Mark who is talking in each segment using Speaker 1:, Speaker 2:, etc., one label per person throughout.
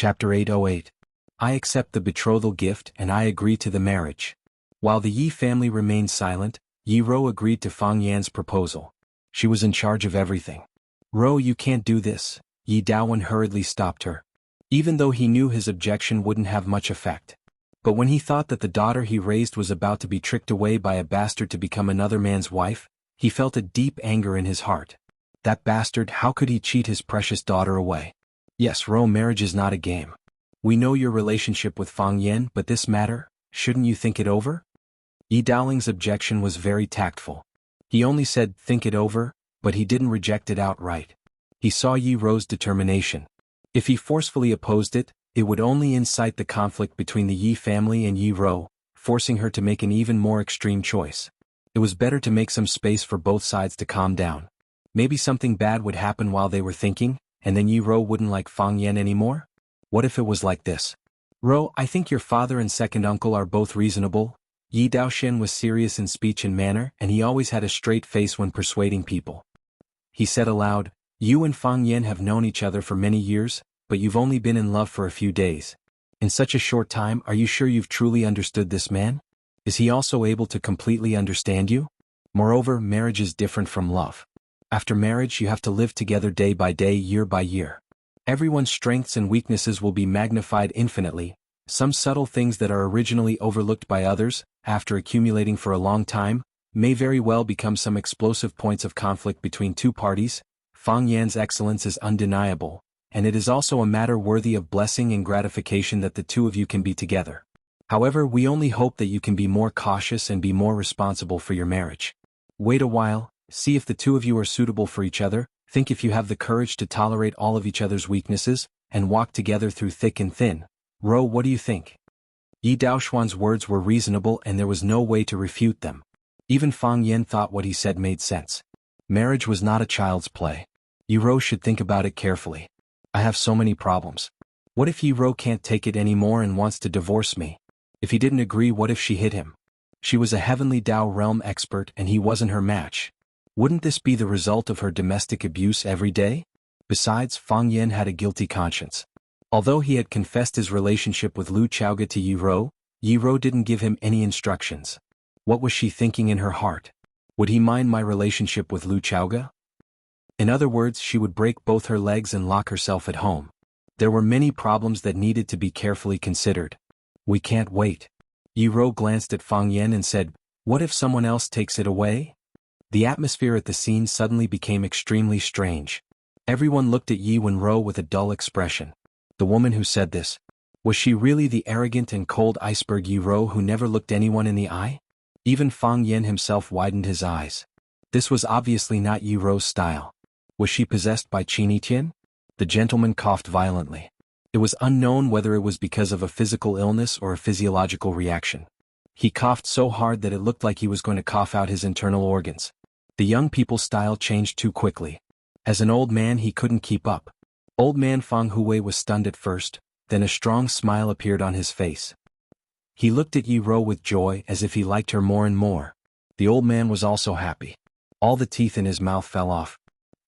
Speaker 1: Chapter 808. I accept the betrothal gift and I agree to the marriage. While the Yi family remained silent, Yi Ro agreed to Fang Yan's proposal. She was in charge of everything. "Ro, you can't do this," Yi Daowen hurriedly stopped her. Even though he knew his objection wouldn't have much effect. But when he thought that the daughter he raised was about to be tricked away by a bastard to become another man's wife, he felt a deep anger in his heart. That bastard, how could he cheat his precious daughter away? Yes, Ro, marriage is not a game. We know your relationship with Fang Yan, but this matter, shouldn't you think it over? Yi Daoling's objection was very tactful. He only said, think it over, but he didn't reject it outright. He saw Yi Ro's determination. If he forcefully opposed it, it would only incite the conflict between the Yi family and Yi Ro, forcing her to make an even more extreme choice. It was better to make some space for both sides to calm down. Maybe something bad would happen while they were thinking, and then Yi Ro wouldn't like Fang Yan anymore? What if it was like this? "Ro, I think your father and second uncle are both reasonable." Yi Daoxian was serious in speech and manner, and he always had a straight face when persuading people. He said aloud, "You and Fang Yan have known each other for many years, but you've only been in love for a few days. In such a short time, are you sure you've truly understood this man? Is he also able to completely understand you? Moreover, marriage is different from love. After marriage, you have to live together day by day, year by year. Everyone's strengths and weaknesses will be magnified infinitely. Some subtle things that are originally overlooked by others, after accumulating for a long time, may very well become some explosive points of conflict between two parties. Fang Yan's excellence is undeniable, and it is also a matter worthy of blessing and gratification that the two of you can be together. However, we only hope that you can be more cautious and be more responsible for your marriage. Wait a while, see if the two of you are suitable for each other, think if you have the courage to tolerate all of each other's weaknesses, and walk together through thick and thin. Ro, what do you think?" Yi Daoxuan's words were reasonable and there was no way to refute them. Even Fang Yan thought what he said made sense. Marriage was not a child's play. Yi Ro should think about it carefully. I have so many problems. What if Yi Ro can't take it anymore and wants to divorce me? If he didn't agree, what if she hit him? She was a heavenly Dao realm expert and he wasn't her match. Wouldn't this be the result of her domestic abuse every day? Besides, Fang Yan had a guilty conscience. Although he had confessed his relationship with Lu Chaoga to Yi Ro didn't give him any instructions. What was she thinking in her heart? Would he mind my relationship with Lu Chaoga? In other words, she would break both her legs and lock herself at home. There were many problems that needed to be carefully considered. We can't wait. Yi Ro glanced at Fang Yan and said, "What if someone else takes it away?" The atmosphere at the scene suddenly became extremely strange. Everyone looked at Yi Ro with a dull expression. The woman who said this, was she really the arrogant and cold iceberg Yi Ro who never looked anyone in the eye? Even Fang Yan himself widened his eyes. This was obviously not Yi Ro's style. Was she possessed by Qin Tian? The gentleman coughed violently. It was unknown whether it was because of a physical illness or a physiological reaction. He coughed so hard that it looked like he was going to cough out his internal organs. The young people's style changed too quickly. As an old man, he couldn't keep up. Old man Fang Hui was stunned at first, then a strong smile appeared on his face. He looked at Yi Ro with joy as if he liked her more and more. The old man was also happy. All the teeth in his mouth fell off.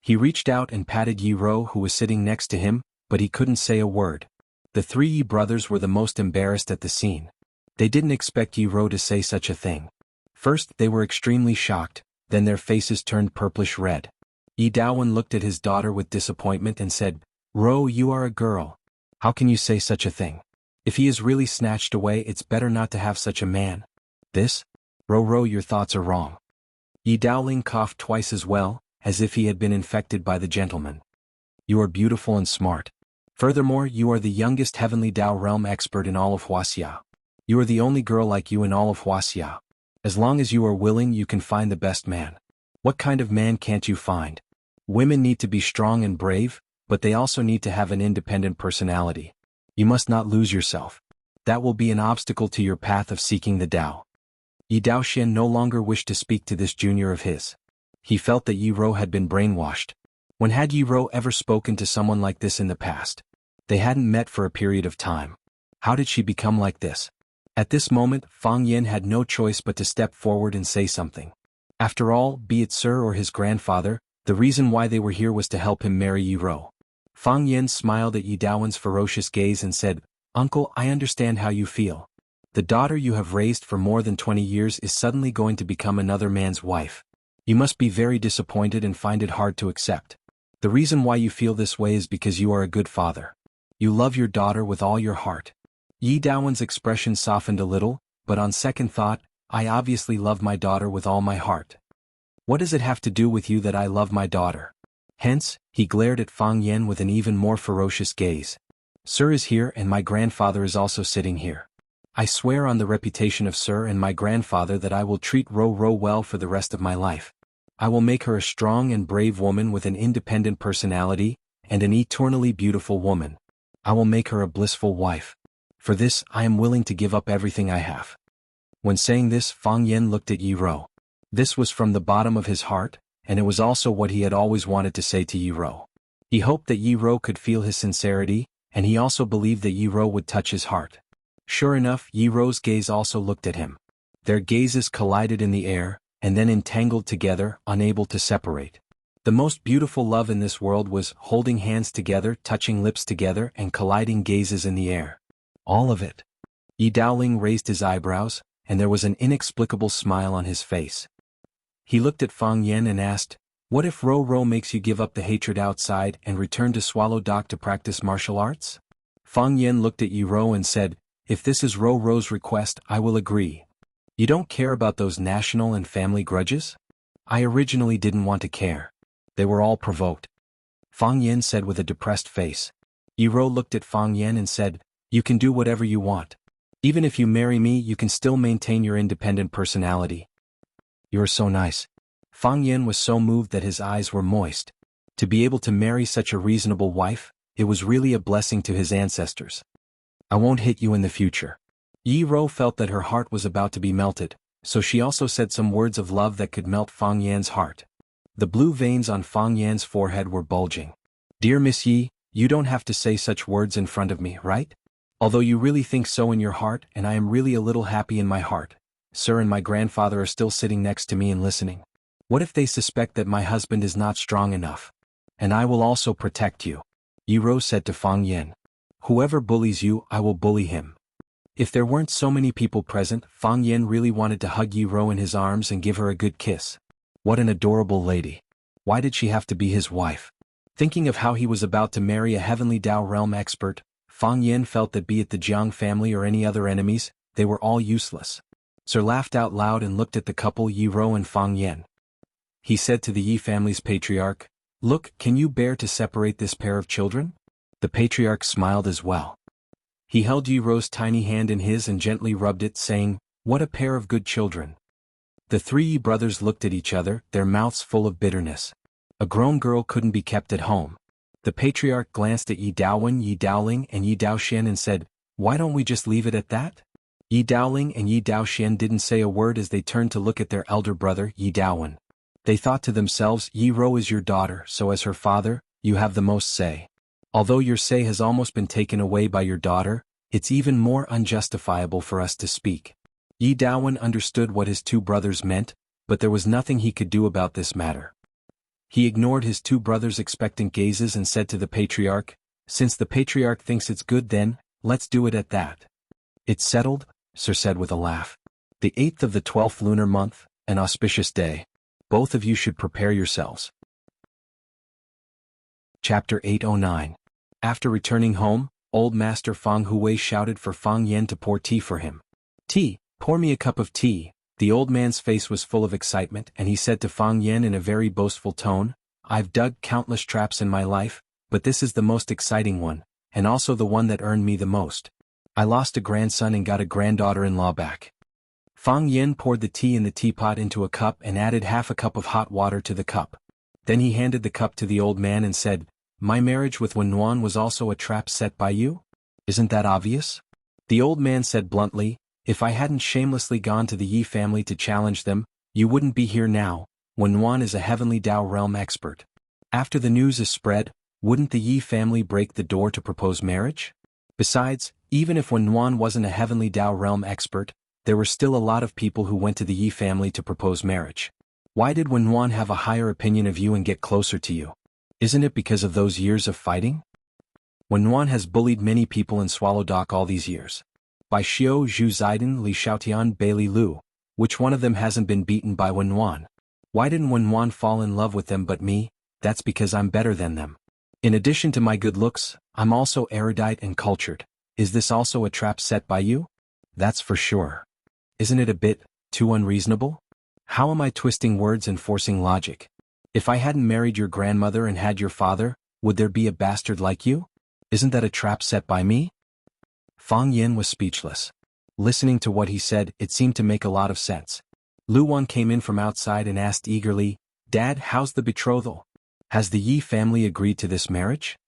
Speaker 1: He reached out and patted Yi Ro, who was sitting next to him, but he couldn't say a word. The three Yi brothers were the most embarrassed at the scene. They didn't expect Yi Ro to say such a thing. First, they were extremely shocked, then their faces turned purplish red. Yi Daowen looked at his daughter with disappointment and said, "Ro, you are a girl. How can you say such a thing? If he is really snatched away, it's better not to have such a man." "This? Ro, your thoughts are wrong." Yi Daoling coughed twice as well, as if he had been infected by the gentleman. "You are beautiful and smart. Furthermore, you are the youngest heavenly Dao realm expert in all of Wuxia. You are the only girl like you in all of Wuxia. As long as you are willing, you can find the best man. What kind of man can't you find? Women need to be strong and brave, but they also need to have an independent personality. You must not lose yourself. That will be an obstacle to your path of seeking the Tao." Yi Daoxian no longer wished to speak to this junior of his. He felt that Yi Ro had been brainwashed. When had Yi Ro ever spoken to someone like this in the past? They hadn't met for a period of time. How did she become like this? At this moment, Fang Yan had no choice but to step forward and say something. After all, be it Sir or his grandfather, the reason why they were here was to help him marry Yi Ro. Fang Yan smiled at Yi Daowen's ferocious gaze and said, "Uncle, I understand how you feel. The daughter you have raised for more than 20 years is suddenly going to become another man's wife. You must be very disappointed and find it hard to accept. The reason why you feel this way is because you are a good father. You love your daughter with all your heart." Yi Daowen's expression softened a little, but on second thought, "I obviously love my daughter with all my heart. What does it have to do with you that I love my daughter?" Hence, he glared at Fang Yan with an even more ferocious gaze. "Sir is here and my grandfather is also sitting here. I swear on the reputation of Sir and my grandfather that I will treat Ro well for the rest of my life. I will make her a strong and brave woman with an independent personality, and an eternally beautiful woman. I will make her a blissful wife. For this I am willing to give up everything I have." When saying this, Fang Yan looked at Yi Ro. This was from the bottom of his heart, and it was also what he had always wanted to say to Yi Ro. He hoped that Yi Ro could feel his sincerity, and he also believed that Yi Ro would touch his heart. Sure enough, Yi Ro's gaze also looked at him. Their gazes collided in the air, and then entangled together, unable to separate. The most beautiful love in this world was holding hands together, touching lips together, and colliding gazes in the air. All of it. Yi Daoling raised his eyebrows, and there was an inexplicable smile on his face. He looked at Fang Yan and asked, "What if Ro makes you give up the hatred outside and return to Swallow Dock to practice martial arts?" Fang Yan looked at Yi Ro and said, "If this is Ro's request, I will agree. You don't care about those national and family grudges?" "I originally didn't want to care. They were all provoked," Fang Yan said with a depressed face. Yi Ro looked at Fang Yan and said, "You can do whatever you want. Even if you marry me, you can still maintain your independent personality." "You're so nice." Fang Yan was so moved that his eyes were moist. To be able to marry such a reasonable wife, it was really a blessing to his ancestors. "I won't hit you in the future." Yi Ro felt that her heart was about to be melted, so she also said some words of love that could melt Fang Yan's heart. The blue veins on Fang Yan's forehead were bulging. "Dear Miss Yi, you don't have to say such words in front of me, right? Although you really think so in your heart, and I am really a little happy in my heart. Sir and my grandfather are still sitting next to me and listening. What if they suspect that my husband is not strong enough? And I will also protect you," Yi Ro said to Fang Yan. "Whoever bullies you, I will bully him." If there weren't so many people present, Fang Yan really wanted to hug Yi Ro in his arms and give her a good kiss. What an adorable lady. Why did she have to be his wife? Thinking of how he was about to marry a heavenly Dao realm expert, Fang Yan felt that be it the Jiang family or any other enemies, they were all useless. Sir laughed out loud and looked at the couple Yi Ro and Fang Yan. He said to the Yi family's patriarch, "Look, can you bear to separate this pair of children?" The patriarch smiled as well. He held Yi Ro's tiny hand in his and gently rubbed it, saying, "What a pair of good children." The three Yi brothers looked at each other, their mouths full of bitterness. A grown girl couldn't be kept at home. The patriarch glanced at Yi Daowen, Yi Daoling, and Yi Daoxian and said, "Why don't we just leave it at that?" Yi Daoling and Yi Daoxian didn't say a word as they turned to look at their elder brother, Yi Daowen. They thought to themselves, "Yi Ro is your daughter, so as her father, you have the most say. Although your say has almost been taken away by your daughter, it's even more unjustifiable for us to speak." Yi Daowen understood what his two brothers meant, but there was nothing he could do about this matter. He ignored his two brothers' expectant gazes and said to the patriarch, "Since the patriarch thinks it's good then, let's do it at that." "It's settled," Sir said with a laugh. "The 8th of the 12th lunar month, an auspicious day. Both of you should prepare yourselves." Chapter 809. After returning home, old Master Fang Hui shouted for Fang Yan to pour tea for him. "Tea, pour me a cup of tea." The old man's face was full of excitement and he said to Fang Yan in a very boastful tone, "I've dug countless traps in my life, but this is the most exciting one, and also the one that earned me the most. I lost a grandson and got a granddaughter-in-law back." Fang Yan poured the tea in the teapot into a cup and added half a cup of hot water to the cup. Then he handed the cup to the old man and said, "My marriage with Wen Nuan was also a trap set by you? Isn't that obvious?" The old man said bluntly, "If I hadn't shamelessly gone to the Yi family to challenge them, you wouldn't be here now. Wen Nuan is a heavenly Dao realm expert. After the news is spread, wouldn't the Yi family break the door to propose marriage? Besides, even if Wen Nuan wasn't a heavenly Dao realm expert, there were still a lot of people who went to the Yi family to propose marriage. Why did Wen Nuan have a higher opinion of you and get closer to you? Isn't it because of those years of fighting?" Wenwan has bullied many people in Swallow Dock all these years. By Xiao Zhu Zaidan Li Xiaotian Bailey Lu, which one of them hasn't been beaten by Wenwan? Why didn't Wenwan fall in love with them but me? That's because I'm better than them. In addition to my good looks, I'm also erudite and cultured. Is this also a trap set by you? That's for sure. Isn't it a bit too unreasonable? How am I twisting words and forcing logic? If I hadn't married your grandmother and had your father, would there be a bastard like you? Isn't that a trap set by me? Fang Yin was speechless. Listening to what he said, it seemed to make a lot of sense. Lu Wan came in from outside and asked eagerly, "Dad, how's the betrothal? Has the Yi family agreed to this marriage?"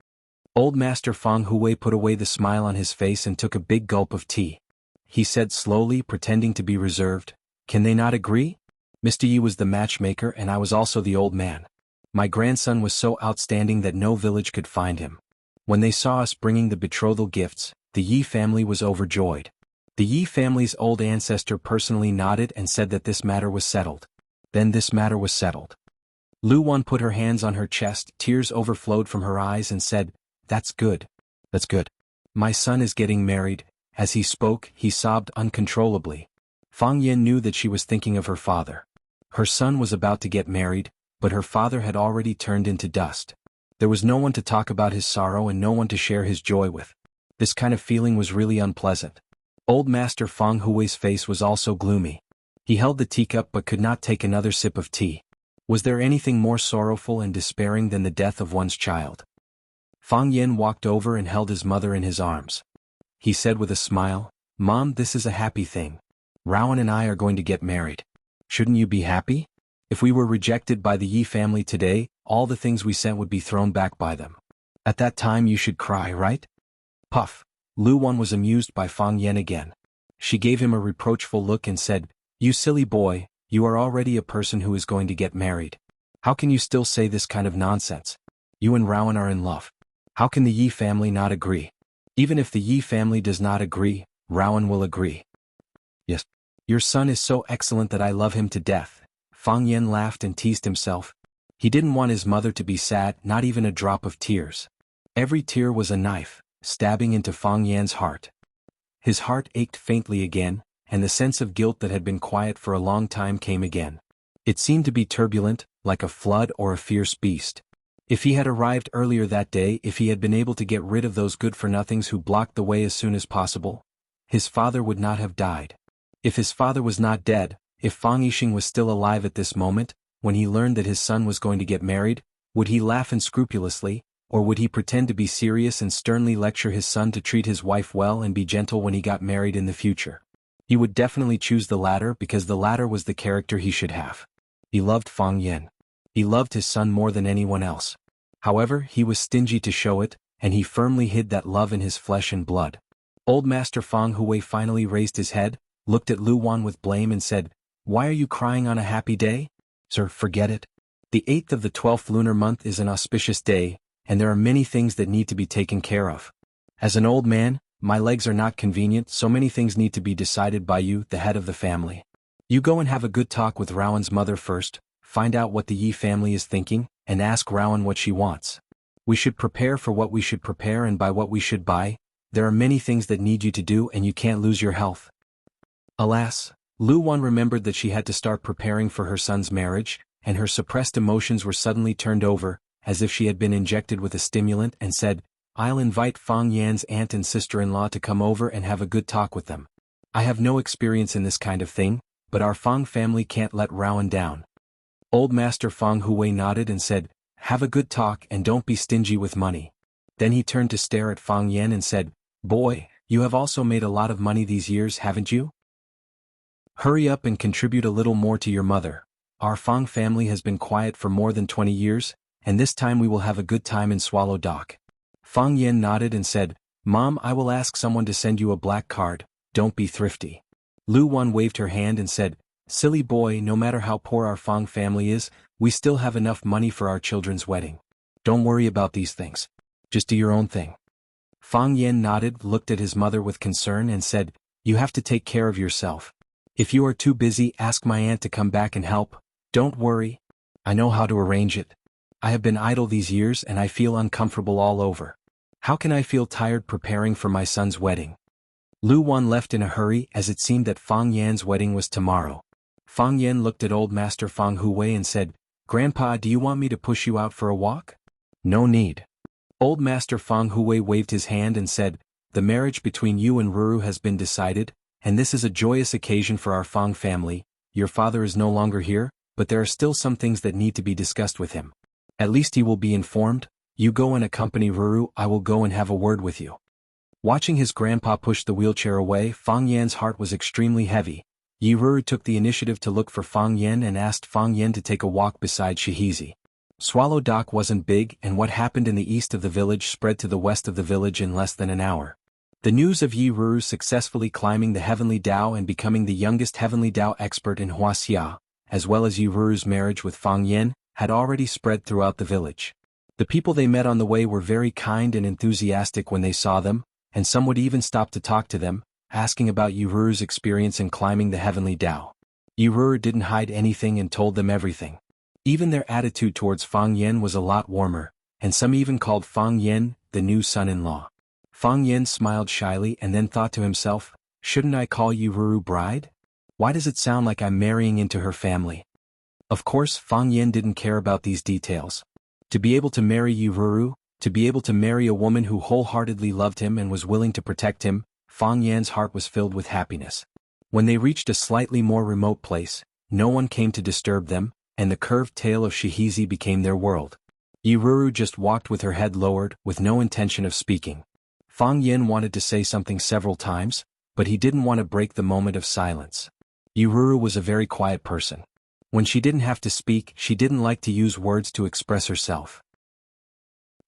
Speaker 1: Old Master Fang Hui put away the smile on his face and took a big gulp of tea. He said slowly, pretending to be reserved, "Can they not agree? Mr. Yi was the matchmaker and I was also the old man. My grandson was so outstanding that no village could find him. When they saw us bringing the betrothal gifts, the Yi family was overjoyed. The Yi family's old ancestor personally nodded and said that this matter was settled. Then this matter was settled." Lu Wan put her hands on her chest, tears overflowed from her eyes and said, "That's good. That's good. My son is getting married." As he spoke, he sobbed uncontrollably. Fang Yin knew that she was thinking of her father. Her son was about to get married, but her father had already turned into dust. There was no one to talk about his sorrow and no one to share his joy with. This kind of feeling was really unpleasant. Old Master Fang Hui's face was also gloomy. He held the teacup but could not take another sip of tea. Was there anything more sorrowful and despairing than the death of one's child? Fang Yin walked over and held his mother in his arms. He said with a smile, "Mom, this is a happy thing. Rowan and I are going to get married. Shouldn't you be happy? If we were rejected by the Yi family today, all the things we sent would be thrown back by them. At that time you should cry, right?" Puff. Lu Wan was amused by Fang Yin again. She gave him a reproachful look and said, "You silly boy, you are already a person who is going to get married. How can you still say this kind of nonsense? You and Rowan are in love. How can the Yi family not agree? Even if the Yi family does not agree, Rowan will agree." "Yes. Your son is so excellent that I love him to death." Fang Yin laughed and teased himself. He didn't want his mother to be sad, not even a drop of tears. Every tear was a knife, stabbing into Fang Yan's heart. His heart ached faintly again, and the sense of guilt that had been quiet for a long time came again. It seemed to be turbulent, like a flood or a fierce beast. If he had arrived earlier that day, if he had been able to get rid of those good-for-nothings who blocked the way as soon as possible, his father would not have died. If his father was not dead, if Fang Yixing was still alive at this moment, when he learned that his son was going to get married, would he laugh unscrupulously, or would he pretend to be serious and sternly lecture his son to treat his wife well and be gentle when he got married in the future? He would definitely choose the latter because the latter was the character he should have. He loved Fang Yin. He loved his son more than anyone else. However, he was stingy to show it, and he firmly hid that love in his flesh and blood. Old Master Fang Hui finally raised his head, looked at Lu Wan with blame and said, "Why are you crying on a happy day? Sir, forget it. The 8th of the 12th lunar month is an auspicious day, and there are many things that need to be taken care of. As an old man, my legs are not convenient, so many things need to be decided by you, the head of the family. You go and have a good talk with Rowan's mother first, find out what the Yi family is thinking, and ask Rowan what she wants. We should prepare for what we should prepare and buy what we should buy. There are many things that need you to do and you can't lose your health." Alas, Lu Wan remembered that she had to start preparing for her son's marriage, and her suppressed emotions were suddenly turned over, as if she had been injected with a stimulant, and said, "I'll invite Fang Yan's aunt and sister-in-law to come over and have a good talk with them. I have no experience in this kind of thing, but our Fang family can't let Rowan down." Old Master Fang Hui nodded and said, "Have a good talk and don't be stingy with money." Then he turned to stare at Fang Yan and said, "Boy, you have also made a lot of money these years, haven't you? Hurry up and contribute a little more to your mother. Our Fang family has been quiet for more than 20 years, and this time we will have a good time in Swallow Dock." Fang Yan nodded and said, "Mom, I will ask someone to send you a black card, don't be thrifty." Lu Wan waved her hand and said, "Silly boy, no matter how poor our Fang family is, we still have enough money for our children's wedding. Don't worry about these things. Just do your own thing." Fang Yan nodded, looked at his mother with concern and said, "You have to take care of yourself. If you are too busy, ask my aunt to come back and help. Don't worry. I know how to arrange it. I have been idle these years and I feel uncomfortable all over. How can I feel tired preparing for my son's wedding? Lu Wan left in a hurry as it seemed that Fang Yan's wedding was tomorrow. Fang Yan looked at old master Fang Huwei and said, "Grandpa, do you want me to push you out for a walk?" "No need." Old master Fang Huwei waved his hand and said, "The marriage between you and Ruru has been decided, and this is a joyous occasion for our Fang family. Your father is no longer here, but there are still some things that need to be discussed with him. At least he will be informed. You go and accompany Ruru, I will go and have a word with you." Watching his grandpa push the wheelchair away, Fang Yan's heart was extremely heavy. Yi Ruru took the initiative to look for Fang Yan and asked Fang Yan to take a walk beside Shihizi. Swallow Dock wasn't big, and what happened in the east of the village spread to the west of the village in less than an hour. The news of Yi Ruru successfully climbing the Heavenly Dao and becoming the youngest Heavenly Dao expert in Wuxia, as well as Yi Ruru's marriage with Fang Yan, had already spread throughout the village. The people they met on the way were very kind and enthusiastic when they saw them, and some would even stop to talk to them, asking about Yi Ruru's experience in climbing the Heavenly Dao. Yi Ruru didn't hide anything and told them everything. Even their attitude towards Fang Yan was a lot warmer, and some even called Fang Yan the new son-in-law. Fang Yan smiled shyly and then thought to himself, "Shouldn't I call Yi Ruru bride? Why does it sound like I'm marrying into her family?" Of course, Fang Yan didn't care about these details. To be able to marry Yi Ruru, to be able to marry a woman who wholeheartedly loved him and was willing to protect him, Fang Yan's heart was filled with happiness. When they reached a slightly more remote place, no one came to disturb them, and the curved tail of Shihizi became their world. Yi Ruru just walked with her head lowered, with no intention of speaking. Fang Yan wanted to say something several times, but he didn't want to break the moment of silence. Yi Ruru was a very quiet person. When she didn't have to speak, she didn't like to use words to express herself.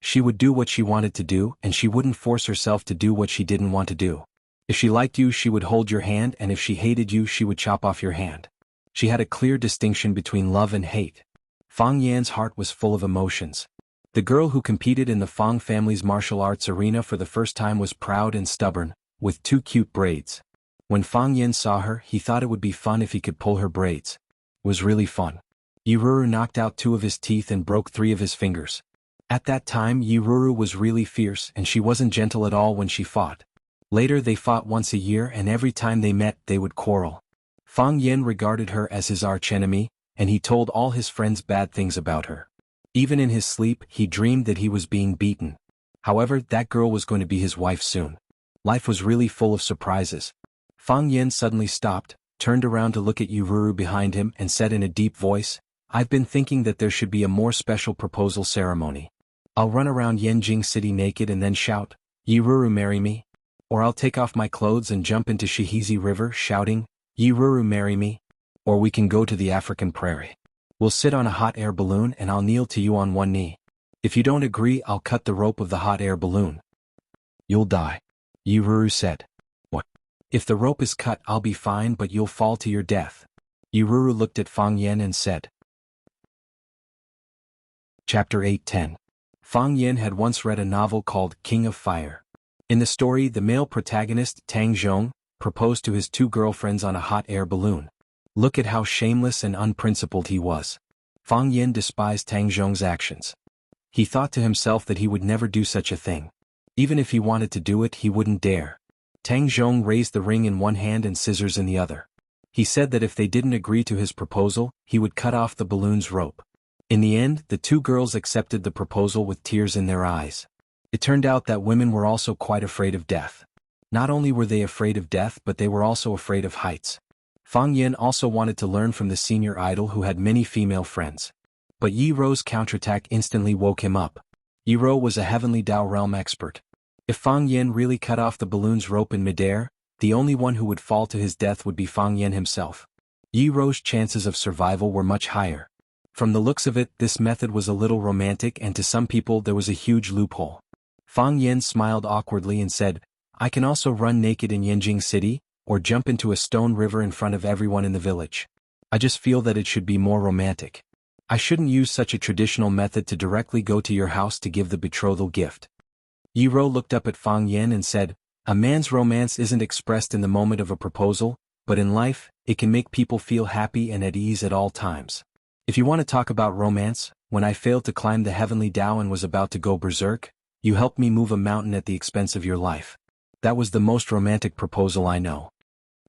Speaker 1: She would do what she wanted to do, and she wouldn't force herself to do what she didn't want to do. If she liked you, she would hold your hand, and if she hated you, she would chop off your hand. She had a clear distinction between love and hate. Fang Yan's heart was full of emotions. The girl who competed in the Fang family's martial arts arena for the first time was proud and stubborn, with 2 cute braids. When Fang Yan saw her, he thought it would be fun if he could pull her braids. It was really fun. Yi Ruru knocked out 2 of his teeth and broke 3 of his fingers. At that time, Yi Ruru was really fierce, and she wasn't gentle at all when she fought. Later they fought once a year, and every time they met they would quarrel. Fang Yan regarded her as his archenemy, and he told all his friends bad things about her. Even in his sleep, he dreamed that he was being beaten. However, that girl was going to be his wife soon. Life was really full of surprises. Fang Yan suddenly stopped, turned around to look at Yi Ruru behind him and said in a deep voice, "I've been thinking that there should be a more special proposal ceremony. I'll run around Yanjing City naked and then shout, 'Yi Ruru, marry me?' Or I'll take off my clothes and jump into Shihizi River shouting, 'Yi Ruru, marry me?' Or we can go to the African prairie. We'll sit on a hot air balloon and I'll kneel to you on one knee. If you don't agree, I'll cut the rope of the hot air balloon." "You'll die," Yi Ruru said. "What? If the rope is cut, I'll be fine, but you'll fall to your death." Yi Ruru looked at Fang Yan and said. Chapter 8:10. Fang Yan had once read a novel called King of Fire. In the story, the male protagonist, Tang Zhong, proposed to his 2 girlfriends on a hot air balloon. Look at how shameless and unprincipled he was. Fang Yan despised Tang Zhong's actions. He thought to himself that he would never do such a thing. Even if he wanted to do it, he wouldn't dare. Tang Zhong raised the ring in one hand and scissors in the other. He said that if they didn't agree to his proposal, he would cut off the balloon's rope. In the end, the 2 girls accepted the proposal with tears in their eyes. It turned out that women were also quite afraid of death. Not only were they afraid of death, but they were also afraid of heights. Fang Yan also wanted to learn from the senior idol who had many female friends. But Yi Ro's counterattack instantly woke him up. Yi Ro was a Heavenly Dao realm expert. If Fang Yan really cut off the balloon's rope in midair, the only one who would fall to his death would be Fang Yan himself. Yi Ro's chances of survival were much higher. From the looks of it, this method was a little romantic, and to some people there was a huge loophole. Fang Yan smiled awkwardly and said, "I can also run naked in Yanjing City, or jump into a stone river in front of everyone in the village. I just feel that it should be more romantic. I shouldn't use such a traditional method to directly go to your house to give the betrothal gift." Yi Ro looked up at Fang Yan and said, "A man's romance isn't expressed in the moment of a proposal, but in life, it can make people feel happy and at ease at all times. If you want to talk about romance, when I failed to climb the Heavenly Dao and was about to go berserk, You helped me move a mountain at the expense of your life. That was the most romantic proposal I know.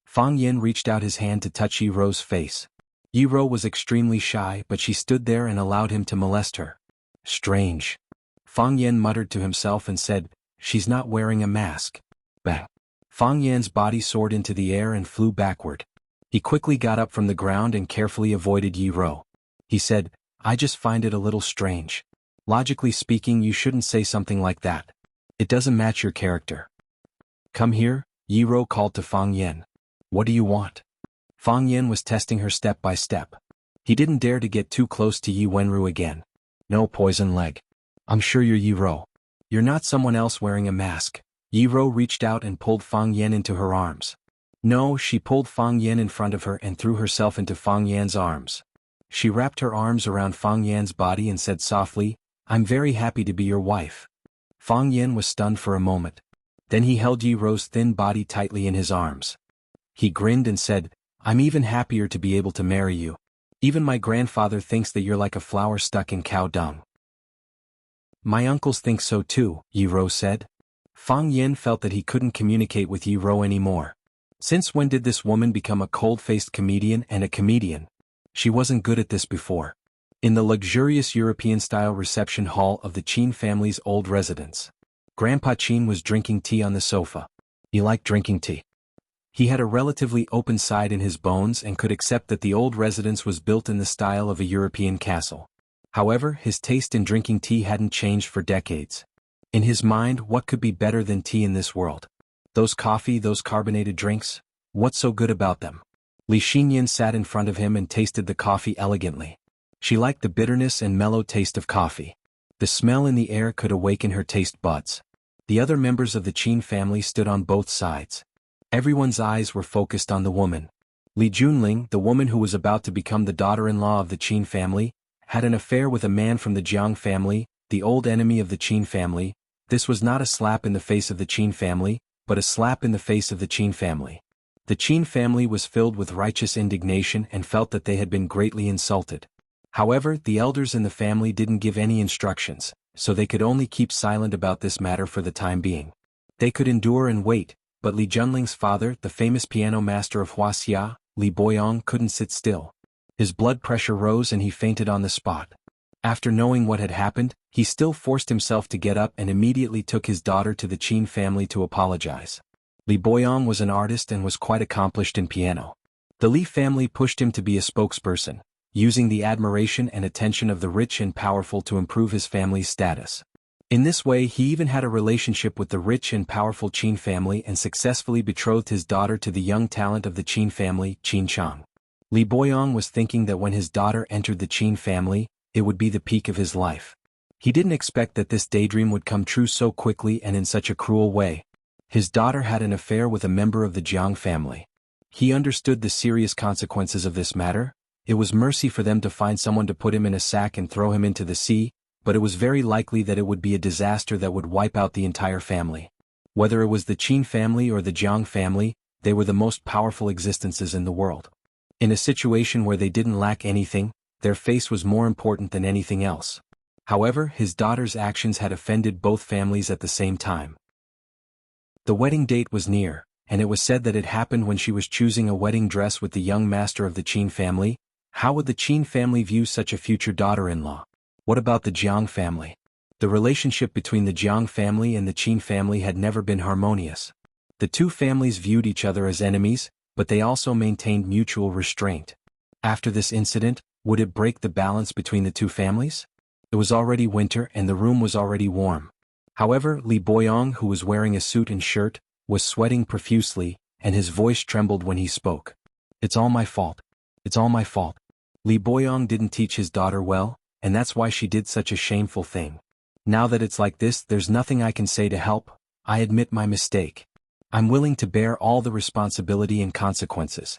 Speaker 1: Fang Yin reached out his hand to touch Yi Ro's face. Yi Ro was extremely shy, but she stood there and allowed him to molest her. Strange. Fang Yin muttered to himself and said, "She's not wearing a mask." Bang. Fang Yan's body soared into the air and flew backward. He quickly got up from the ground and carefully avoided Yi Ro. He said, "I just find it a little strange. Logically speaking, you shouldn't say something like that. It doesn't match your character." "Come here," Yi Ro called to Fang Yin. "What do you want?" Fang Yin was testing her step by step. He didn't dare to get too close to Yi Wenru again. "No poison leg. I'm sure you're Yi Ro. You're not someone else wearing a mask." Yi Ro reached out and pulled Fang Yin into her arms. No, she pulled Fang Yin in front of her and threw herself into Fang Yan's arms. She wrapped her arms around Fang Yan's body and said softly, "I'm very happy to be your wife." Fang Yin was stunned for a moment. Then he held Yi Ro's thin body tightly in his arms. He grinned and said, "I'm even happier to be able to marry you. Even my grandfather thinks that you're like a flower stuck in cow dung." "My uncles think so too," Yi Ro said. Fang Yin felt that he couldn't communicate with Yi Ro anymore. Since when did this woman become a cold-faced comedian and a comedian? She wasn't good at this before. In the luxurious European-style reception hall of the Qin family's old residence, Grandpa Qin was drinking tea on the sofa. He liked drinking tea. He had a relatively open side in his bones and could accept that the old residence was built in the style of a European castle. However, his taste in drinking tea hadn't changed for decades. In his mind, what could be better than tea in this world? Those coffee, those carbonated drinks? What's so good about them? Li Xinyan sat in front of him and tasted the coffee elegantly. She liked the bitterness and mellow taste of coffee. The smell in the air could awaken her taste buds. The other members of the Qin family stood on both sides. Everyone's eyes were focused on the woman. Li Junling, the woman who was about to become the daughter-in-law of the Qin family, had an affair with a man from the Jiang family, the old enemy of the Qin family. This was not a slap in the face of the Qin family, but a slap in the face of the Qin family. The Qin family was filled with righteous indignation and felt that they had been greatly insulted. However, the elders in the family didn't give any instructions, so they could only keep silent about this matter for the time being. They could endure and wait, but Li Junling's father, the famous piano master of Wuxia, Li Boyong, couldn't sit still. His blood pressure rose and he fainted on the spot. After knowing what had happened, he still forced himself to get up and immediately took his daughter to the Qin family to apologize. Li Boyong was an artist and was quite accomplished in piano. The Li family pushed him to be a spokesperson, using the admiration and attention of the rich and powerful to improve his family's status. In this way, he even had a relationship with the rich and powerful Qin family and successfully betrothed his daughter to the young talent of the Qin family, Qin Chang. Li Boyong was thinking that when his daughter entered the Qin family, it would be the peak of his life. He didn't expect that this daydream would come true so quickly and in such a cruel way. His daughter had an affair with a member of the Jiang family. He understood the serious consequences of this matter. It was mercy for them to find someone to put him in a sack and throw him into the sea, but it was very likely that it would be a disaster that would wipe out the entire family. Whether it was the Qin family or the Jiang family, they were the most powerful existences in the world. In a situation where they didn't lack anything, their face was more important than anything else. However, his daughter's actions had offended both families at the same time. The wedding date was near, and it was said that it happened when she was choosing a wedding dress with the young master of the Qin family. How would the Qin family view such a future daughter-in-law? What about the Jiang family? The relationship between the Jiang family and the Qin family had never been harmonious. The two families viewed each other as enemies, but they also maintained mutual restraint. After this incident, would it break the balance between the two families? It was already winter and the room was already warm. However, Li Boyong, who was wearing a suit and shirt, was sweating profusely, and his voice trembled when he spoke. "It's all my fault. It's all my fault." Li Boyong didn't teach his daughter well, and that's why she did such a shameful thing. Now that it's like this, there's nothing I can say to help. I admit my mistake. I'm willing to bear all the responsibility and consequences.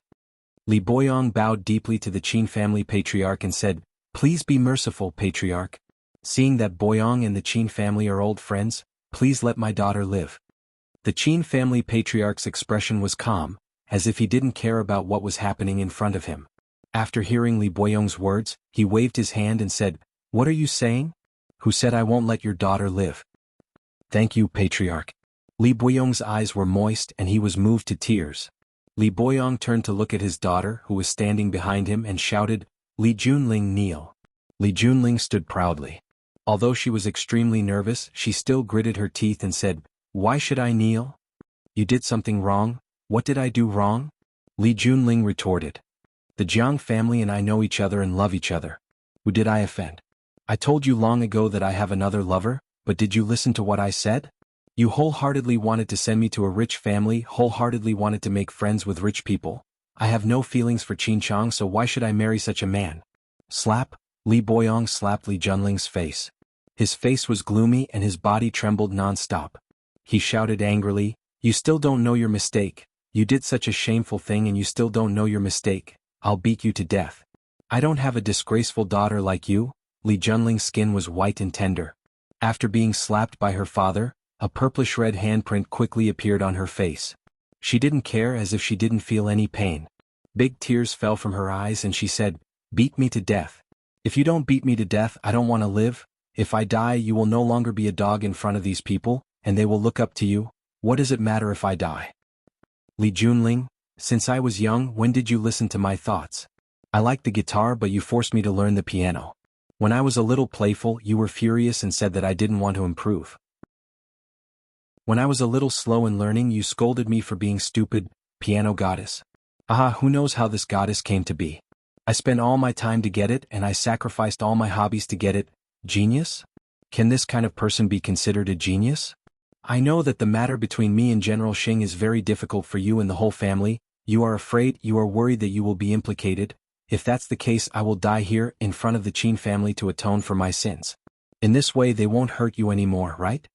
Speaker 1: Li Boyong bowed deeply to the Qin family patriarch and said, "Please be merciful, patriarch. Seeing that Boyong and the Qin family are old friends, please let my daughter live." The Qin family patriarch's expression was calm, as if he didn't care about what was happening in front of him. After hearing Li Boyong's words, he waved his hand and said, "What are you saying? Who said I won't let your daughter live?" Thank you, patriarch. Li Boyong's eyes were moist and he was moved to tears. Li Boyong turned to look at his daughter who was standing behind him and shouted, Li Junling, kneel. Li Junling stood proudly. Although she was extremely nervous, she still gritted her teeth and said, Why should I kneel? You did something wrong. What did I do wrong? Li Junling retorted. The Jiang family and I know each other and love each other. Who did I offend? I told you long ago that I have another lover, but did you listen to what I said? You wholeheartedly wanted to send me to a rich family, wholeheartedly wanted to make friends with rich people. I have no feelings for Qin Chang, so why should I marry such a man? Slap. Li Boyong slapped Li Junling's face. His face was gloomy and his body trembled non-stop. He shouted angrily, You still don't know your mistake. You did such a shameful thing and you still don't know your mistake. I'll beat you to death. I don't have a disgraceful daughter like you. Li Junling's skin was white and tender. After being slapped by her father, a purplish-red handprint quickly appeared on her face. She didn't care, as if she didn't feel any pain. Big tears fell from her eyes and she said, Beat me to death. If you don't beat me to death, I don't want to live. If I die, you will no longer be a dog in front of these people, and they will look up to you. What does it matter if I die? Li Junling, since I was young, when did you listen to my thoughts? I liked the guitar, but you forced me to learn the piano. When I was a little playful, you were furious and said that I didn't want to improve. When I was a little slow in learning, you scolded me for being stupid, piano goddess. Aha, who knows how this goddess came to be? I spent all my time to get it and I sacrificed all my hobbies to get it. Genius? Can this kind of person be considered a genius? I know that the matter between me and General Xing is very difficult for you and the whole family. You are afraid, you are worried that you will be implicated. If that's the case, I will die here, in front of the Qin family, to atone for my sins. In this way they won't hurt you anymore, right?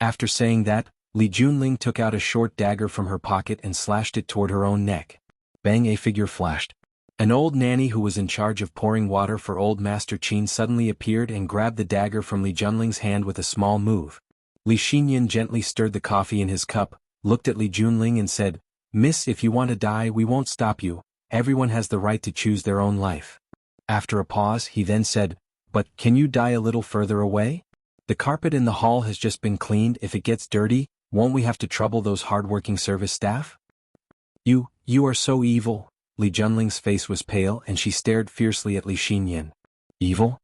Speaker 1: After saying that, Li Junling took out a short dagger from her pocket and slashed it toward her own neck. Bang, a figure flashed. An old nanny who was in charge of pouring water for old Master Qin suddenly appeared and grabbed the dagger from Li Junling's hand with a small move. Li Xinyan gently stirred the coffee in his cup, looked at Li Junling and said, Miss, if you want to die, we won't stop you. Everyone has the right to choose their own life. After a pause, he then said, But can you die a little further away? The carpet in the hall has just been cleaned. If it gets dirty, won't we have to trouble those hard-working service staff? You are so evil. Li Junling's face was pale and she stared fiercely at Li Xinyan. Evil?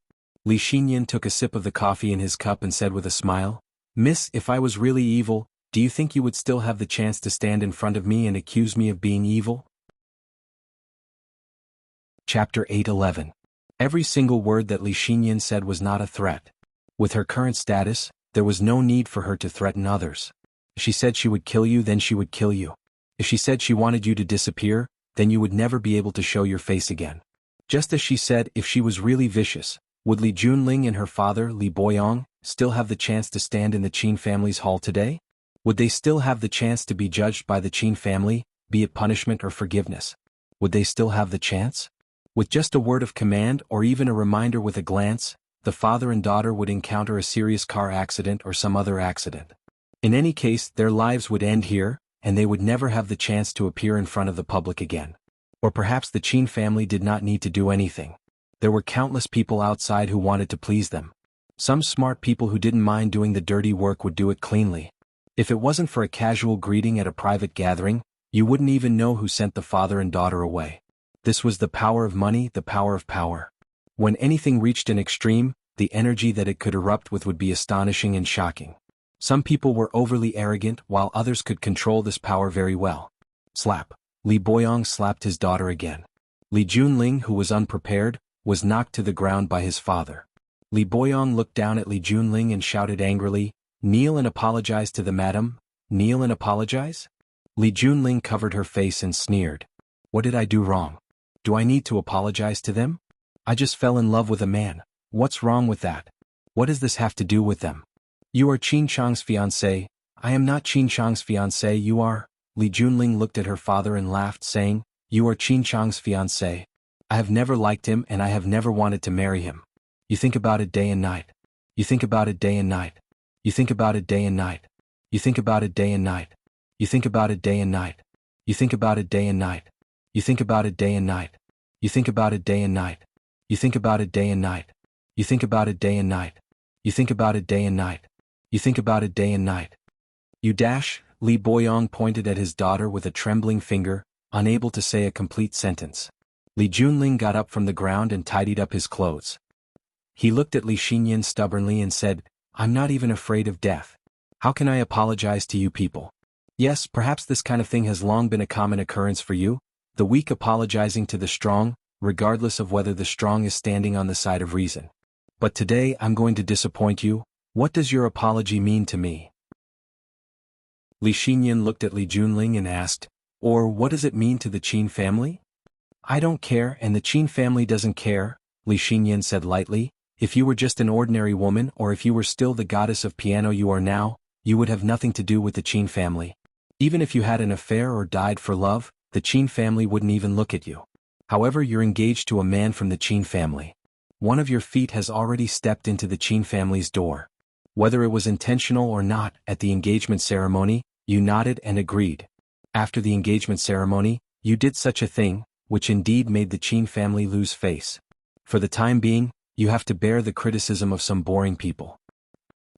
Speaker 1: Li Xinyan took a sip of the coffee in his cup and said with a smile, Miss, if I was really evil, do you think you would still have the chance to stand in front of me and accuse me of being evil? Chapter 8:11. Every single word that Li Xinyan said was not a threat. With her current status, there was no need for her to threaten others. If she said she would kill you, then she would kill you. If she said she wanted you to disappear, then you would never be able to show your face again. Just as she said, if she was really vicious, would Li Junling and her father, Li Boyong, still have the chance to stand in the Qin family's hall today? Would they still have the chance to be judged by the Qin family, be it punishment or forgiveness? Would they still have the chance? With just a word of command or even a reminder with a glance, the father and daughter would encounter a serious car accident or some other accident. In any case, their lives would end here, and they would never have the chance to appear in front of the public again. Or perhaps the Qin family did not need to do anything. There were countless people outside who wanted to please them. Some smart people who didn't mind doing the dirty work would do it cleanly. If it wasn't for a casual greeting at a private gathering, you wouldn't even know who sent the father and daughter away. This was the power of money, the power of power. When anything reached an extreme, the energy that it could erupt with would be astonishing and shocking. Some people were overly arrogant, while others could control this power very well. Slap. Li Boyong slapped his daughter again. Li Junling, who was unprepared, was knocked to the ground by his father. Li Boyong looked down at Li Junling and shouted angrily, Kneel and apologize to the madam. Kneel and apologize? Li Junling covered her face and sneered. What did I do wrong? Do I need to apologize to them? I just fell in love with a man. What's wrong with that? What does this have to do with them? You are Qin Chang's fiancé. I am not Qin Chang's fiancé, you are. Li Junling looked at her father and laughed, saying, You are Qin Chang's fiancé. I have never liked him and I have never wanted to marry him. You think about it day and night. You think about it day and night. You think about it day and night. You think about it day and night. You think about it day and night. You think about it day and night. You think about it day and night. You think about it day and night. You think about it day and night. You think about it day and night. You think about it day and night. You think about it day and night. You dash, Li Boyong pointed at his daughter with a trembling finger, unable to say a complete sentence. Li Junling got up from the ground and tidied up his clothes. He looked at Li Xinyan stubbornly and said, I'm not even afraid of death. How can I apologize to you people? Yes, perhaps this kind of thing has long been a common occurrence for you, the weak apologizing to the strong, regardless of whether the strong is standing on the side of reason. But today I'm going to disappoint you. What does your apology mean to me? Li Xinyan looked at Li Junling and asked, or what does it mean to the Qin family? I don't care and the Qin family doesn't care, Li Xinyan said lightly. If you were just an ordinary woman or if you were still the goddess of piano you are now, you would have nothing to do with the Qin family. Even if you had an affair or died for love, the Qin family wouldn't even look at you. However, you're engaged to a man from the Qin family. One of your feet has already stepped into the Qin family's door. Whether it was intentional or not, at the engagement ceremony, you nodded and agreed. After the engagement ceremony, you did such a thing, which indeed made the Qin family lose face. For the time being, you have to bear the criticism of some boring people.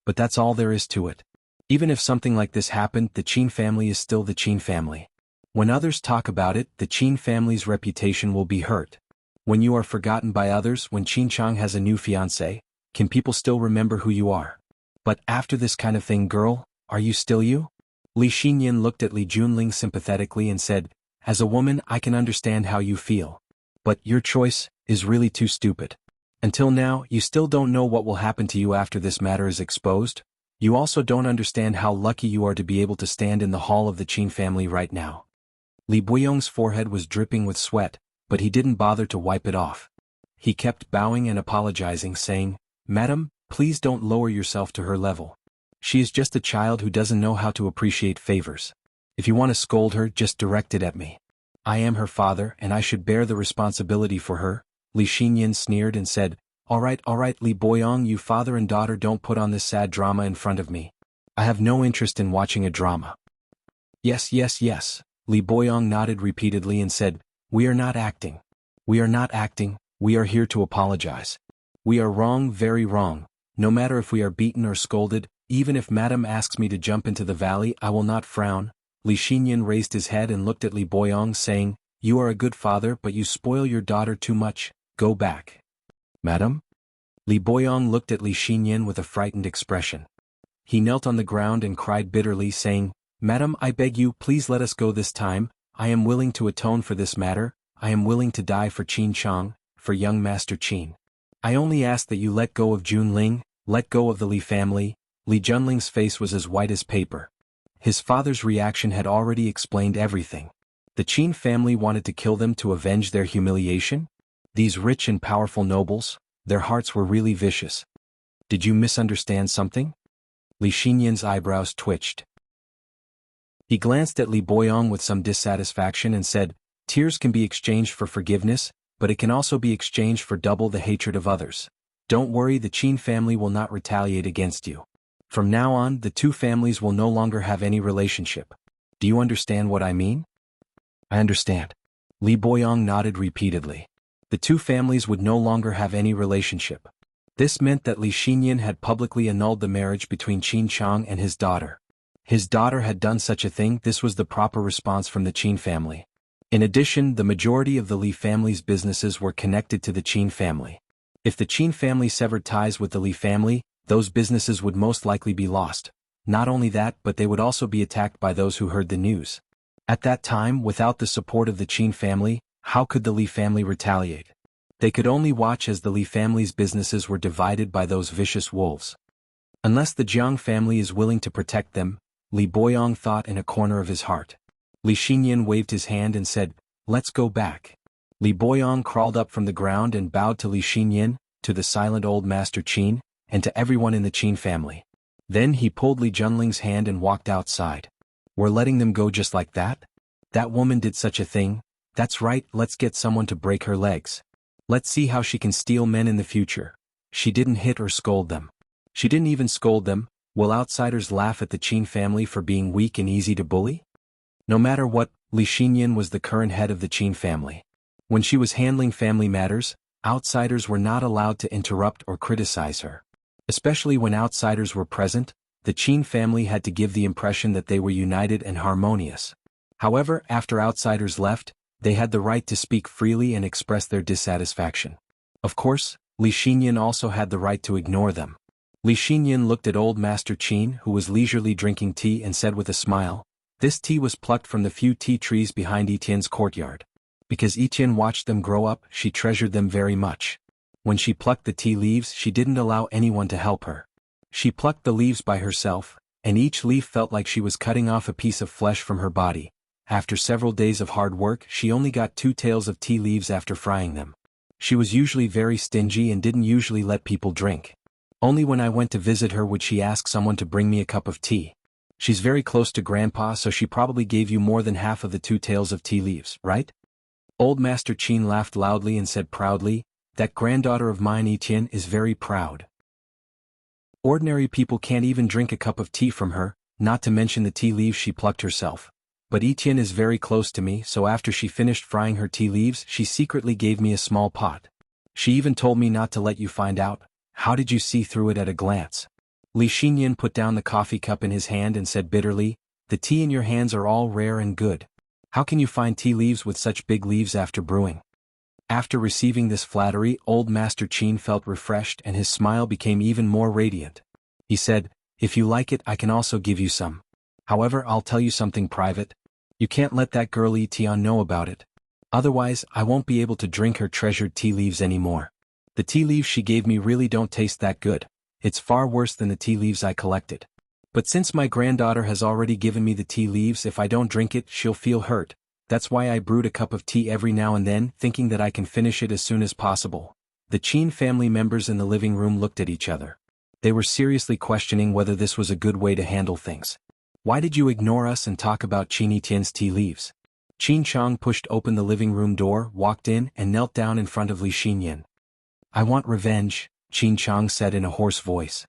Speaker 1: But that's all there is to it. Even if something like this happened, the Qin family is still the Qin family. When others talk about it, the Qin family's reputation will be hurt. When you are forgotten by others, when Qin Chang has a new fiancé, can people still remember who you are? But after this kind of thing, girl, are you still you? Li Xinyan looked at Li Junling sympathetically and said, as a woman I can understand how you feel. But your choice is really too stupid. Until now, you still don't know what will happen to you after this matter is exposed. You also don't understand how lucky you are to be able to stand in the hall of the Qin family right now. Li Boyong's forehead was dripping with sweat, but he didn't bother to wipe it off. He kept bowing and apologizing, saying, Madam, please don't lower yourself to her level. She is just a child who doesn't know how to appreciate favors. If you want to scold her, just direct it at me. I am her father and I should bear the responsibility for her. Li Xinyan sneered and said, all right, Li Boyong, you father and daughter don't put on this sad drama in front of me. I have no interest in watching a drama. Yes, Li Boyong nodded repeatedly and said, we are not acting. We are not acting, we are here to apologize. We are wrong, very wrong. No matter if we are beaten or scolded, even if Madam asks me to jump into the valley, I will not frown. Li Xinyan raised his head and looked at Li Boyong, saying, you are a good father, but you spoil your daughter too much. Go back. Madam? Li Boyong looked at Li Xinyan with a frightened expression. He knelt on the ground and cried bitterly, saying, Madam, I beg you, please let us go this time. I am willing to atone for this matter. I am willing to die for Qin Chang, for young Master Qin. I only ask that you let go of Junling, let go of the Li family. Li Junling's face was as white as paper. His father's reaction had already explained everything. The Qin family wanted to kill them to avenge their humiliation? These rich and powerful nobles, their hearts were really vicious. Did you misunderstand something? Li Xinyan's eyebrows twitched. He glanced at Li Boyong with some dissatisfaction and said, tears can be exchanged for forgiveness, but it can also be exchanged for double the hatred of others. Don't worry, the Qin family will not retaliate against you. From now on, the two families will no longer have any relationship. Do you understand what I mean? I understand. Li Boyong nodded repeatedly. The two families would no longer have any relationship. This meant that Li Xinyan had publicly annulled the marriage between Qin Chang and his daughter. His daughter had done such a thing. This was the proper response from the Qin family. In addition, the majority of the Li family's businesses were connected to the Qin family. If the Qin family severed ties with the Li family, those businesses would most likely be lost. Not only that, but they would also be attacked by those who heard the news. At that time, without the support of the Qin family, how could the Li family retaliate? They could only watch as the Li family's businesses were divided by those vicious wolves. Unless the Jiang family is willing to protect them, Li Boyong thought in a corner of his heart. Li Xinyan waved his hand and said, let's go back. Li Boyong crawled up from the ground and bowed to Li Xinyan, to the silent old Master Qin, and to everyone in the Qin family. Then he pulled Li Junling's hand and walked outside. We're letting them go just like that? That woman did such a thing? That's right, let's get someone to break her legs. Let's see how she can steal men in the future. She didn't hit or scold them. She didn't even scold them. Will outsiders laugh at the Qin family for being weak and easy to bully? No matter what, Li Xinyan was the current head of the Qin family. When she was handling family matters, outsiders were not allowed to interrupt or criticize her. Especially when outsiders were present, the Qin family had to give the impression that they were united and harmonious. However, after outsiders left, they had the right to speak freely and express their dissatisfaction. Of course, Li Xinyan also had the right to ignore them. Li Xinyan looked at old Master Qin, who was leisurely drinking tea, and said with a smile, "This tea was plucked from the few tea trees behind Etienne's courtyard. Because Etienne watched them grow up, she treasured them very much. When she plucked the tea leaves, she didn't allow anyone to help her. She plucked the leaves by herself, and each leaf felt like she was cutting off a piece of flesh from her body. After several days of hard work, she only got 2 taels of tea leaves after frying them. She was usually very stingy and didn't usually let people drink. Only when I went to visit her would she ask someone to bring me a cup of tea. She's very close to Grandpa, so she probably gave you more than half of the 2 taels of tea leaves, right?" Old Master Qin laughed loudly and said proudly, "That granddaughter of mine, Etienne, is very proud. Ordinary people can't even drink a cup of tea from her, not to mention the tea leaves she plucked herself. But Etienne is very close to me, so after she finished frying her tea leaves, she secretly gave me a small pot. She even told me not to let you find out. How did you see through it at a glance?" Li Xinyan put down the coffee cup in his hand and said bitterly, "The tea in your hands are all rare and good. How can you find tea leaves with such big leaves after brewing?" After receiving this flattery, old Master Qin felt refreshed and his smile became even more radiant. He said, "If you like it, I can also give you some. However, I'll tell you something private. You can't let that girl Etienne know about it. Otherwise, I won't be able to drink her treasured tea leaves anymore. The tea leaves she gave me really don't taste that good. It's far worse than the tea leaves I collected. But since my granddaughter has already given me the tea leaves, if I don't drink it, she'll feel hurt. That's why I brewed a cup of tea every now and then, thinking that I can finish it as soon as possible." The Qin family members in the living room looked at each other. They were seriously questioning whether this was a good way to handle things. "Why did you ignore us and talk about Qin Etienne's tea leaves?" Qin Chang pushed open the living room door, walked in, and knelt down in front of Li Xinyan. "I want revenge," Qin Chang said in a hoarse voice.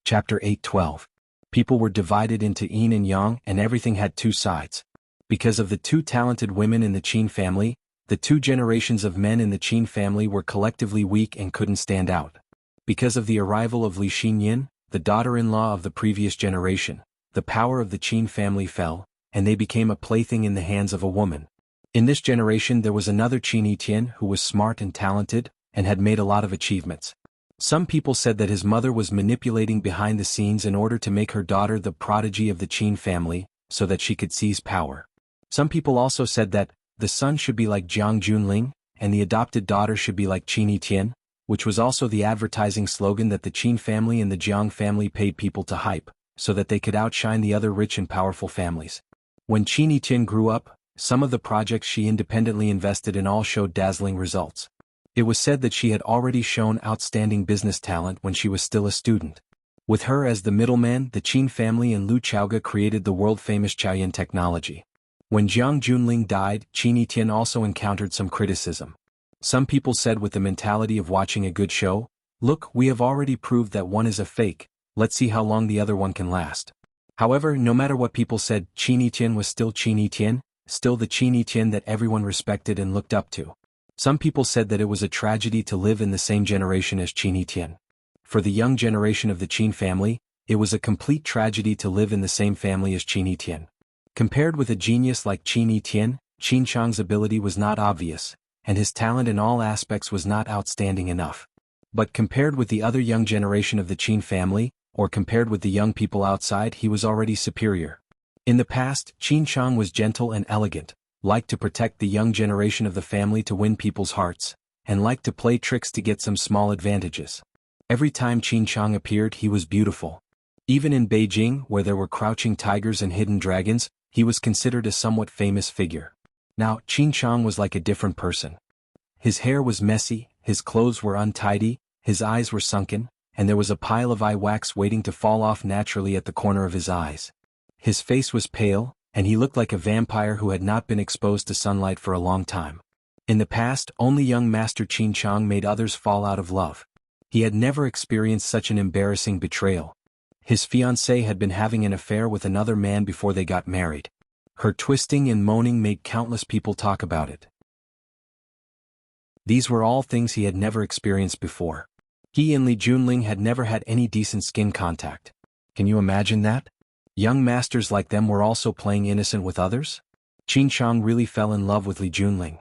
Speaker 1: Chapter 8:12. People were divided into yin and yang, and everything had 2 sides. Because of the 2 talented women in the Qin family, the 2 generations of men in the Qin family were collectively weak and couldn't stand out. Because of the arrival of Li Xinyan, the daughter-in-law of the previous generation, the power of the Qin family fell, and they became a plaything in the hands of a woman. In this generation there was another Qin Etienne who was smart and talented, and had made a lot of achievements. Some people said that his mother was manipulating behind the scenes in order to make her daughter the prodigy of the Qin family, so that she could seize power. Some people also said that the son should be like Jiang Junling, and the adopted daughter should be like Qin Etienne, which was also the advertising slogan that the Qin family and the Jiang family paid people to hype, so that they could outshine the other rich and powerful families. When Qin Etienne grew up, some of the projects she independently invested in all showed dazzling results. It was said that she had already shown outstanding business talent when she was still a student. With her as the middleman, the Qin family and Lu Chaoga created the world-famous Chaoyan technology. When Jiang Junling died, Qin Etienne also encountered some criticism. Some people said with the mentality of watching a good show, "Look, we have already proved that one is a fake, let's see how long the other one can last." However, no matter what people said, Qin Etienne was still Qin Etienne, still the Qin Etienne that everyone respected and looked up to. Some people said that it was a tragedy to live in the same generation as Qin Etienne. For the young generation of the Qin family, it was a complete tragedy to live in the same family as Qin Etienne. Compared with a genius like Qin Etienne, Qin Chang's ability was not obvious, and his talent in all aspects was not outstanding enough. But compared with the other young generation of the Qin family, or compared with the young people outside, he was already superior. In the past, Qin Chang was gentle and elegant, liked to protect the young generation of the family to win people's hearts, and liked to play tricks to get some small advantages. Every time Qin Chang appeared, he was beautiful. Even in Beijing, where there were crouching tigers and hidden dragons, he was considered a somewhat famous figure. Now, Qin Chang was like a different person. His hair was messy, his clothes were untidy, his eyes were sunken, and there was a pile of eye wax waiting to fall off naturally at the corner of his eyes. His face was pale, and he looked like a vampire who had not been exposed to sunlight for a long time. In the past, only young Master Qin Chang made others fall out of love. He had never experienced such an embarrassing betrayal. His fiancée had been having an affair with another man before they got married. Her twisting and moaning made countless people talk about it. These were all things he had never experienced before. He and Li Junling had never had any decent skin contact. Can you imagine that? Young masters like them were also playing innocent with others? Qin Chang really fell in love with Li Junling.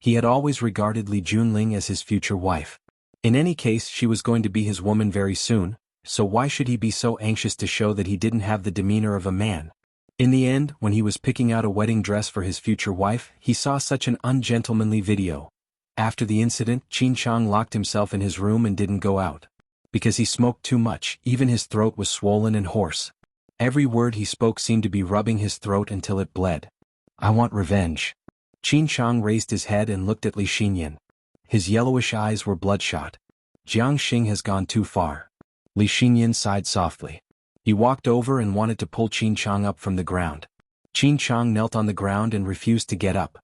Speaker 1: He had always regarded Li Junling as his future wife. In any case, she was going to be his woman very soon, so why should he be so anxious to show that he didn't have the demeanor of a man? In the end, when he was picking out a wedding dress for his future wife, he saw such an ungentlemanly video. After the incident, Qin Chang locked himself in his room and didn't go out. Because he smoked too much, even his throat was swollen and hoarse. Every word he spoke seemed to be rubbing his throat until it bled. I want revenge. Qin Chang raised his head and looked at Li Xinyan. His yellowish eyes were bloodshot. Jiang Xing has gone too far. Li Xinyan sighed softly. He walked over and wanted to pull Qin Chang up from the ground. Qin Chang knelt on the ground and refused to get up.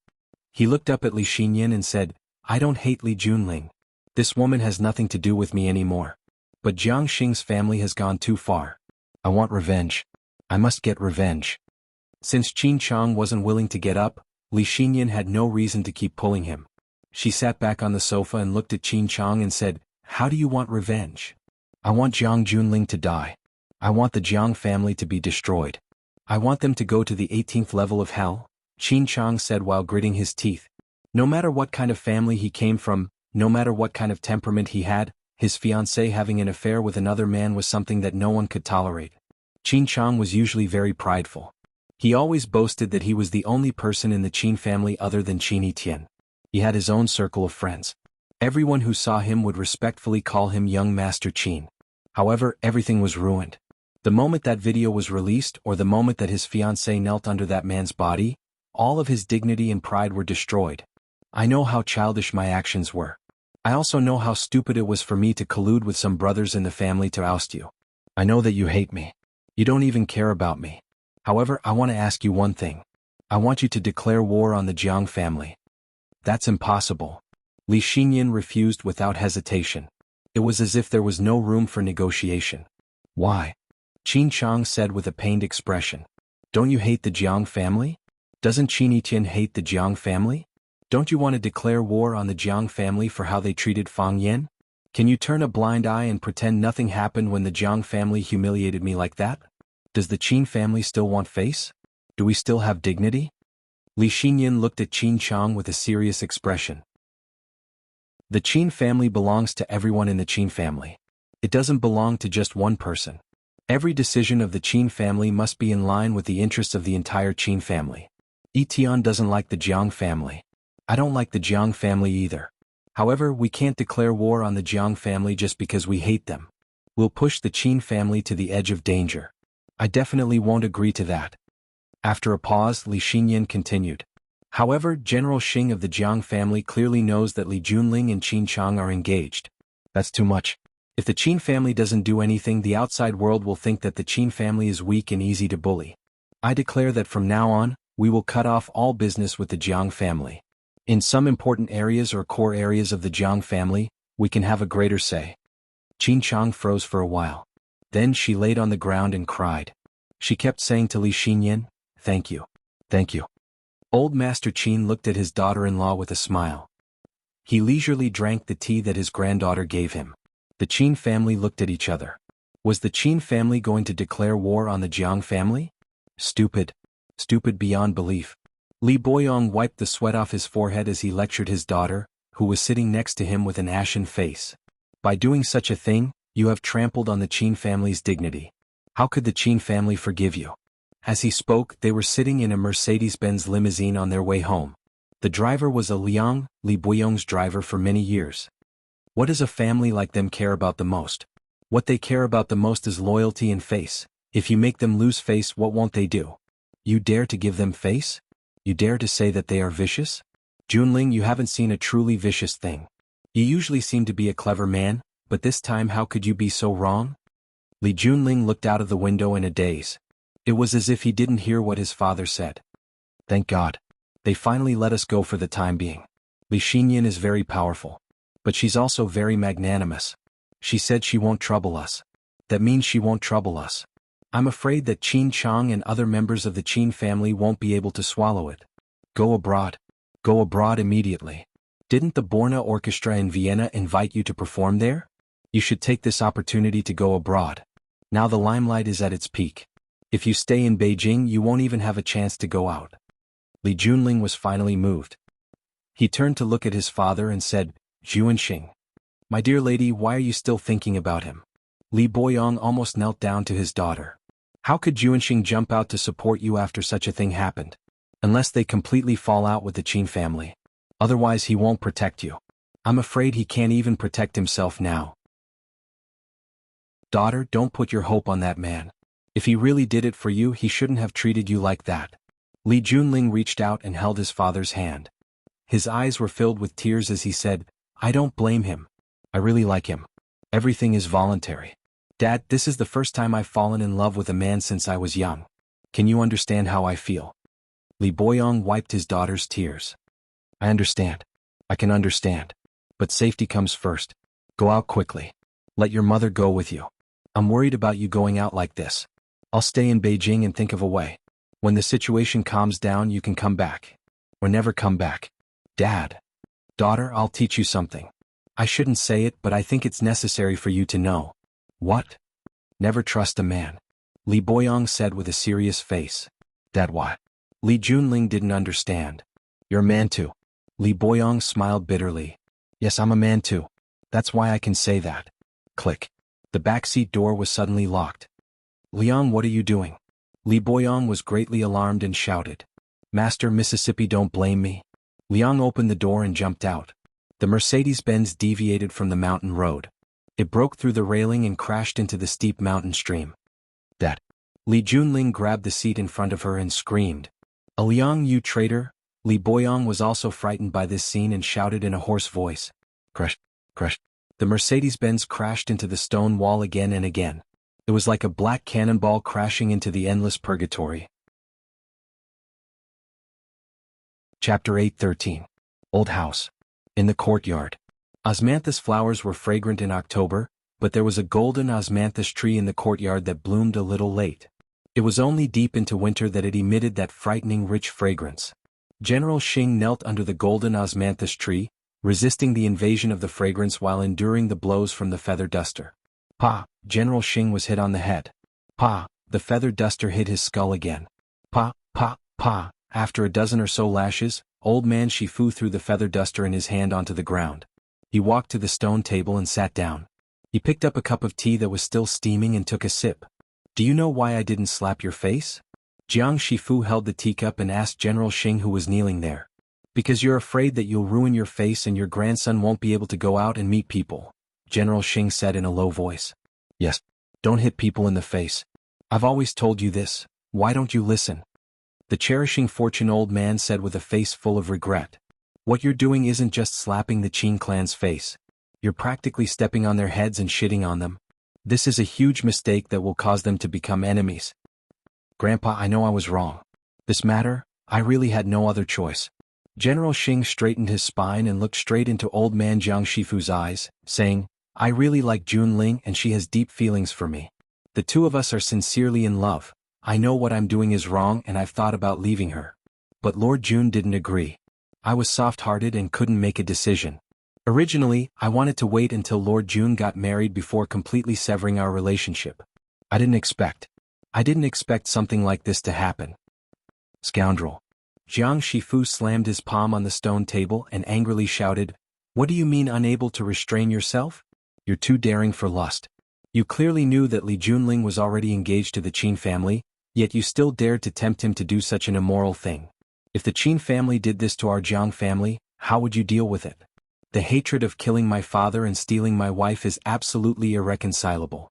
Speaker 1: He looked up at Li Xinyan and said, I don't hate Li Junling. This woman has nothing to do with me anymore. But Jiang Xing's family has gone too far. I want revenge. I must get revenge. Since Qin Chang wasn't willing to get up, Li Xinyan had no reason to keep pulling him. She sat back on the sofa and looked at Qin Chang and said, How do you want revenge? I want Jiang Junling to die. I want the Jiang family to be destroyed. I want them to go to the 18th level of hell, Qin Chang said while gritting his teeth. No matter what kind of family he came from, no matter what kind of temperament he had, his fiancée having an affair with another man was something that no one could tolerate. Qin Chang was usually very prideful. He always boasted that he was the only person in the Qin family other than Qin Etienne. He had his own circle of friends. Everyone who saw him would respectfully call him Young Master Qin. However, everything was ruined. The moment that video was released or the moment that his fiancée knelt under that man's body, all of his dignity and pride were destroyed. I know how childish my actions were. I also know how stupid it was for me to collude with some brothers in the family to oust you. I know that you hate me. You don't even care about me. However, I want to ask you one thing. I want you to declare war on the Jiang family. That's impossible. Li Xinyan refused without hesitation. It was as if there was no room for negotiation. Why? Qin Chang said with a pained expression. Don't you hate the Jiang family? Doesn't Qin Etienne hate the Jiang family? Don't you want to declare war on the Jiang family for how they treated Fang Yan? Can you turn a blind eye and pretend nothing happened when the Jiang family humiliated me like that? Does the Qin family still want face? Do we still have dignity? Li Xinyan looked at Qin Chang with a serious expression. The Qin family belongs to everyone in the Qin family. It doesn't belong to just one person. Every decision of the Qin family must be in line with the interests of the entire Qin family. Etienne doesn't like the Jiang family. I don't like the Jiang family either. However, we can't declare war on the Jiang family just because we hate them. We'll push the Qin family to the edge of danger. I definitely won't agree to that. After a pause, Li Xinyan continued. However, General Xing of the Jiang family clearly knows that Li Junling and Qin Chang are engaged. That's too much. If the Qin family doesn't do anything, the outside world will think that the Qin family is weak and easy to bully. I declare that from now on, we will cut off all business with the Jiang family. In some important areas or core areas of the Jiang family, we can have a greater say. Qin Chang froze for a while. Then she laid on the ground and cried. She kept saying to Li Xinyan, Thank you. Thank you. Old Master Qin looked at his daughter-in-law with a smile. He leisurely drank the tea that his granddaughter gave him. The Qin family looked at each other. Was the Qin family going to declare war on the Jiang family? Stupid. Stupid beyond belief. Li Boyong wiped the sweat off his forehead as he lectured his daughter, who was sitting next to him with an ashen face. By doing such a thing, you have trampled on the Qin family's dignity. How could the Qin family forgive you? As he spoke, they were sitting in a Mercedes-Benz limousine on their way home. The driver was a Liang, Li Boyong's driver for many years. What does a family like them care about the most? What they care about the most is loyalty and face. If you make them lose face, what won't they do? You dare to give them face? You dare to say that they are vicious? Junling, you haven't seen a truly vicious thing. You usually seem to be a clever man, but this time how could you be so wrong? Li Junling looked out of the window in a daze. It was as if he didn't hear what his father said. Thank God. They finally let us go for the time being. Li Xinyan is very powerful. But she's also very magnanimous. She said she won't trouble us. That means she won't trouble us. I'm afraid that Qin Chang and other members of the Qin family won't be able to swallow it. Go abroad. Go abroad immediately. Didn't the Borna Orchestra in Vienna invite you to perform there? You should take this opportunity to go abroad. Now the limelight is at its peak. If you stay in Beijing, you won't even have a chance to go out. Li Junling was finally moved. He turned to look at his father and said, Juanxing, my dear lady, why are you still thinking about him? Li Boyong almost knelt down to his daughter. How could Juanxing jump out to support you after such a thing happened? Unless they completely fall out with the Qin family. Otherwise he won't protect you. I'm afraid he can't even protect himself now. Daughter, don't put your hope on that man. If he really did it for you, he shouldn't have treated you like that. Li Junling reached out and held his father's hand. His eyes were filled with tears as he said, I don't blame him. I really like him. Everything is voluntary. Dad, this is the first time I've fallen in love with a man since I was young. Can you understand how I feel? Li Boyong wiped his daughter's tears. I understand. I can understand. But safety comes first. Go out quickly. Let your mother go with you. I'm worried about you going out like this. I'll stay in Beijing and think of a way. When the situation calms down, you can come back. Or never come back. Dad. Daughter, I'll teach you something. I shouldn't say it, but I think it's necessary for you to know. What? Never trust a man. Li Boyong said with a serious face. Dad, what? Li Junling didn't understand. You're a man too. Li Boyong smiled bitterly. Yes, I'm a man too. That's why I can say that. Click. The backseat door was suddenly locked. Liang, what are you doing? Li Boyong was greatly alarmed and shouted. Master, Mississippi, don't blame me. Liang opened the door and jumped out. The Mercedes-Benz deviated from the mountain road. It broke through the railing and crashed into the steep mountain stream. Dad. Li Junling grabbed the seat in front of her and screamed. Liang, you traitor! Li Boyong was also frightened by this scene and shouted in a hoarse voice. Crash, crash. The Mercedes-Benz crashed into the stone wall again and again. It was like a black cannonball crashing into the endless purgatory. Chapter 8:13. Old House. In the courtyard. Osmanthus flowers were fragrant in October, but there was a golden osmanthus tree in the courtyard that bloomed a little late. It was only deep into winter that it emitted that frightening rich fragrance. General Xing knelt under the golden osmanthus tree, resisting the invasion of the fragrance while enduring the blows from the feather duster. Pa! General Xing was hit on the head. Pa! The feather duster hit his skull again. Pa! Pa! Pa! After a dozen or so lashes, old man Shifu threw the feather duster in his hand onto the ground. He walked to the stone table and sat down. He picked up a cup of tea that was still steaming and took a sip. Do you know why I didn't slap your face? Jiang Shifu held the teacup and asked General Xing, who was kneeling there. Because you're afraid that you'll ruin your face and your grandson won't be able to go out and meet people, General Xing said in a low voice. Yes. Don't hit people in the face. I've always told you this. Why don't you listen? The cherishing fortune old man said with a face full of regret. What you're doing isn't just slapping the Qin clan's face. You're practically stepping on their heads and shitting on them. This is a huge mistake that will cause them to become enemies. Grandpa, I know I was wrong. This matter, I really had no other choice. General Xing straightened his spine and looked straight into old man Jiang Shifu's eyes, saying, I really like Junling and she has deep feelings for me. The two of us are sincerely in love. I know what I'm doing is wrong and I've thought about leaving her. But Lord Jun didn't agree. I was soft-hearted and couldn't make a decision. Originally, I wanted to wait until Lord Jun got married before completely severing our relationship. I didn't expect something like this to happen. Scoundrel. Jiang Shifu slammed his palm on the stone table and angrily shouted, What do you mean unable to restrain yourself? You're too daring for lust. You clearly knew that Li Junling was already engaged to the Qin family, yet you still dared to tempt him to do such an immoral thing. If the Qin family did this to our Jiang family, how would you deal with it? The hatred of killing my father and stealing my wife is absolutely irreconcilable.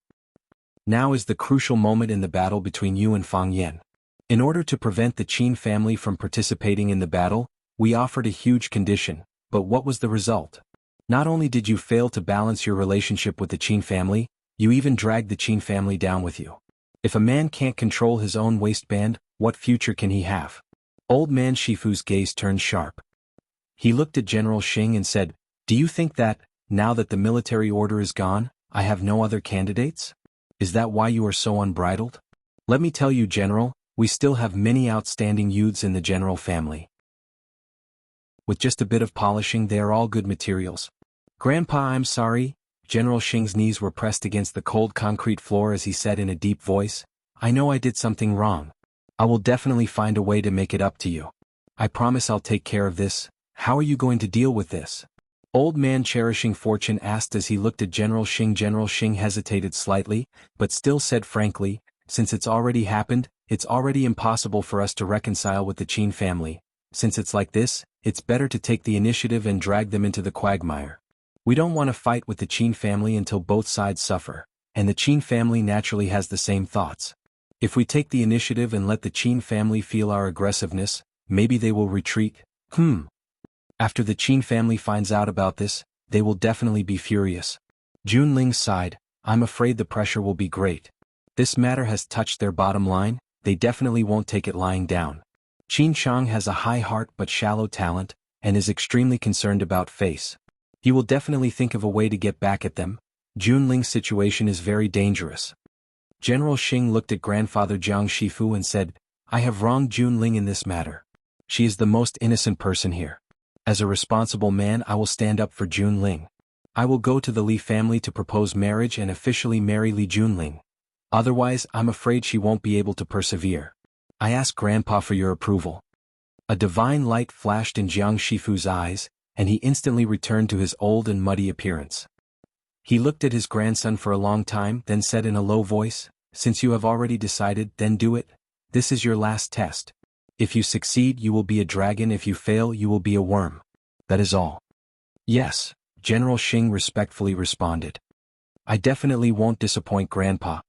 Speaker 1: Now is the crucial moment in the battle between you and Fang Yan. In order to prevent the Qin family from participating in the battle, we offered a huge condition, but what was the result? Not only did you fail to balance your relationship with the Qin family, you even dragged the Qin family down with you. If a man can't control his own waistband, what future can he have? Old man Shifu's gaze turned sharp. He looked at General Xing and said, Do you think that, now that the military order is gone, I have no other candidates? Is that why you are so unbridled? Let me tell you, General, we still have many outstanding youths in the general family. With just a bit of polishing, they are all good materials. Grandpa, I'm sorry, General Xing's knees were pressed against the cold concrete floor as he said in a deep voice, "I know I did something wrong. I will definitely find a way to make it up to you. I promise I'll take care of this. How are you going to deal with this?" Old man cherishing fortune asked as he looked at General Xing. General Xing hesitated slightly, but still said frankly, "Since it's already happened, it's already impossible for us to reconcile with the Qin family. Since it's like this, it's better to take the initiative and drag them into the quagmire. We don't want to fight with the Qin family until both sides suffer, and the Qin family naturally has the same thoughts. If we take the initiative and let the Qin family feel our aggressiveness, maybe they will retreat. After the Qin family finds out about this, they will definitely be furious." Junling sighed, "I'm afraid the pressure will be great. This matter has touched their bottom line, they definitely won't take it lying down. Qin Chang has a high heart but shallow talent, and is extremely concerned about face. He will definitely think of a way to get back at them. Junling's situation is very dangerous." General Xing looked at grandfather Jiang Shifu and said, "I have wronged Junling in this matter. She is the most innocent person here. As a responsible man, I will stand up for Junling. I will go to the Li family to propose marriage and officially marry Li Junling. Otherwise, I'm afraid she won't be able to persevere. I ask Grandpa for your approval." A divine light flashed in Jiang Shifu's eyes, and he instantly returned to his old and muddy appearance. He looked at his grandson for a long time, then said in a low voice, "Since you have already decided, then do it. This is your last test. If you succeed, you will be a dragon. If you fail, you will be a worm. That is all." "Yes," General Xing respectfully responded. "I definitely won't disappoint Grandpa."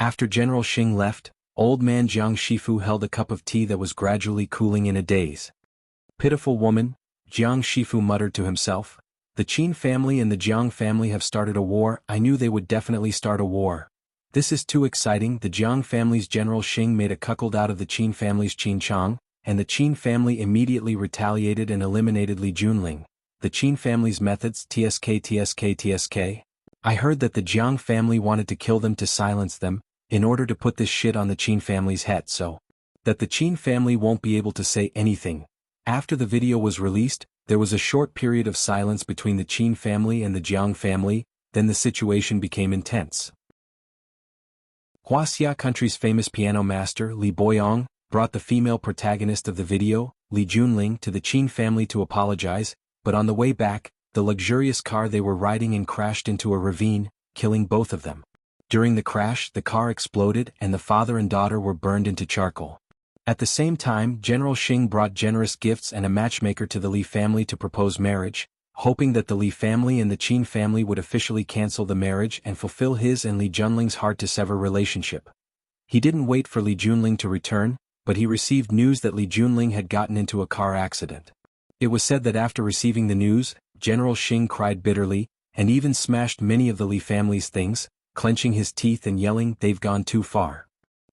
Speaker 1: After General Xing left, old man Jiang Shifu held a cup of tea that was gradually cooling in a daze. "Pitiful woman," Jiang Shifu muttered to himself. "The Qin family and the Jiang family have started a war. I knew they would definitely start a war. This is too exciting." The Jiang family's General Xing made a cuckold out of the Qin family's Qin Chang, and the Qin family immediately retaliated and eliminated Li Junling. The Qin family's methods TSK. I heard that the Jiang family wanted to kill them to silence them, in order to put this shit on the Qin family's head so that the Qin family won't be able to say anything. After the video was released, there was a short period of silence between the Qin family and the Jiang family, then the situation became intense. Wuxia country's famous piano master Li Boyong brought the female protagonist of the video, Li Junling, to the Qin family to apologize, but on the way back, the luxurious car they were riding in crashed into a ravine, killing both of them. During the crash, the car exploded and the father and daughter were burned into charcoal. At the same time, General Xing brought generous gifts and a matchmaker to the Li family to propose marriage, hoping that the Li family and the Qin family would officially cancel the marriage and fulfill his and Li Junling's hard-to-sever relationship. He didn't wait for Li Junling to return, but he received news that Li Junling had gotten into a car accident. It was said that after receiving the news, General Xing cried bitterly, and even smashed many of the Li family's things, clenching his teeth and yelling, "They've gone too far."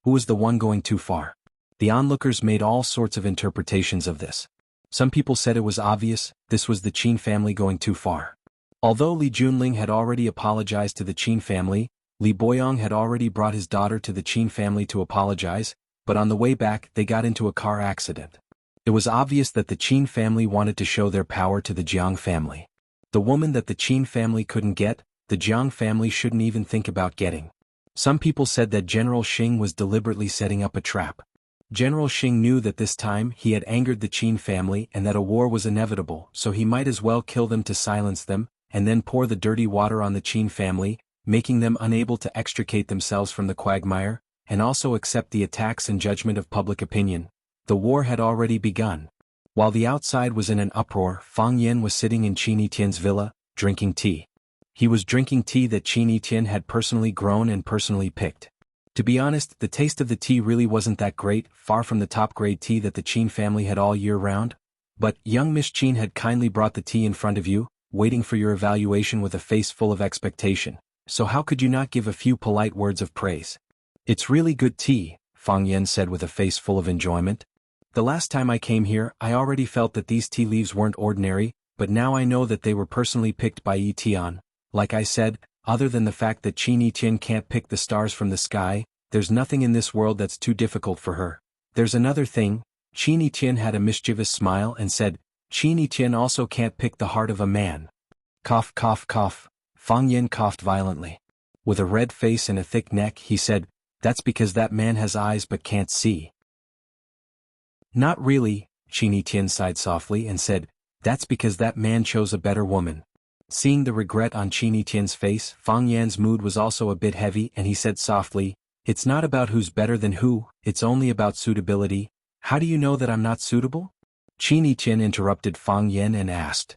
Speaker 1: Who was the one going too far? The onlookers made all sorts of interpretations of this. Some people said it was obvious, this was the Qin family going too far. Although Li Junling had already apologized to the Qin family, Li Boyong had already brought his daughter to the Qin family to apologize, but on the way back they got into a car accident. It was obvious that the Qin family wanted to show their power to the Jiang family. The woman that the Qin family couldn't get, the Jiang family shouldn't even think about getting. Some people said that General Xing was deliberately setting up a trap. General Xing knew that this time he had angered the Qin family and that a war was inevitable, so he might as well kill them to silence them, and then pour the dirty water on the Qin family, making them unable to extricate themselves from the quagmire, and also accept the attacks and judgment of public opinion. The war had already begun. While the outside was in an uproar, Fang Yan was sitting in Qin Etienne's villa, drinking tea. He was drinking tea that Qin Etienne had personally grown and personally picked. To be honest, the taste of the tea really wasn't that great, far from the top-grade tea that the Qin family had all year round. But young Miss Qin had kindly brought the tea in front of you, waiting for your evaluation with a face full of expectation. So how could you not give a few polite words of praise? "It's really good tea," Fang Yan said with a face full of enjoyment. "The last time I came here, I already felt that these tea leaves weren't ordinary, but now I know that they were personally picked by Etienne. Like I said, other than the fact that Qin Etienne can't pick the stars from the sky, there's nothing in this world that's too difficult for her. There's another thing." Qin Etienne had a mischievous smile and said, "Qin Etienne also can't pick the heart of a man." Cough cough cough. Fang Yen coughed violently. With a red face and a thick neck, he said, "That's because that man has eyes but can't see." "Not really," Qini Tian sighed softly and said, "That's because that man chose a better woman." Seeing the regret on Qini Tian's face, Fang Yan's mood was also a bit heavy and he said softly, "It's not about who's better than who, it's only about suitability. How do you know that I'm not suitable?" Qini Tian interrupted Fang Yan and asked.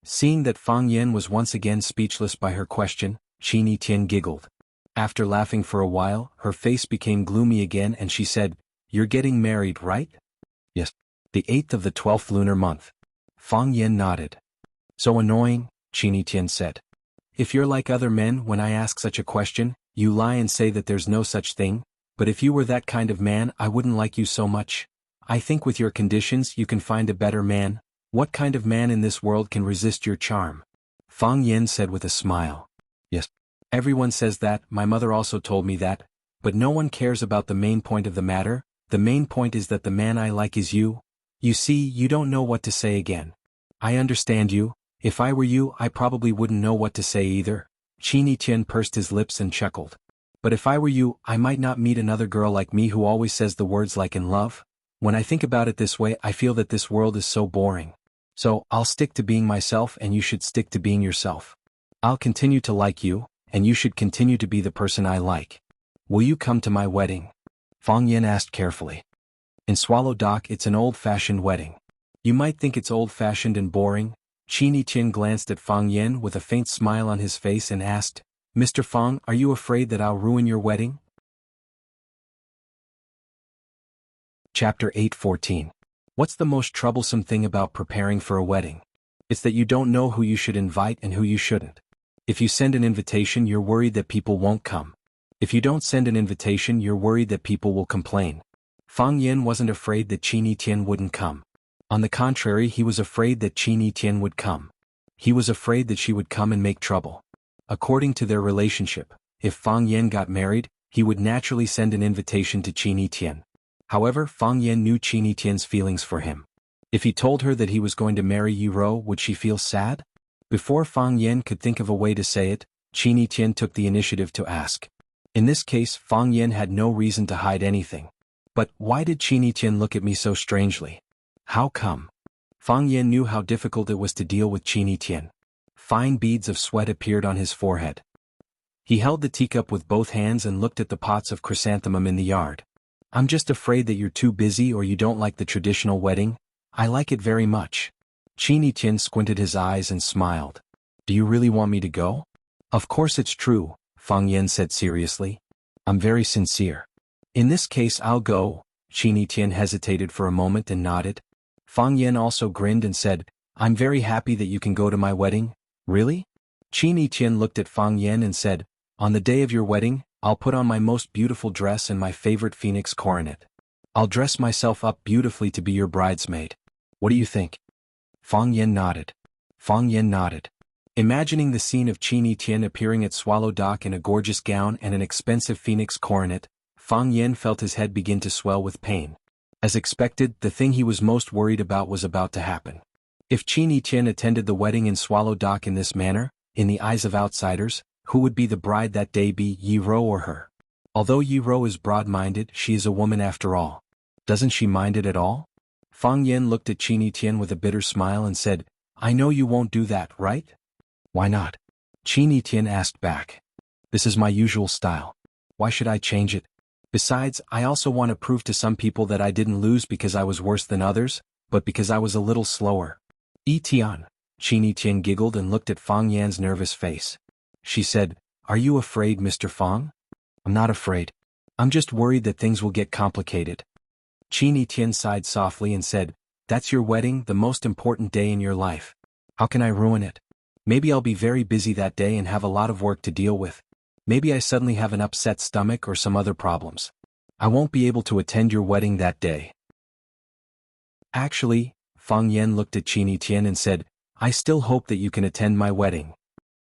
Speaker 1: Seeing that Fang Yan was once again speechless by her question, Qini Tian giggled. After laughing for a while, her face became gloomy again and she said, "You're getting married, right?" "Yes. The 8th of the 12th lunar month." Fang Yan nodded. "So annoying," Qini Tian said. "If you're like other men, when I ask such a question, you lie and say that there's no such thing, but if you were that kind of man I wouldn't like you so much. I think with your conditions you can find a better man. What kind of man in this world can resist your charm?" Fang Yan said with a smile. "Yes. Everyone says that, my mother also told me that, but no one cares about the main point of the matter. The main point is that the man I like is you. You see, you don't know what to say again. I understand you. If I were you I probably wouldn't know what to say either." Qini Tian pursed his lips and chuckled. "But if I were you I might not meet another girl like me who always says the words like in love. When I think about it this way I feel that this world is so boring. So, I'll stick to being myself and you should stick to being yourself. I'll continue to like you, and you should continue to be the person I like. Will you come to my wedding?" Fang Yan asked carefully. "In Swallow Dock it's an old-fashioned wedding. You might think it's old-fashioned and boring." Qini Tian glanced at Fang Yan with a faint smile on his face and asked, "Mr. Fang, are you afraid that I'll ruin your wedding?" Chapter 8:14. What's the most troublesome thing about preparing for a wedding? It's that you don't know who you should invite and who you shouldn't. If you send an invitation you're worried that people won't come. If you don't send an invitation you're worried that people will complain. Fang Yan wasn't afraid that Qini Tian wouldn't come. On the contrary, he was afraid that Qini Tian would come. He was afraid that she would come and make trouble. According to their relationship, if Fang Yan got married, he would naturally send an invitation to Qini Tian. However, Fang Yan knew Qini Tian's feelings for him. If he told her that he was going to marry Yiro, would she feel sad? Before Fang Yan could think of a way to say it, Qini Tian took the initiative to ask. In this case, Fang Yan had no reason to hide anything. But why did Qini Tian look at me so strangely? How come? Fang Yan knew how difficult it was to deal with Qini Tian. Fine beads of sweat appeared on his forehead. He held the teacup with both hands and looked at the pots of chrysanthemum in the yard. "I'm just afraid that you're too busy or you don't like the traditional wedding. I like it very much." Qini Tian squinted his eyes and smiled. "Do you really want me to go?" "Of course it's true," Fang Yan said seriously. "I'm very sincere. In this case I'll go." Qini Tian hesitated for a moment and nodded. Fang Yan also grinned and said, "I'm very happy that you can go to my wedding." "Really?" Qini Tian looked at Fang Yan and said, "On the day of your wedding, I'll put on my most beautiful dress and my favorite phoenix coronet. I'll dress myself up beautifully to be your bridesmaid. What do you think?" Fang Yan nodded. Fang Yan nodded. Imagining the scene of Qini Tian appearing at Swallow Dock in a gorgeous gown and an expensive phoenix coronet, Fang Yan felt his head begin to swell with pain. As expected, the thing he was most worried about was about to happen. If Qini Tian attended the wedding in Swallow Dock in this manner, in the eyes of outsiders, who would be the bride that day, be Yiro or her? Although Yiro is broad-minded, she is a woman after all. Doesn't she mind it at all? Fang Yan looked at Qini Tian with a bitter smile and said, "I know you won't do that, right?" "Why not?" Qini Tian asked back. "This is my usual style. Why should I change it? Besides, I also want to prove to some people that I didn't lose because I was worse than others, but because I was a little slower." "Tian." Qini Tian giggled and looked at Fang Yan's nervous face. She said, "Are you afraid, Mr. Fang?" "I'm not afraid. I'm just worried that things will get complicated." Qini Tian sighed softly and said, "That's your wedding, the most important day in your life. How can I ruin it? Maybe I'll be very busy that day and have a lot of work to deal with. Maybe I suddenly have an upset stomach or some other problems. I won't be able to attend your wedding that day." "Actually," Fang Yan looked at Qini Tian and said, "I still hope that you can attend my wedding."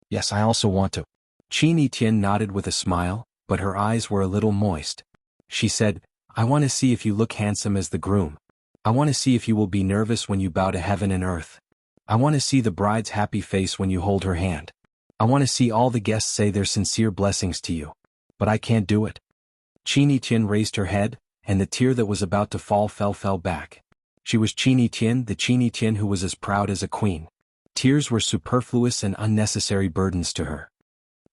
Speaker 1: "Yes, I also want to." Qini Tian nodded with a smile, but her eyes were a little moist. She said, "I want to see if you look handsome as the groom. I want to see if you will be nervous when you bow to heaven and earth. I want to see the bride's happy face when you hold her hand. I want to see all the guests say their sincere blessings to you. But I can't do it. Qin Tian raised her head, and the tear that was about to fall fell back. She was Qin Tian, the Qin Tian who was as proud as a queen. Tears were superfluous and unnecessary burdens to her.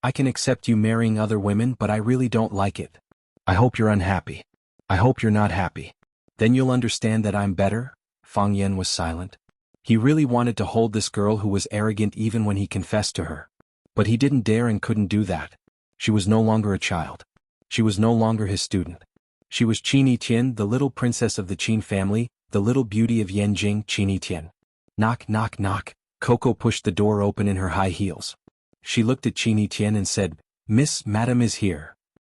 Speaker 1: I can accept you marrying other women, but I really don't like it. I hope you're unhappy. I hope you're not happy. Then you'll understand that I'm better. Fang Yan was silent. He really wanted to hold this girl who was arrogant even when he confessed to her. But he didn't dare and couldn't do that. She was no longer a child. She was no longer his student. She was Qin Tian, the little princess of the Qin family, the little beauty of Yanjing, Qin Tian. Knock, knock, knock. Coco pushed the door open in her high heels. She looked at Qin Tian and said, "Miss, Madam is here."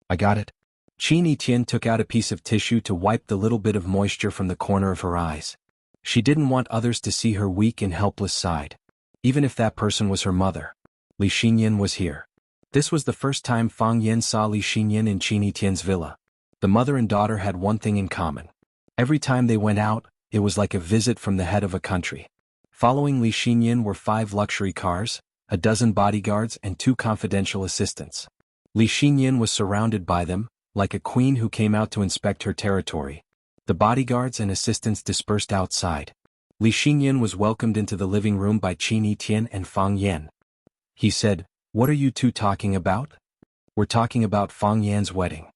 Speaker 1: "I got it." Qin Tian took out a piece of tissue to wipe the little bit of moisture from the corner of her eyes. She didn't want others to see her weak and helpless side. Even if that person was her mother. Li Xinyan was here. This was the first time Fang Yan saw Li Xinyan in Qin Tian's villa. The mother and daughter had one thing in common. Every time they went out, it was like a visit from the head of a country. Following Li Xinyan were 5 luxury cars, a dozen bodyguards and 2 confidential assistants. Li Xinyan was surrounded by them, like a queen who came out to inspect her territory. The bodyguards and assistants dispersed outside. Li Xinyan was welcomed into the living room by Qin Tian and Fang Yan. He said, "What are you two talking about?" "We're talking about Fang Yan's wedding."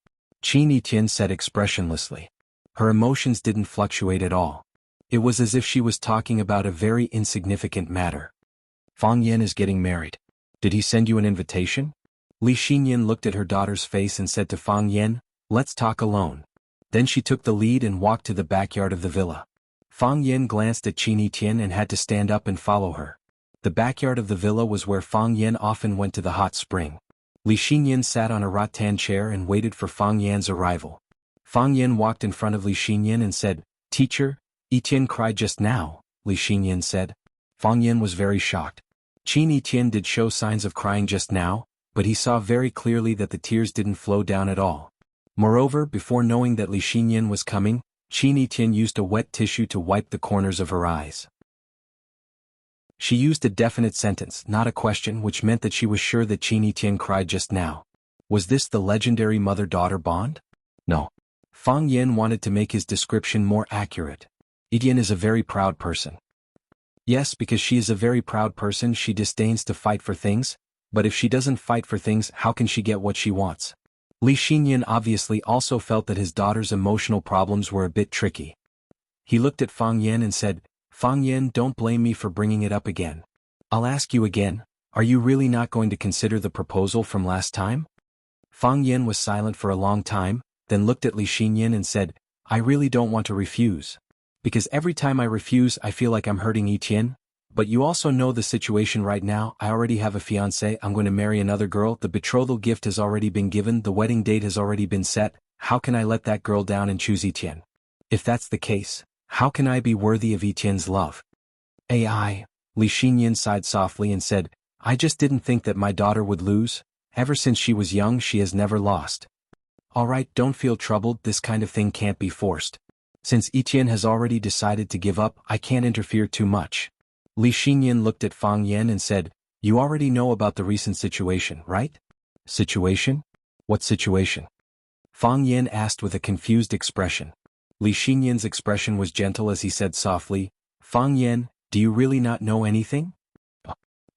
Speaker 1: Qin Tian said expressionlessly. Her emotions didn't fluctuate at all. It was as if she was talking about a very insignificant matter. "Fang Yan is getting married. Did he send you an invitation?" Li Xinyan looked at her daughter's face and said to Fang Yan, "Let's talk alone." Then she took the lead and walked to the backyard of the villa. Fang Yan glanced at Qin Tian and had to stand up and follow her. The backyard of the villa was where Fang Yan often went to the hot spring. Li Xinyan sat on a rattan chair and waited for Fang Yan's arrival. Fang Yan walked in front of Li Xinyan and said, "Teacher, Etienne cried just now," Li Xinyan said. Fang Yan was very shocked. Qin Tian did show signs of crying just now, but he saw very clearly that the tears didn't flow down at all. Moreover, before knowing that Li Xinyan was coming, Qin Tian used a wet tissue to wipe the corners of her eyes. She used a definite sentence, not a question, which meant that she was sure that Qin Tian cried just now. Was this the legendary mother-daughter bond? No. Fang Yan wanted to make his description more accurate. Etienne is a very proud person. Yes, because she is a very proud person, she disdains to fight for things, but if she doesn't fight for things, how can she get what she wants? Li Xinyan obviously also felt that his daughter's emotional problems were a bit tricky. He looked at Fang Yan and said, "Fang Yan, don't blame me for bringing it up again. I'll ask you again, are you really not going to consider the proposal from last time?" Fang Yan was silent for a long time, then looked at Li Xinyan and said, "I really don't want to refuse. Because every time I refuse I feel like I'm hurting Etienne. But you also know the situation right now, I already have a fiancé, I'm going to marry another girl, the betrothal gift has already been given, the wedding date has already been set, how can I let that girl down and choose Etienne? If that's the case, how can I be worthy of Etienne's love?" Li Xinyan sighed softly and said, "I just didn't think that my daughter would lose. Ever since she was young she has never lost." "Alright, don't feel troubled, this kind of thing can't be forced. Since Etienne has already decided to give up, I can't interfere too much." Li Xinyan looked at Fang Yan and said, "You already know about the recent situation, right?" "Situation? What situation?" Fang Yan asked with a confused expression. Li Xinyan's expression was gentle as he said softly, "Fang Yan, do you really not know anything?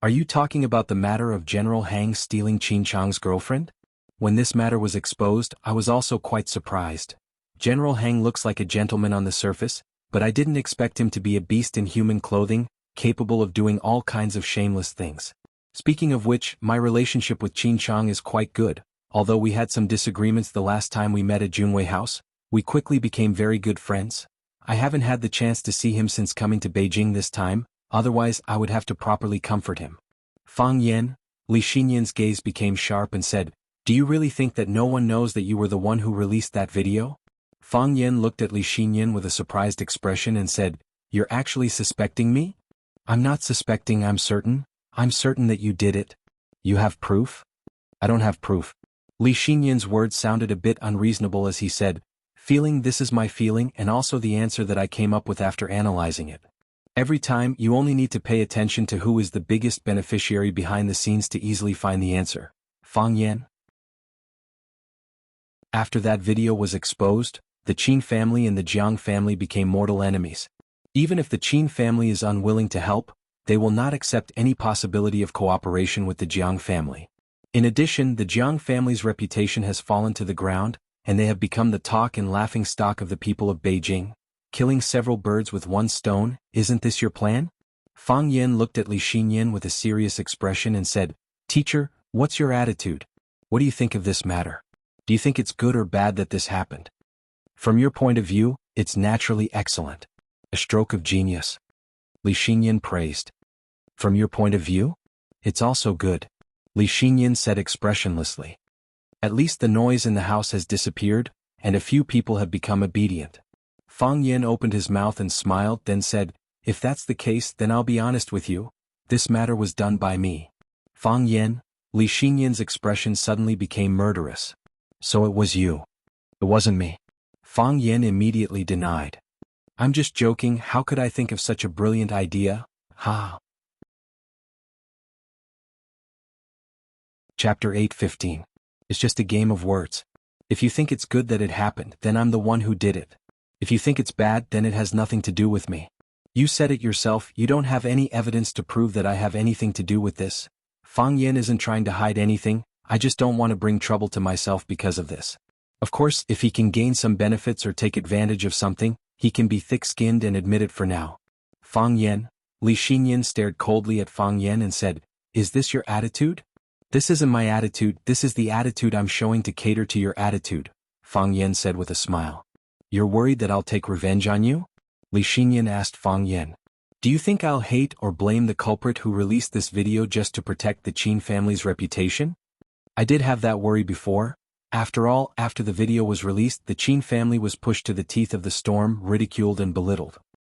Speaker 1: Are you talking about the matter of General Hang stealing Qin Chang's girlfriend?" When this matter was exposed, I was also quite surprised. General Hang looks like a gentleman on the surface, but I didn't expect him to be a beast in human clothing, capable of doing all kinds of shameless things. Speaking of which, my relationship with Qin Chang is quite good. Although we had some disagreements the last time we met at Junwei House, we quickly became very good friends. I haven't had the chance to see him since coming to Beijing this time, otherwise I would have to properly comfort him. Fang Yan, Li Xinyan's gaze became sharp and said, "Do you really think that no one knows that you were the one who released that video?" Fang Yan looked at Li Xinyan with a surprised expression and said, "You're actually suspecting me?" "I'm not suspecting, I'm certain. I'm certain that you did it." "You have proof?" "I don't have proof." Li Xinyan's words sounded a bit unreasonable as he said, "Feeling, this is my feeling and also the answer that I came up with after analyzing it." Every time, you only need to pay attention to who is the biggest beneficiary behind the scenes to easily find the answer. Fang Yan. After that video was exposed, the Qin family and the Jiang family became mortal enemies. Even if the Qin family is unwilling to help, they will not accept any possibility of cooperation with the Jiang family. In addition, the Jiang family's reputation has fallen to the ground, and they have become the talk and laughing stock of the people of Beijing. Killing several birds with one stone, isn't this your plan? Fang Yan looked at Li Xinyan with a serious expression and said, "Teacher, what's your attitude? What do you think of this matter? Do you think it's good or bad that this happened?" "From your point of view, it's naturally excellent. A stroke of genius," Li Xinyan praised. "From your point of view? It's also good," Li Xinyan said expressionlessly. "At least the noise in the house has disappeared, and a few people have become obedient." Fang Yan opened his mouth and smiled, then said, "If that's the case, then I'll be honest with you. This matter was done by me." "Fang Yan," Li Xinyan's expression suddenly became murderous. "So it was you." "It wasn't me," Fang Yan immediately denied. "I'm just joking, how could I think of such a brilliant idea? Ha." Chapter 8:15. It's just a game of words. If you think it's good that it happened, then I'm the one who did it. If you think it's bad, then it has nothing to do with me. You said it yourself, you don't have any evidence to prove that I have anything to do with this. Fang Yan isn't trying to hide anything, I just don't want to bring trouble to myself because of this. Of course, if he can gain some benefits or take advantage of something, he can be thick-skinned and admit it for now. Fang Yan, Li Xinyan stared coldly at Fang Yan and said, "Is this your attitude?" "This isn't my attitude, this is the attitude I'm showing to cater to your attitude," Fang Yan said with a smile. "You're worried that I'll take revenge on you?" Li Xinyan asked Fang Yan. "Do you think I'll hate or blame the culprit who released this video just to protect the Qin family's reputation? I did have that worry before. After all, after the video was released, the Qin family was pushed to the teeth of the storm, ridiculed and belittled.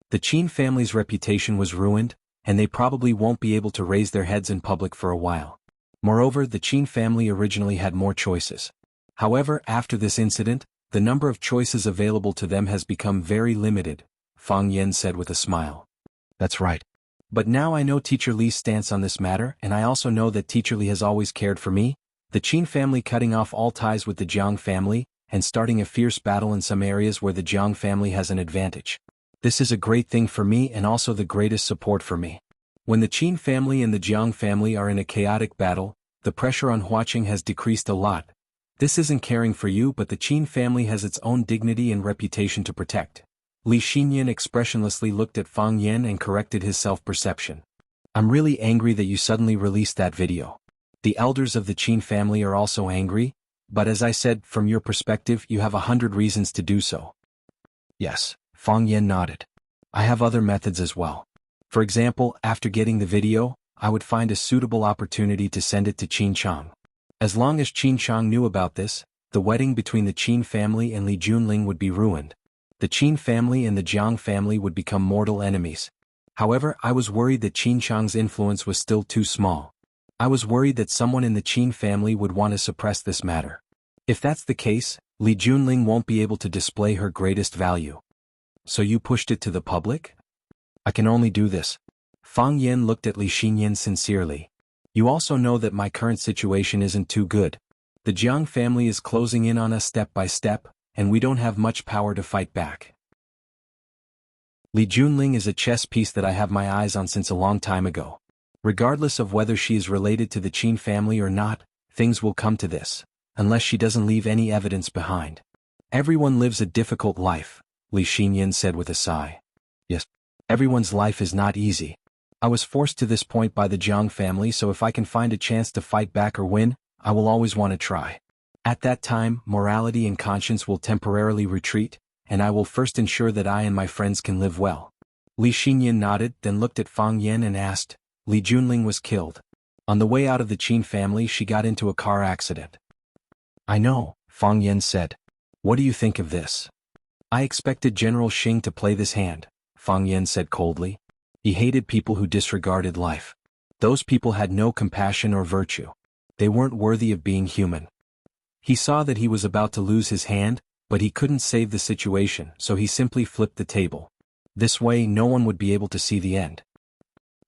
Speaker 1: The Qin family's reputation was ruined, and they probably won't be able to raise their heads in public for a while. Moreover, the Qin family originally had more choices. However, after this incident, the number of choices available to them has become very limited," Fang Yan said with a smile. "That's right. But now I know Teacher Li's stance on this matter, and I also know that Teacher Li has always cared for me. The Qin family cutting off all ties with the Jiang family, and starting a fierce battle in some areas where the Jiang family has an advantage. This is a great thing for me and also the greatest support for me. When the Qin family and the Jiang family are in a chaotic battle, the pressure on Huaqing has decreased a lot. This isn't caring for you, but the Qin family has its own dignity and reputation to protect." Li Xinyan expressionlessly looked at Fang Yan and corrected his self-perception. "I'm really angry that you suddenly released that video. The elders of the Qin family are also angry, but as I said, from your perspective, you have 100 reasons to do so." "Yes," Fang Yan nodded. "I have other methods as well. For example, after getting the video, I would find a suitable opportunity to send it to Qin Chang. As long as Qin Chang knew about this, the wedding between the Qin family and Li Junling would be ruined. The Qin family and the Jiang family would become mortal enemies. However, I was worried that Qin Chang's influence was still too small. I was worried that someone in the Qin family would want to suppress this matter. If that's the case, Li Junling won't be able to display her greatest value. So you pushed it to the public?" "I can only do this." Fang Yan looked at Li Xinyan sincerely. "You also know that my current situation isn't too good. The Jiang family is closing in on us step by step, and we don't have much power to fight back. Li Junling is a chess piece that I have my eyes on since a long time ago. Regardless of whether she is related to the Qin family or not, things will come to this, unless she doesn't leave any evidence behind. Everyone lives a difficult life," Li Xinyan said with a sigh. "Yes, everyone's life is not easy. I was forced to this point by the Jiang family, so if I can find a chance to fight back or win, I will always want to try. At that time, morality and conscience will temporarily retreat, and I will first ensure that I and my friends can live well." Li Xinyan nodded, then looked at Fang Yan and asked, "Li Junling was killed. On the way out of the Qin family, she got into a car accident." "I know," Fang Yan said. "What do you think of this?" "I expected General Xing to play this hand," Fang Yan said coldly. He hated people who disregarded life. Those people had no compassion or virtue. They weren't worthy of being human. He saw that he was about to lose his hand, but he couldn't save the situation, so he simply flipped the table. This way no one would be able to see the end.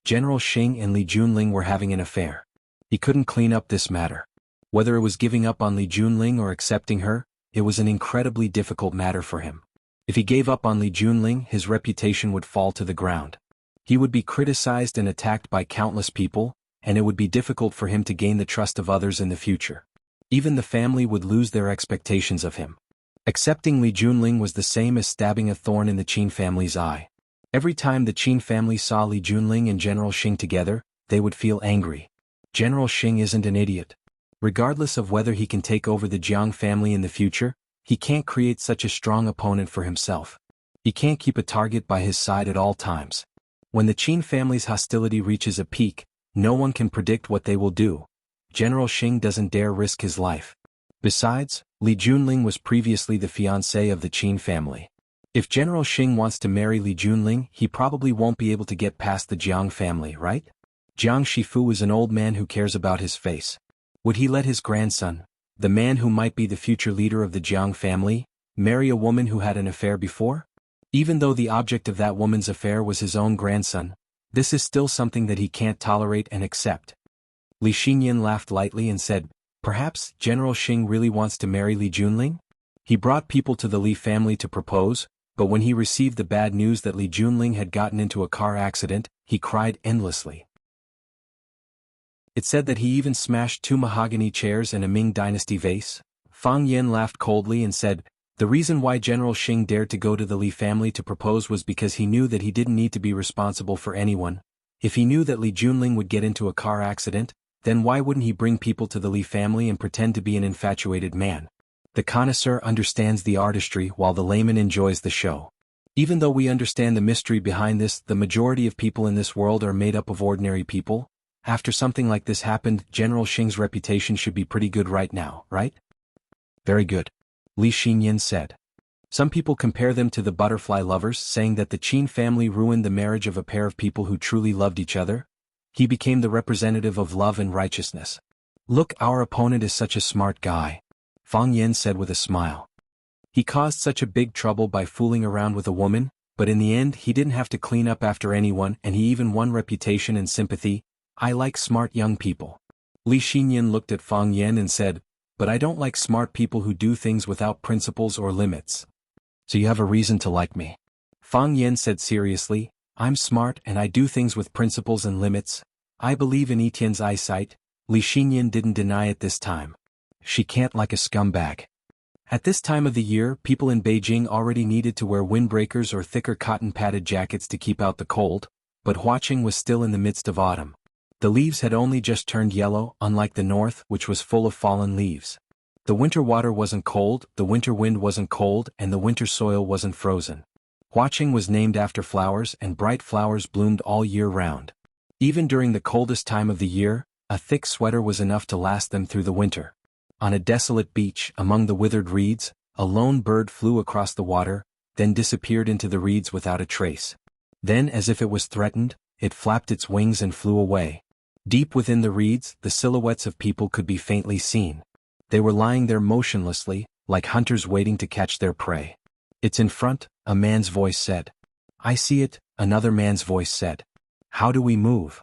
Speaker 1: General Xing and Li Junling were having an affair. He couldn't clean up this matter. Whether it was giving up on Li Junling or accepting her, it was an incredibly difficult matter for him. If he gave up on Li Junling, his reputation would fall to the ground. He would be criticized and attacked by countless people, and it would be difficult for him to gain the trust of others in the future. Even the family would lose their expectations of him. Accepting Li Junling was the same as stabbing a thorn in the Qin family's eye. Every time the Qin family saw Li Junling and General Xing together, they would feel angry. General Xing isn't an idiot. Regardless of whether he can take over the Jiang family in the future, he can't create such a strong opponent for himself. He can't keep a target by his side at all times. When the Qin family's hostility reaches a peak, no one can predict what they will do. General Xing doesn't dare risk his life. Besides, Li Junling was previously the fiancé of the Qin family. If General Xing wants to marry Li Junling, he probably won't be able to get past the Jiang family, right? Jiang Shifu is an old man who cares about his face. Would he let his grandson, the man who might be the future leader of the Jiang family, marry a woman who had an affair before? Even though the object of that woman's affair was his own grandson, this is still something that he can't tolerate and accept. Li Xinyan laughed lightly and said, "Perhaps General Xing really wants to marry Li Junling?" He brought people to the Li family to propose, but when he received the bad news that Li Junling had gotten into a car accident, he cried endlessly. It said that he even smashed 2 mahogany chairs and a Ming dynasty vase. Fang Yan laughed coldly and said, "The reason why General Xing dared to go to the Li family to propose was because he knew that he didn't need to be responsible for anyone. If he knew that Li Junling would get into a car accident, then why wouldn't he bring people to the Li family and pretend to be an infatuated man?" The connoisseur understands the artistry while the layman enjoys the show. Even though we understand the mystery behind this, the majority of people in this world are made up of ordinary people. After something like this happened, General Xing's reputation should be pretty good right now, right? Very good, Li Xinyan said. Some people compare them to the butterfly lovers, saying that the Qin family ruined the marriage of a pair of people who truly loved each other. He became the representative of love and righteousness. "Look, our opponent is such a smart guy," Fang Yan said with a smile. "He caused such a big trouble by fooling around with a woman, but in the end he didn't have to clean up after anyone, and he even won reputation and sympathy. I like smart young people." Li Xinyan looked at Fang Yan and said, "But I don't like smart people who do things without principles or limits." "So you have a reason to like me?" Fang Yan said seriously, "I'm smart and I do things with principles and limits. I believe in Etienne's eyesight." Li Xinyan didn't deny it this time. "She can't like a scumbag." At this time of the year, people in Beijing already needed to wear windbreakers or thicker cotton-padded jackets to keep out the cold, but Huaqing was still in the midst of autumn. The leaves had only just turned yellow, unlike the north, which was full of fallen leaves. The winter water wasn't cold, the winter wind wasn't cold, and the winter soil wasn't frozen. Huaqing was named after flowers, and bright flowers bloomed all year round. Even during the coldest time of the year, a thick sweater was enough to last them through the winter. On a desolate beach, among the withered reeds, a lone bird flew across the water, then disappeared into the reeds without a trace. Then, as if it was threatened, it flapped its wings and flew away. Deep within the reeds, the silhouettes of people could be faintly seen. They were lying there motionlessly, like hunters waiting to catch their prey. "It's in front," a man's voice said. "I see it," another man's voice said. "How do we move?"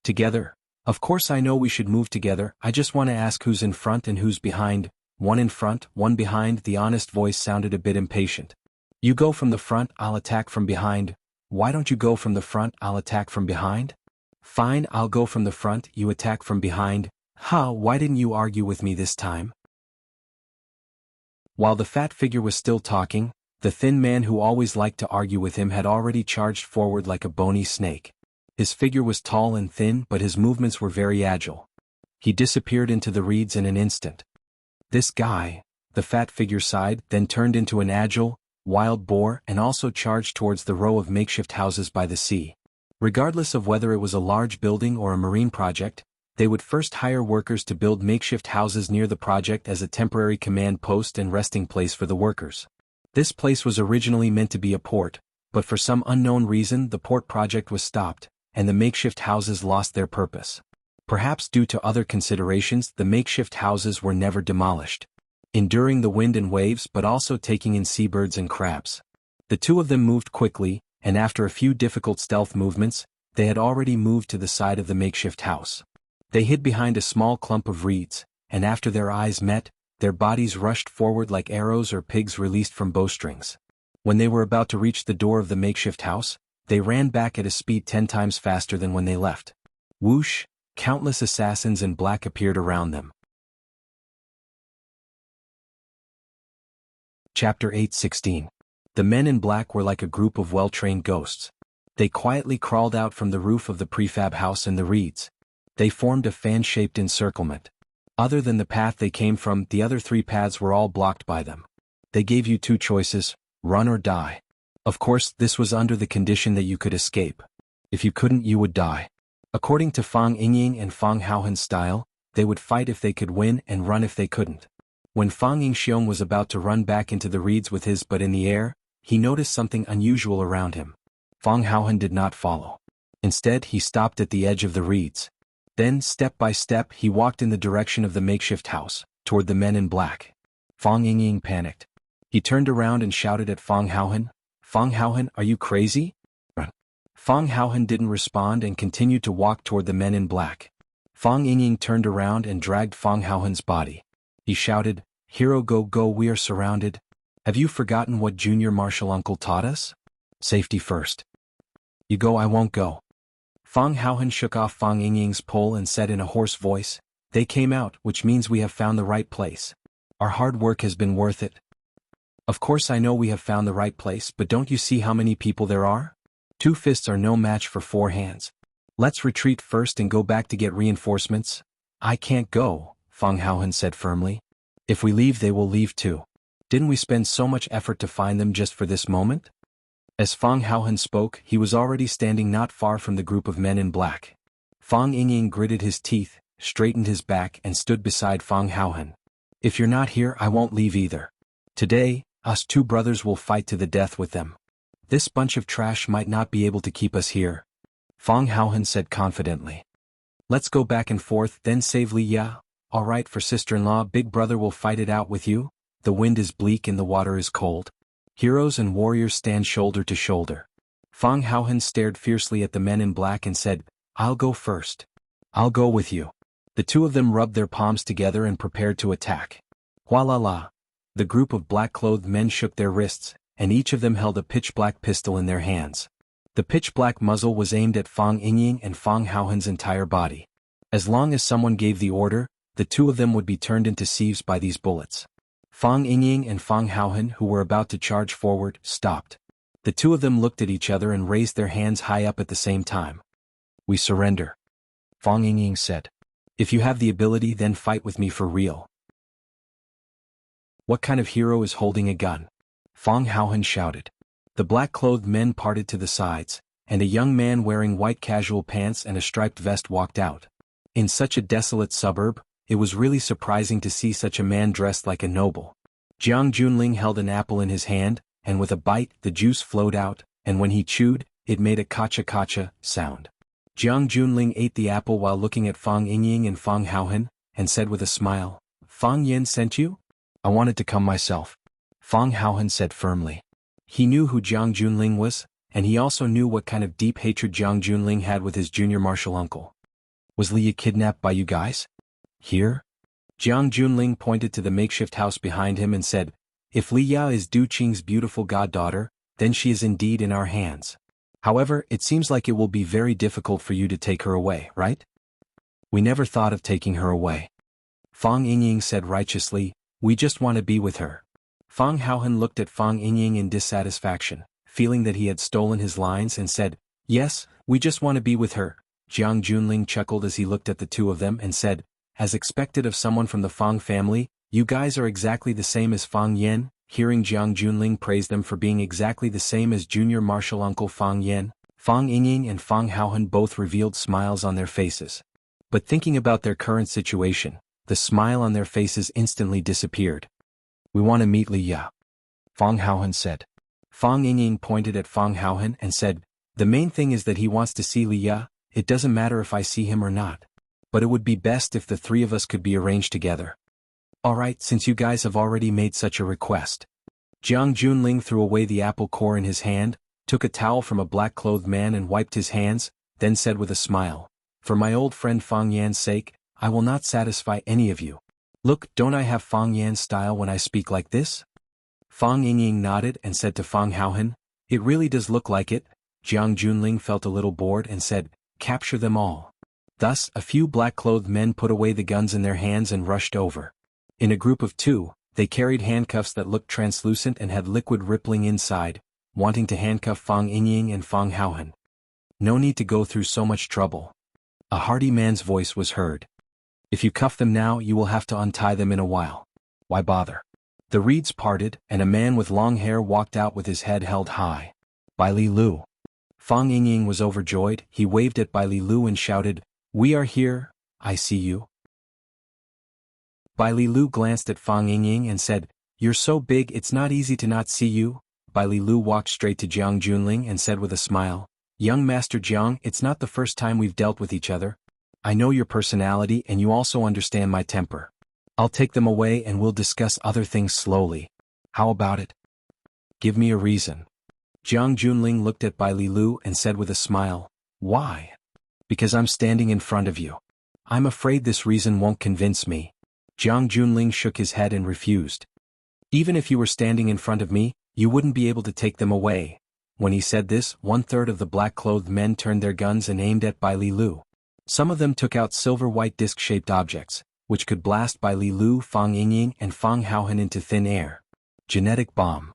Speaker 1: "Together. Of course I know we should move together, I just want to ask who's in front and who's behind." "One in front, one behind," the honest voice sounded a bit impatient. "You go from the front, I'll attack from behind." "Why don't you go from the front, I'll attack from behind?" "Fine, I'll go from the front, you attack from behind." "How, why didn't you argue with me this time?" While the fat figure was still talking, the thin man who always liked to argue with him had already charged forward like a bony snake. His figure was tall and thin, but his movements were very agile. He disappeared into the reeds in an instant. "This guy," the fat figure sighed, then turned into an agile, wild boar and also charged towards the row of makeshift houses by the sea. Regardless of whether it was a large building or a marine project, they would first hire workers to build makeshift houses near the project as a temporary command post and resting place for the workers. This place was originally meant to be a port, but for some unknown reason the port project was stopped, and the makeshift houses lost their purpose. Perhaps due to other considerations, the makeshift houses were never demolished, enduring the wind and waves but also taking in seabirds and crabs. The two of them moved quickly, and after a few difficult stealth movements, they had already moved to the side of the makeshift house. They hid behind a small clump of reeds, and after their eyes met, their bodies rushed forward like arrows or pigs released from bowstrings. When they were about to reach the door of the makeshift house, they ran back at a speed 10 times faster than when they left. Whoosh! Countless assassins in black appeared around them. Chapter 8:16. The men in black were like a group of well-trained ghosts. They quietly crawled out from the roof of the prefab house in the reeds. They formed a fan-shaped encirclement. Other than the path they came from, the other 3 paths were all blocked by them. They gave you 2 choices, run or die. Of course, this was under the condition that you could escape. If you couldn't, you would die. According to Fang Yingying and Fang Haohen's style, they would fight if they could win and run if they couldn't. When Fang Yingxiong was about to run back into the reeds with his butt in the air, he noticed something unusual around him. Fang Haohen did not follow. Instead, he stopped at the edge of the reeds. Then, step by step, he walked in the direction of the makeshift house, toward the men in black. Fang Yingying panicked. He turned around and shouted at Fang Haohen, "Fang Haohen, are you crazy?" Fang Haohen didn't respond and continued to walk toward the men in black. Fang Yingying turned around and dragged Fang Haohen's body. He shouted, "Hero, go, go, we are surrounded. Have you forgotten what Junior Martial Uncle taught us? Safety first. You go, I won't go." Fang Haohen shook off Fang Yingying's pull and said in a hoarse voice, "They came out, which means we have found the right place. Our hard work has been worth it." "Of course I know we have found the right place, but don't you see how many people there are? 2 fists are no match for 4 hands. Let's retreat first and go back to get reinforcements." "I can't go," Fang Haohen said firmly. "If we leave, they will leave too. Didn't we spend so much effort to find them just for this moment?" As Fang Haohen spoke, he was already standing not far from the group of men in black. Fang Yingying gritted his teeth, straightened his back and stood beside Fang Haohen. "If you're not here, I won't leave either. Today, us 2 brothers will fight to the death with them. This bunch of trash might not be able to keep us here," Fang Haohen said confidently. "Let's go back and forth, then save Li Ya. All right, for sister-in-law, big brother will fight it out with you. The wind is bleak and the water is cold. Heroes and warriors stand shoulder to shoulder." Fang Haohen stared fiercely at the men in black and said, "I'll go first. I'll go with you." The 2 of them rubbed their palms together and prepared to attack. Hua la. The group of black-clothed men shook their wrists, and each of them held a pitch-black pistol in their hands. The pitch-black muzzle was aimed at Fang Yingying and Fang Haohen's entire body. As long as someone gave the order, the 2 of them would be turned into sieves by these bullets. Fang Yingying and Fang Haohen, who were about to charge forward, stopped. The 2 of them looked at each other and raised their hands high up at the same time. "We surrender," Fang Yingying said. "If you have the ability, then fight with me for real." "What kind of hero is holding a gun?" Fang Haohen shouted. The black-clothed men parted to the sides, and a young man wearing white casual pants and a striped vest walked out. In such a desolate suburb, it was really surprising to see such a man dressed like a noble. Jiang Junling held an apple in his hand, and with a bite, the juice flowed out, and when he chewed, it made a kacha-kacha sound. Jiang Junling ate the apple while looking at Fang Yingying and Fang Haohen, and said with a smile, "Fang Yin sent you?" "I wanted to come myself," Fang Haohen said firmly. He knew who Jiang Junling was, and he also knew what kind of deep hatred Jiang Junling had with his junior martial uncle. "Was Li Ya kidnapped by you guys? Here?" Jiang Junling pointed to the makeshift house behind him and said, "If Li Ya is Du Qing's beautiful goddaughter, then she is indeed in our hands. However, it seems like it will be very difficult for you to take her away, right?" "We never thought of taking her away," Fang Yingying said righteously. "We just want to be with her." Fang Haohen looked at Fang Yingying in dissatisfaction, feeling that he had stolen his lines, and said, "Yes, we just want to be with her." Jiang Junling chuckled as he looked at the 2 of them and said, "As expected of someone from the Fang family, you guys are exactly the same as Fang Yen." Hearing Jiang Junling praise them for being exactly the same as junior martial uncle Fang Yen, Fang Yingying and Fang Haohen both revealed smiles on their faces. But thinking about their current situation, the smile on their faces instantly disappeared. "We want to meet Li Ya," Fang Haohen said. Fang Yingying pointed at Fang Haohen and said, "The main thing is that he wants to see Li Ya. It doesn't matter if I see him or not. But it would be best if the 3 of us could be arranged together." "All right, since you guys have already made such a request." Jiang Junling threw away the apple core in his hand, took a towel from a black-clothed man and wiped his hands, then said with a smile, "For my old friend Fang Yan's sake, I will not satisfy any of you. Look, don't I have Fang Yan's style when I speak like this?" Fang Yingying nodded and said to Fang Haohan, "It really does look like it." Jiang Junling felt a little bored and said, "Capture them all." Thus, a few black-clothed men put away the guns in their hands and rushed over. In a group of 2, they carried handcuffs that looked translucent and had liquid rippling inside, wanting to handcuff Fang Yingying and Fang Haohan. "No need to go through so much trouble." A hearty man's voice was heard. "If you cuff them now, you will have to untie them in a while. Why bother?" The reeds parted, and a man with long hair walked out with his head held high. "Bai Li Lu." Fang Yingying was overjoyed. He waved at Bai Li Lu and shouted, "We are here, I see you." Bai Li Lu glanced at Fang Yingying and said, "You're so big it's not easy to not see you." Bai Li Lu walked straight to Jiang Junling and said with a smile, "Young Master Jiang, it's not the first time we've dealt with each other. I know your personality and you also understand my temper. I'll take them away and we'll discuss other things slowly. How about it? Give me a reason." Jiang Junling looked at Bai Li Lu and said with a smile, "Why?" "Because I'm standing in front of you. I'm afraid this reason won't convince me." Jiang Junling shook his head and refused. "Even if you were standing in front of me, you wouldn't be able to take them away." When he said this, 1/3 of the black-clothed men turned their guns and aimed at Bai Li Lu. Some of them took out silver-white disc-shaped objects, which could blast Bai Li Lu, Fang Yingying and Fang Haohan into thin air. Genetic bomb.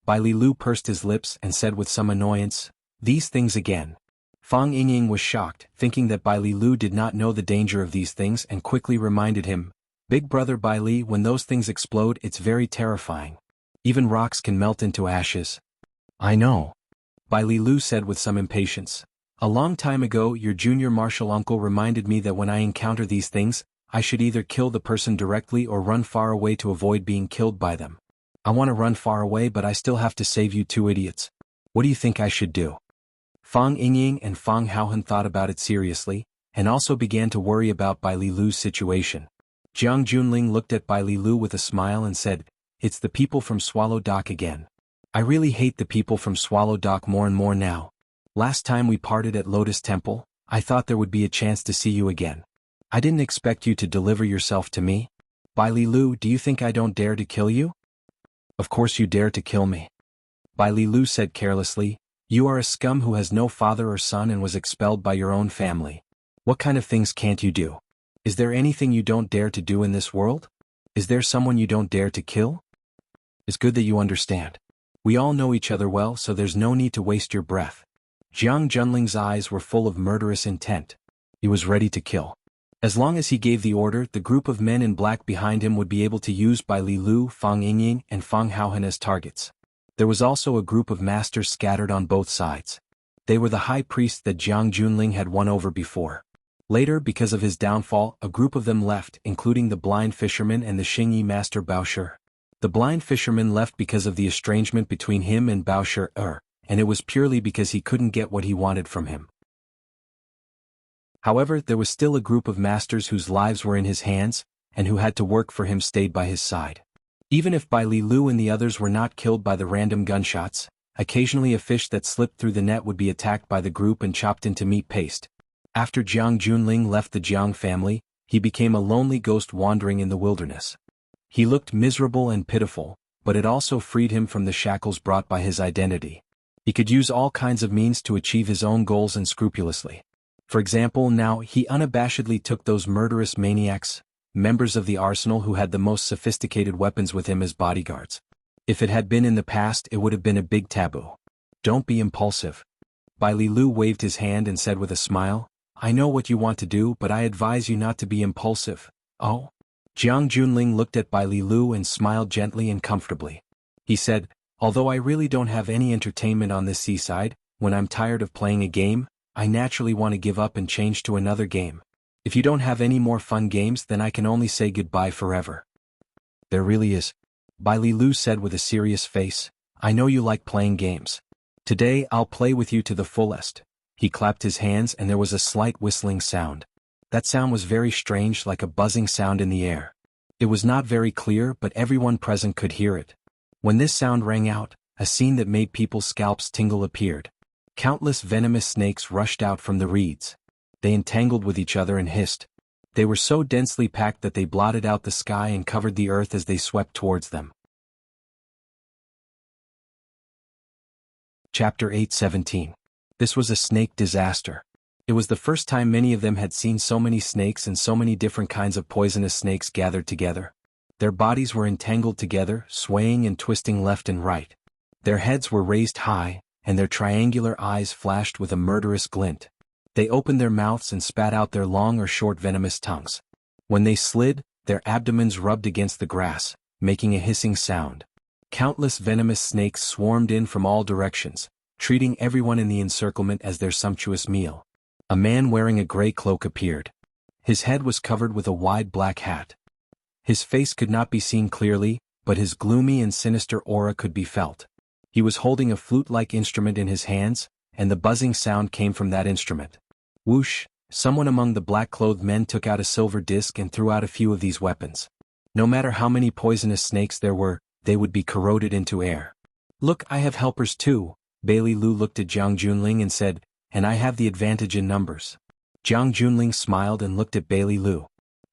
Speaker 1: Bai Li Lu pursed his lips and said with some annoyance, "These things again." Fang Yingying was shocked, thinking that Bai Li Lu did not know the danger of these things and quickly reminded him, "Big brother Bai Li, when those things explode it's very terrifying. Even rocks can melt into ashes." "I know," Bai Li Lu said with some impatience. "A long time ago your junior martial uncle reminded me that when I encounter these things, I should either kill the person directly or run far away to avoid being killed by them. I want to run far away but I still have to save you 2 idiots. What do you think I should do?" Fang Yingying and Fang Haohan thought about it seriously, and also began to worry about Bai Li Lu's situation. Jiang Junling looked at Bai Li Lu with a smile and said, "It's the people from Swallow Dock again. I really hate the people from Swallow Dock more and more now. Last time we parted at Lotus Temple, I thought there would be a chance to see you again. I didn't expect you to deliver yourself to me. Bai Li Lu, do you think I don't dare to kill you?" "Of course you dare to kill me," Bai Li Lu said carelessly. "You are a scum who has no father or son and was expelled by your own family. What kind of things can't you do? Is there anything you don't dare to do in this world? Is there someone you don't dare to kill? It's good that you understand. We all know each other well, so there's no need to waste your breath." Jiang Junling's eyes were full of murderous intent. He was ready to kill. As long as he gave the order, the group of men in black behind him would be able to use Bai Li Lu, Fang Yingying and Fang Haohan as targets. There was also a group of masters scattered on both sides. They were the high priests that Jiang Junling had won over before. Later, because of his downfall, a group of them left, including the blind fisherman and the Xingyi master Bao Shi. The blind fisherman left because of the estrangement between him and Bao Shi, and it was purely because he couldn't get what he wanted from him. However, there was still a group of masters whose lives were in his hands, and who had to work for him stayed by his side. Even if Bai Li Lu and the others were not killed by the random gunshots, occasionally a fish that slipped through the net would be attacked by the group and chopped into meat paste. After Jiang Junling left the Jiang family, he became a lonely ghost wandering in the wilderness. He looked miserable and pitiful, but it also freed him from the shackles brought by his identity. He could use all kinds of means to achieve his own goals unscrupulously. For example, now he unabashedly took those murderous maniacs, members of the arsenal who had the most sophisticated weapons with him as bodyguards. If it had been in the past, it would have been a big taboo. "Don't be impulsive." Bai Li Lu waved his hand and said with a smile, "I know what you want to do, but I advise you not to be impulsive." "Oh?" Jiang Junling looked at Bai Li Lu and smiled gently and comfortably. He said, "Although I really don't have any entertainment on this seaside, when I'm tired of playing a game, I naturally want to give up and change to another game. If you don't have any more fun games, then I can only say goodbye forever." "There really is," Bai Li Lu said with a serious face. "I know you like playing games. Today I'll play with you to the fullest." He clapped his hands and there was a slight whistling sound. That sound was very strange, like a buzzing sound in the air. It was not very clear, but everyone present could hear it. When this sound rang out, a scene that made people's scalps tingle appeared. Countless venomous snakes rushed out from the reeds. They entangled with each other and hissed. They were so densely packed that they blotted out the sky and covered the earth as they swept towards them. Chapter 8:17. This was a snake disaster. It was the first time many of them had seen so many snakes and so many different kinds of poisonous snakes gathered together. Their bodies were entangled together, swaying and twisting left and right. Their heads were raised high, and their triangular eyes flashed with a murderous glint. They opened their mouths and spat out their long or short venomous tongues. When they slid, their abdomens rubbed against the grass, making a hissing sound. Countless venomous snakes swarmed in from all directions, treating everyone in the encirclement as their sumptuous meal. A man wearing a gray cloak appeared. His head was covered with a wide black hat. His face could not be seen clearly, but his gloomy and sinister aura could be felt. He was holding a flute-like instrument in his hands, and the buzzing sound came from that instrument. Whoosh! Someone among the black-clothed men took out a silver disc and threw out a few of these weapons. No matter how many poisonous snakes there were, they would be corroded into air. "Look, I have helpers too," Bailey Lu looked at Jiang Junling and said, "and I have the advantage in numbers." Jiang Junling smiled and looked at Bailey Lu.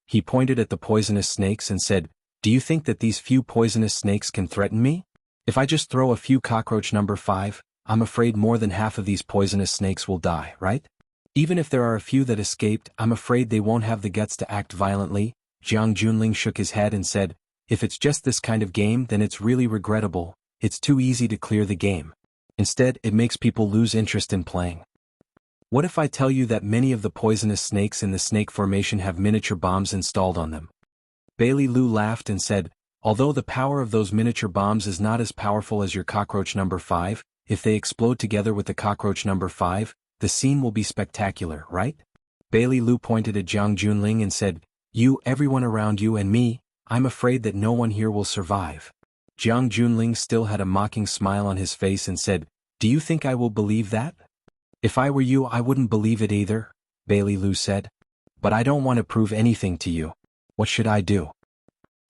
Speaker 1: He pointed at the poisonous snakes and said, "Do you think that these few poisonous snakes can threaten me? If I just throw a few cockroach number 5, I'm afraid more than half of these poisonous snakes will die, right? Even if there are a few that escaped, I'm afraid they won't have the guts to act violently." Jiang Junling shook his head and said, "If it's just this kind of game, then it's really regrettable. It's too easy to clear the game. Instead, it makes people lose interest in playing. What if I tell you that many of the poisonous snakes in the snake formation have miniature bombs installed on them?" Bailey Lu laughed and said, "Although the power of those miniature bombs is not as powerful as your cockroach number 5, if they explode together with the cockroach number 5, the scene will be spectacular, right?" Bailey Lu pointed at Jiang Junling and said, "You, everyone around you and me, I'm afraid that no one here will survive." Jiang Junling still had a mocking smile on his face and said, "Do you think I will believe that?" "If I were you, I wouldn't believe it either," Bailey Lu said. "But I don't want to prove anything to you. What should I do?"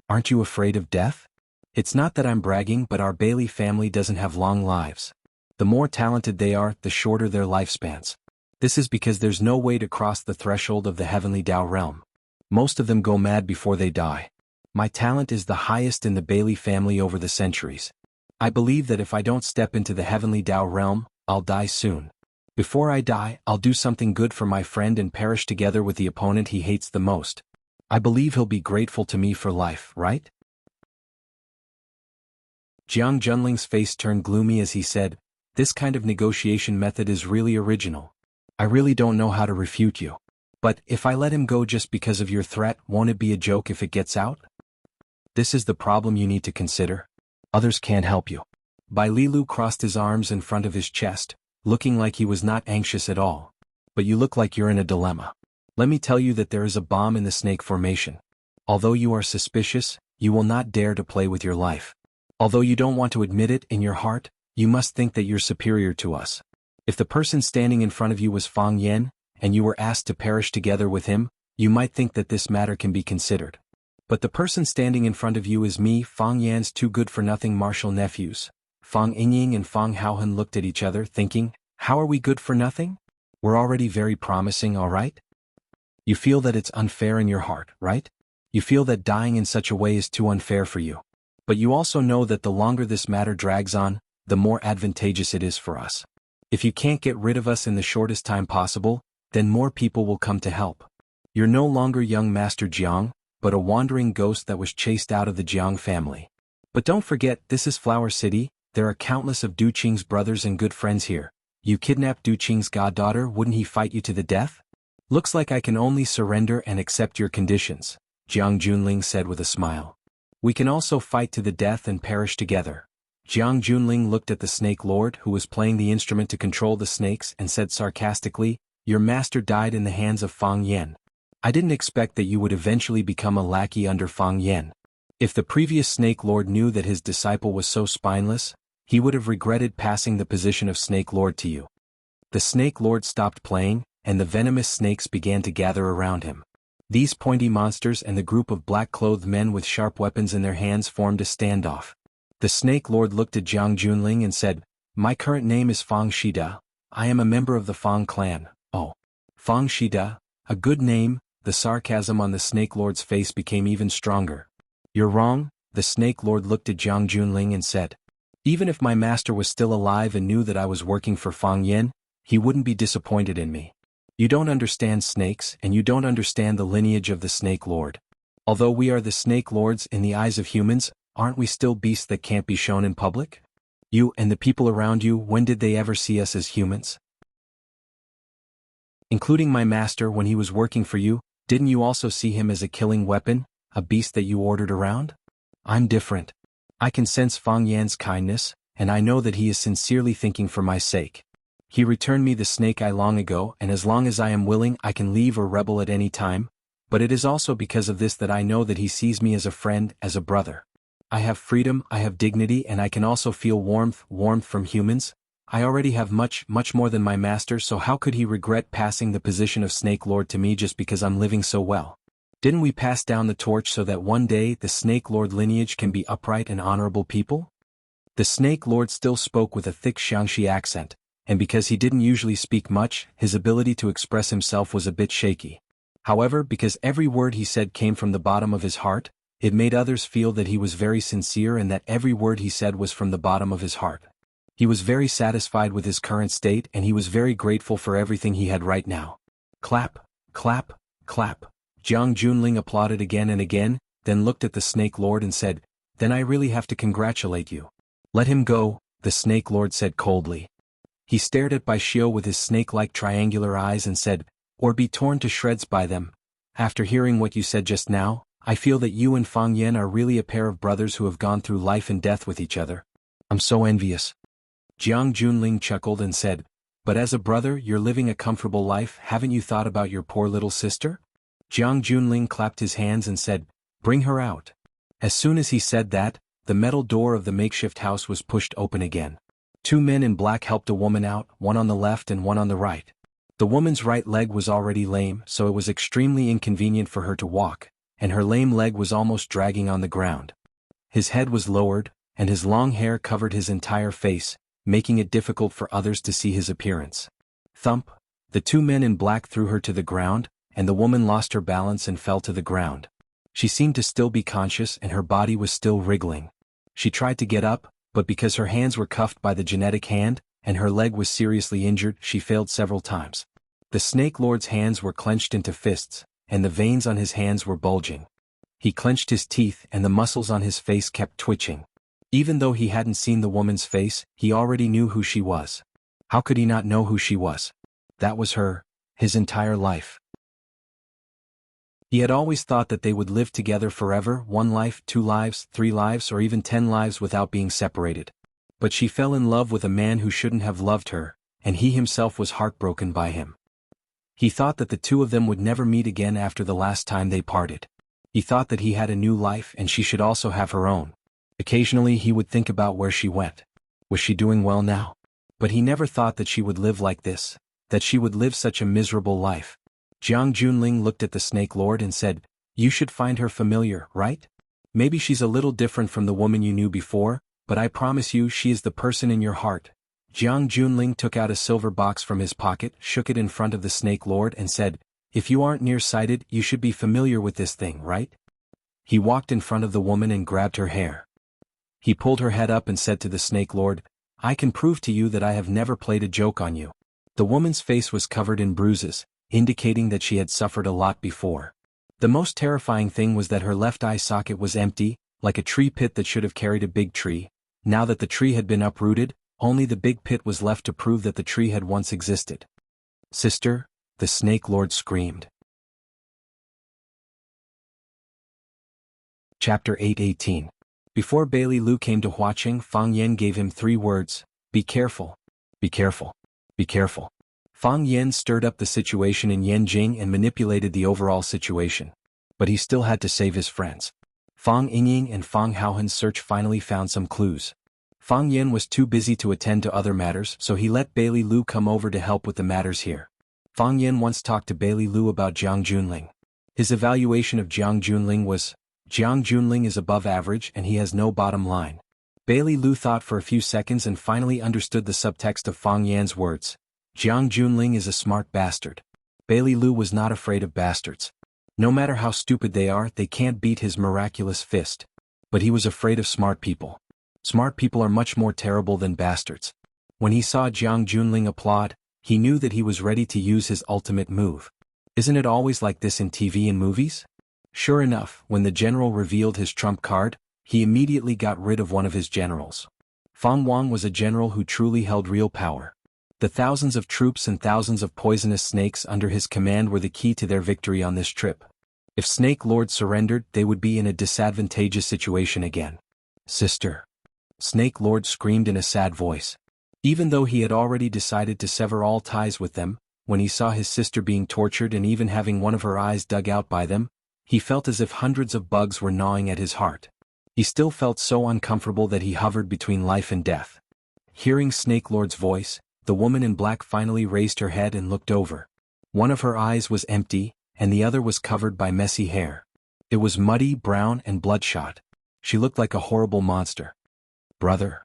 Speaker 1: "Aren't you afraid of death?" "It's not that I'm bragging, but our Bailey family doesn't have long lives. The more talented they are, the shorter their lifespans. This is because there's no way to cross the threshold of the heavenly Tao realm. Most of them go mad before they die. My talent is the highest in the Bailey family over the centuries. I believe that if I don't step into the heavenly Tao realm, I'll die soon. Before I die, I'll do something good for my friend and perish together with the opponent he hates the most. I believe he'll be grateful to me for life, right?" Jiang Junling's face turned gloomy as he said, "This kind of negotiation method is really original. I really don't know how to refute you. But if I let him go just because of your threat, won't it be a joke if it gets out? This is the problem you need to consider. Others can't help you." Bai Lilu crossed his arms in front of his chest, looking like he was not anxious at all. "But you look like you're in a dilemma. Let me tell you that there is a bomb in the snake formation. Although you are suspicious, you will not dare to play with your life. Although you don't want to admit it in your heart, you must think that you're superior to us. If the person standing in front of you was Fang Yan, and you were asked to perish together with him, you might think that this matter can be considered. But the person standing in front of you is me, Fang Yan's two good-for-nothing martial nephews." Fang Yingying and Fang Haohan looked at each other, thinking, "How are we good for nothing? We're already very promising, all right? You feel that it's unfair in your heart, right? You feel that dying in such a way is too unfair for you. But you also know that the longer this matter drags on, the more advantageous it is for us. If you can't get rid of us in the shortest time possible, then more people will come to help. You're no longer young Master Jiang, but a wandering ghost that was chased out of the Jiang family. But don't forget, this is Flower City. There are countless of Du Qing's brothers and good friends here. You kidnapped Du Qing's goddaughter, wouldn't he fight you to the death? Looks like I can only surrender and accept your conditions," Jiang Junling said with a smile. "We can also fight to the death and perish together." Jiang Junling looked at the Snake Lord who was playing the instrument to control the snakes and said sarcastically, "Your master died in the hands of Fang Yan. I didn't expect that you would eventually become a lackey under Fang Yan. If the previous Snake Lord knew that his disciple was so spineless, he would have regretted passing the position of Snake Lord to you." The Snake Lord stopped playing, and the venomous snakes began to gather around him. These pointy monsters and the group of black-clothed men with sharp weapons in their hands formed a standoff. The Snake Lord looked at Jiang Junling and said, "My current name is Fang Shida. I am a member of the Fang clan." "Oh. Fang Shida, a good name." The sarcasm on the Snake Lord's face became even stronger. "You're wrong." The Snake Lord looked at Jiang Junling and said, "Even if my master was still alive and knew that I was working for Fang Yen, he wouldn't be disappointed in me. You don't understand snakes and you don't understand the lineage of the Snake Lord. Although we are the Snake Lords in the eyes of humans, aren't we still beasts that can't be shown in public? You and the people around you, when did they ever see us as humans? Including my master when he was working for you, didn't you also see him as a killing weapon, a beast that you ordered around? I'm different. I can sense Fang Yan's kindness, and I know that he is sincerely thinking for my sake. He returned me the snake eye long ago, and as long as I am willing I can leave or rebel at any time, but it is also because of this that I know that he sees me as a friend, as a brother. I have freedom, I have dignity, and I can also feel warmth from humans. I already have much more than my master, so how could he regret passing the position of Snake Lord to me just because I'm living so well? Didn't we pass down the torch so that one day the Snake Lord lineage can be upright and honorable people?" The Snake Lord still spoke with a thick Xiangxi accent, and because he didn't usually speak much, his ability to express himself was a bit shaky. However, because every word he said came from the bottom of his heart, it made others feel that he was very sincere and that every word he said was from the bottom of his heart. He was very satisfied with his current state and he was very grateful for everything he had right now. Clap, clap, clap. Jiang Junling applauded again and again, then looked at the Snake Lord and said, "Then I really have to congratulate you." "Let him go," the Snake Lord said coldly. He stared at Bai Xiu with his snake-like triangular eyes and said, "Or be torn to shreds by them. After hearing what you said just now, I feel that you and Fang Yen are really a pair of brothers who have gone through life and death with each other. I'm so envious." Jiang Junling chuckled and said, "But as a brother you're living a comfortable life, haven't you thought about your poor little sister?" Jiang Junling clapped his hands and said, "Bring her out." As soon as he said that, the metal door of the makeshift house was pushed open again. Two men in black helped a woman out, one on the left and one on the right. The woman's right leg was already lame, so it was extremely inconvenient for her to walk, and her lame leg was almost dragging on the ground. His head was lowered, and his long hair covered his entire face, making it difficult for others to see his appearance. Thump! The two men in black threw her to the ground, and the woman lost her balance and fell to the ground. She seemed to still be conscious and her body was still wriggling. She tried to get up, but because her hands were cuffed by the genetic hand, and her leg was seriously injured, she failed several times. The Snake Lord's hands were clenched into fists, and the veins on his hands were bulging. He clenched his teeth and the muscles on his face kept twitching. Even though he hadn't seen the woman's face, he already knew who she was. How could he not know who she was? That was her, his entire life. He had always thought that they would live together forever, 1 life, 2 lives, 3 lives, or even 10 lives without being separated. But she fell in love with a man who shouldn't have loved her, and he himself was heartbroken by him. He thought that the two of them would never meet again after the last time they parted. He thought that he had a new life and she should also have her own. Occasionally he would think about where she went. Was she doing well now? But he never thought that she would live like this, that she would live such a miserable life. Jiang Junling looked at the Snake Lord and said, "You should find her familiar, right? Maybe she's a little different from the woman you knew before, but I promise you she is the person in your heart." Jiang Junling took out a silver box from his pocket, shook it in front of the Snake Lord and said, "If you aren't nearsighted, you should be familiar with this thing, right?" He walked in front of the woman and grabbed her hair. He pulled her head up and said to the Snake Lord, "I can prove to you that I have never played a joke on you." The woman's face was covered in bruises, indicating that she had suffered a lot before. The most terrifying thing was that her left eye socket was empty, like a tree pit that should have carried a big tree. Now that the tree had been uprooted, only the big pit was left to prove that the tree had once existed. "Sister," the Snake Lord screamed. Chapter 8:18. Before Bailey Lu came to Huaqing, Fang Yen gave him 3 words: "Be careful. Be careful. Be careful." Fang Yen stirred up the situation in Yanjing and manipulated the overall situation. But he still had to save his friends. Fang Yingying and Fang Haohan's search finally found some clues. Fang Yen was too busy to attend to other matters, so he let Bailey Lu come over to help with the matters here. Fang Yen once talked to Bailey Lu about Jiang Junling. His evaluation of Jiang Junling was, Jiang Junling is above average and he has no bottom line. Bailey Lu thought for a few seconds and finally understood the subtext of Fang Yan's words. Jiang Junling is a smart bastard. Bailey Lu was not afraid of bastards. No matter how stupid they are, they can't beat his miraculous fist. But he was afraid of smart people. Smart people are much more terrible than bastards. When he saw Jiang Junling applaud, he knew that he was ready to use his ultimate move. Isn't it always like this in TV and movies? Sure enough, when the general revealed his trump card, he immediately got rid of one of his generals. Fang Wang was a general who truly held real power. The thousands of troops and thousands of poisonous snakes under his command were the key to their victory on this trip. If Snake Lord surrendered, they would be in a disadvantageous situation again. Sister. Snake Lord screamed in a sad voice. Even though he had already decided to sever all ties with them, when he saw his sister being tortured and even having one of her eyes dug out by them, he felt as if hundreds of bugs were gnawing at his heart. He still felt so uncomfortable that he hovered between life and death. Hearing Snake Lord's voice, the woman in black finally raised her head and looked over. One of her eyes was empty, and the other was covered by messy hair. It was muddy, brown, and bloodshot. She looked like a horrible monster. Brother,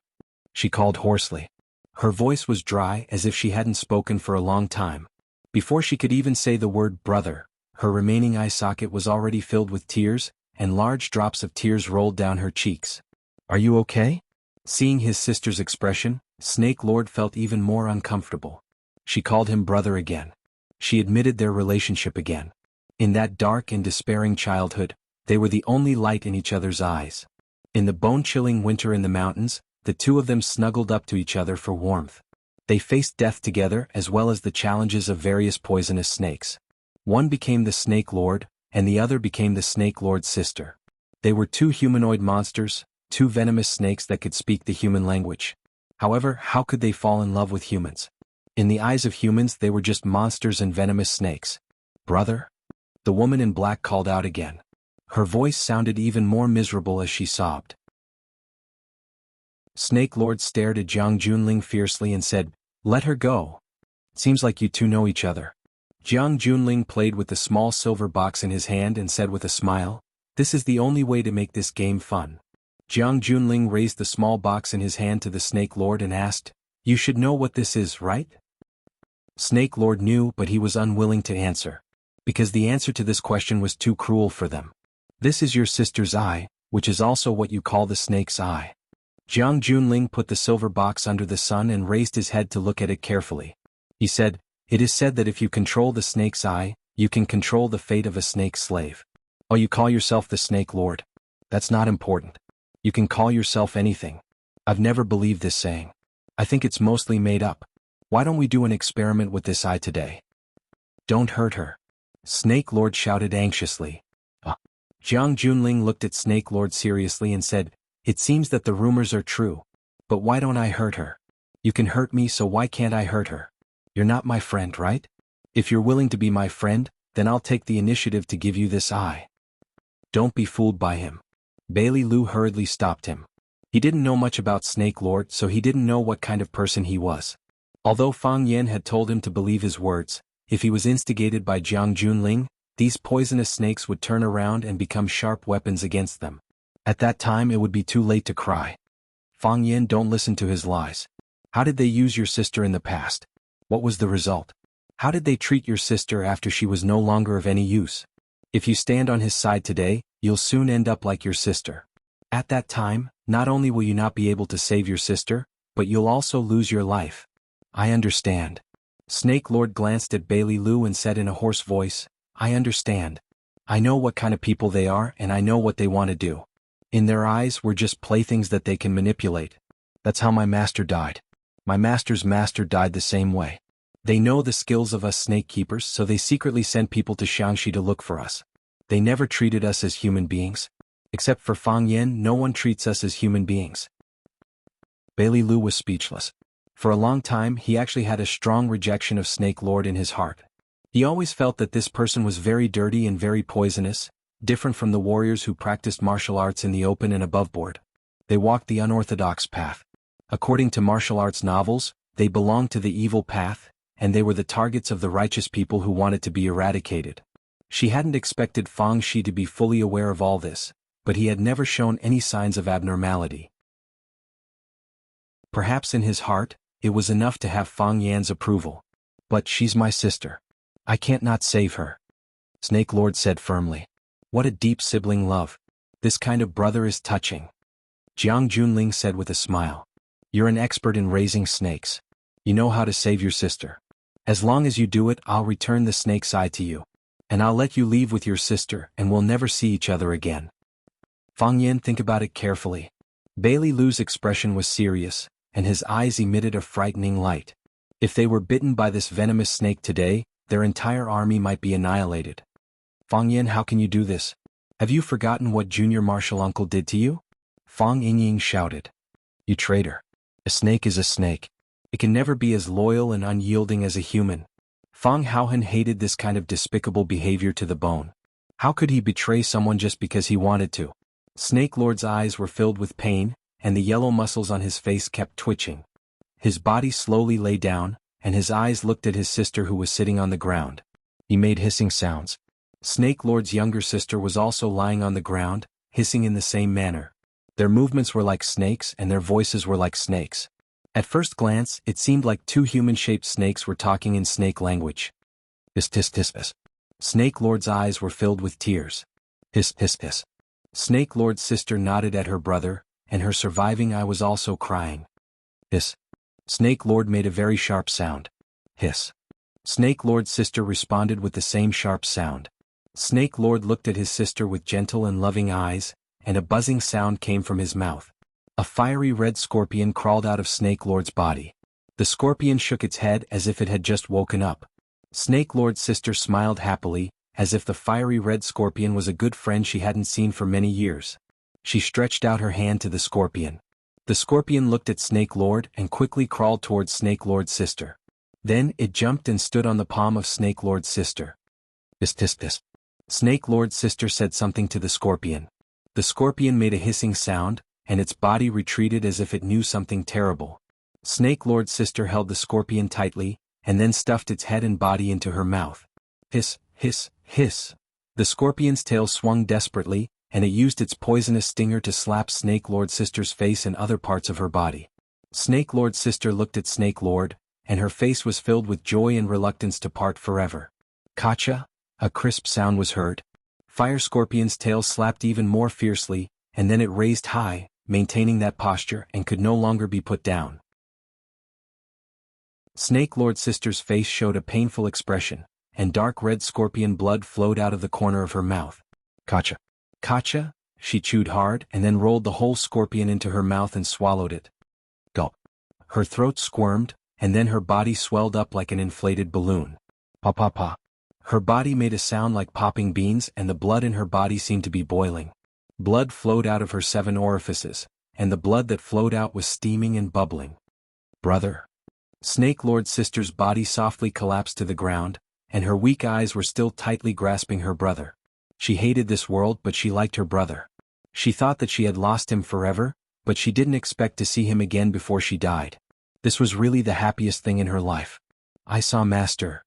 Speaker 1: she called hoarsely. Her voice was dry as if she hadn't spoken for a long time. Before she could even say the word brother, her remaining eye socket was already filled with tears, and large drops of tears rolled down her cheeks. Are you okay? Seeing his sister's expression, Snake Lord felt even more uncomfortable. She called him brother again. She admitted their relationship again. In that dark and despairing childhood, they were the only light in each other's eyes. In the bone-chilling winter in the mountains, the two of them snuggled up to each other for warmth. They faced death together as well as the challenges of various poisonous snakes. One became the Snake Lord, and the other became the Snake Lord's sister. They were two humanoid monsters, two venomous snakes that could speak the human language. However, how could they fall in love with humans? In the eyes of humans, they were just monsters and venomous snakes. Brother? The woman in black called out again. Her voice sounded even more miserable as she sobbed. Snake Lord stared at Jiang Junling fiercely and said, "Let her go. Seems like you two know each other." Jiang Junling played with the small silver box in his hand and said with a smile, "This is the only way to make this game fun." Jiang Junling raised the small box in his hand to the Snake Lord and asked, "You should know what this is, right?" Snake Lord knew, but he was unwilling to answer. Because the answer to this question was too cruel for them. "This is your sister's eye, which is also what you call the snake's eye." Jiang Junling put the silver box under the sun and raised his head to look at it carefully. He said, "It is said that if you control the snake's eye, you can control the fate of a snake slave." "Oh, you call yourself the Snake Lord? That's not important. You can call yourself anything." "I've never believed this saying. I think it's mostly made up. Why don't we do an experiment with this eye today?" "Don't hurt her," Snake Lord shouted anxiously. Jiang Junling looked at Snake Lord seriously and said, "It seems that the rumors are true. But why don't I hurt her? You can hurt me, so why can't I hurt her? You're not my friend, right? If you're willing to be my friend, then I'll take the initiative to give you this eye." "Don't be fooled by him." Bailey Lu hurriedly stopped him. He didn't know much about Snake Lord, so he didn't know what kind of person he was. Although Fang Yan had told him to believe his words, if he was instigated by Jiang Junling, these poisonous snakes would turn around and become sharp weapons against them. At that time it would be too late to cry. "Fang Yan, don't listen to his lies. How did they use your sister in the past? What was the result? How did they treat your sister after she was no longer of any use? If you stand on his side today, you'll soon end up like your sister. At that time, not only will you not be able to save your sister, but you'll also lose your life." "I understand." Snake Lord glanced at Bailey Lu and said in a hoarse voice, "I understand. I know what kind of people they are and I know what they want to do. In their eyes we're just playthings that they can manipulate. That's how my master died. My master's master died the same way. They know the skills of us snake keepers, so they secretly sent people to Shangxi to look for us. They never treated us as human beings. Except for Fang Yan, no one treats us as human beings." Bailey Lu was speechless. For a long time he actually had a strong rejection of Snake Lord in his heart. He always felt that this person was very dirty and very poisonous, different from the warriors who practiced martial arts in the open and above board. They walked the unorthodox path. According to martial arts novels, they belonged to the evil path, and they were the targets of the righteous people who wanted to be eradicated. She hadn't expected Fang Shi to be fully aware of all this, but he had never shown any signs of abnormality. Perhaps in his heart, it was enough to have Fang Yan's approval. But she's my sister. I can't not save her. Snake Lord said firmly. What a deep sibling love. This kind of brother is touching. Jiang Junling said with a smile. You're an expert in raising snakes. You know how to save your sister. As long as you do it, I'll return the snake's eye to you. And I'll let you leave with your sister and we'll never see each other again. Fang Yan think about it carefully. Bailey Lu's expression was serious, and his eyes emitted a frightening light. If they were bitten by this venomous snake today, their entire army might be annihilated. Fang Yan, how can you do this? Have you forgotten what Junior Marshal Uncle did to you? Fang Yingying shouted. You traitor. A snake is a snake. It can never be as loyal and unyielding as a human. Fang Haohan hated this kind of despicable behavior to the bone. How could he betray someone just because he wanted to? Snake Lord's eyes were filled with pain, and the yellow muscles on his face kept twitching. His body slowly lay down, and his eyes looked at his sister who was sitting on the ground. He made hissing sounds. Snake Lord's younger sister was also lying on the ground, hissing in the same manner. Their movements were like snakes and their voices were like snakes. At first glance, it seemed like two human-shaped snakes were talking in snake language. Hiss hiss hiss hiss. Snake Lord's eyes were filled with tears. Hiss hiss hiss. Snake Lord's sister nodded at her brother, and her surviving eye was also crying. Hiss. Snake Lord made a very sharp sound. Hiss. Snake Lord's sister responded with the same sharp sound. Snake Lord looked at his sister with gentle and loving eyes, and a buzzing sound came from his mouth. A fiery red scorpion crawled out of Snake Lord's body. The scorpion shook its head as if it had just woken up. Snake Lord's sister smiled happily, as if the fiery red scorpion was a good friend she hadn't seen for many years. She stretched out her hand to the scorpion. The scorpion looked at Snake Lord and quickly crawled towards Snake Lord's sister. Then it jumped and stood on the palm of Snake Lord's sister. Hiss hiss hiss. Snake Lord's sister said something to the scorpion. The scorpion made a hissing sound, and its body retreated as if it knew something terrible. Snake Lord's sister held the scorpion tightly, and then stuffed its head and body into her mouth. Hiss, hiss, hiss. The scorpion's tail swung desperately, and it used its poisonous stinger to slap Snake Lord's sister's face and other parts of her body. Snake Lord's sister looked at Snake Lord, and her face was filled with joy and reluctance to part forever. Kacha! A crisp sound was heard. Fire Scorpion's tail slapped even more fiercely, and then it raised high, maintaining that posture and could no longer be put down. Snake Lord's sister's face showed a painful expression, and dark red scorpion blood flowed out of the corner of her mouth. Kacha! Kacha! She chewed hard and then rolled the whole scorpion into her mouth and swallowed it. Gulp! Her throat squirmed, and then her body swelled up like an inflated balloon. Pa pa pa! Her body made a sound like popping beans and the blood in her body seemed to be boiling. Blood flowed out of her 7 orifices, and the blood that flowed out was steaming and bubbling. Brother! Snake Lord's sister's body softly collapsed to the ground, and her weak eyes were still tightly grasping her brother. She hated this world but she liked her brother. She thought that she had lost him forever, but she didn't expect to see him again before she died. This was really the happiest thing in her life. I saw Master.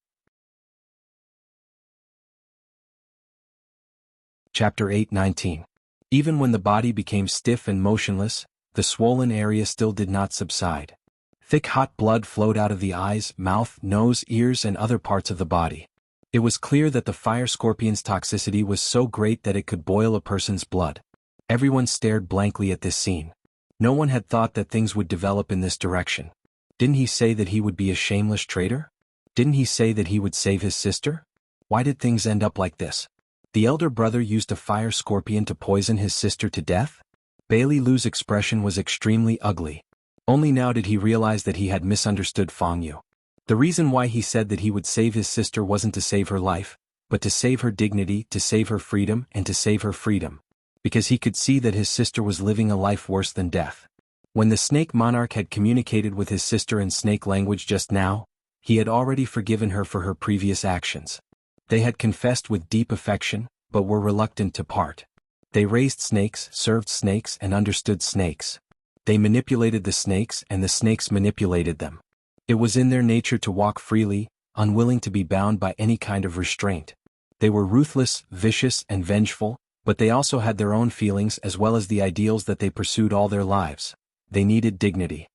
Speaker 1: Chapter 8:19. Even when the body became stiff and motionless, the swollen area still did not subside. Thick hot blood flowed out of the eyes, mouth, nose, ears and other parts of the body. It was clear that the fire scorpion's toxicity was so great that it could boil a person's blood. Everyone stared blankly at this scene. No one had thought that things would develop in this direction. Didn't he say that he would be a shameless traitor? Didn't he say that he would save his sister? Why did things end up like this? The elder brother used a fire scorpion to poison his sister to death? Bailey Lu's expression was extremely ugly. Only now did he realize that he had misunderstood Fang Yu. The reason why he said that he would save his sister wasn't to save her life, but to save her dignity, to save her freedom, and to save her freedom. Because he could see that his sister was living a life worse than death. When the snake monarch had communicated with his sister in snake language just now, he had already forgiven her for her previous actions. They had confessed with deep affection, but were reluctant to part. They raised snakes, served snakes, and understood snakes. They manipulated the snakes, and the snakes manipulated them. It was in their nature to walk freely, unwilling to be bound by any kind of restraint. They were ruthless, vicious, and vengeful, but they also had their own feelings as well as the ideals that they pursued all their lives. They needed dignity.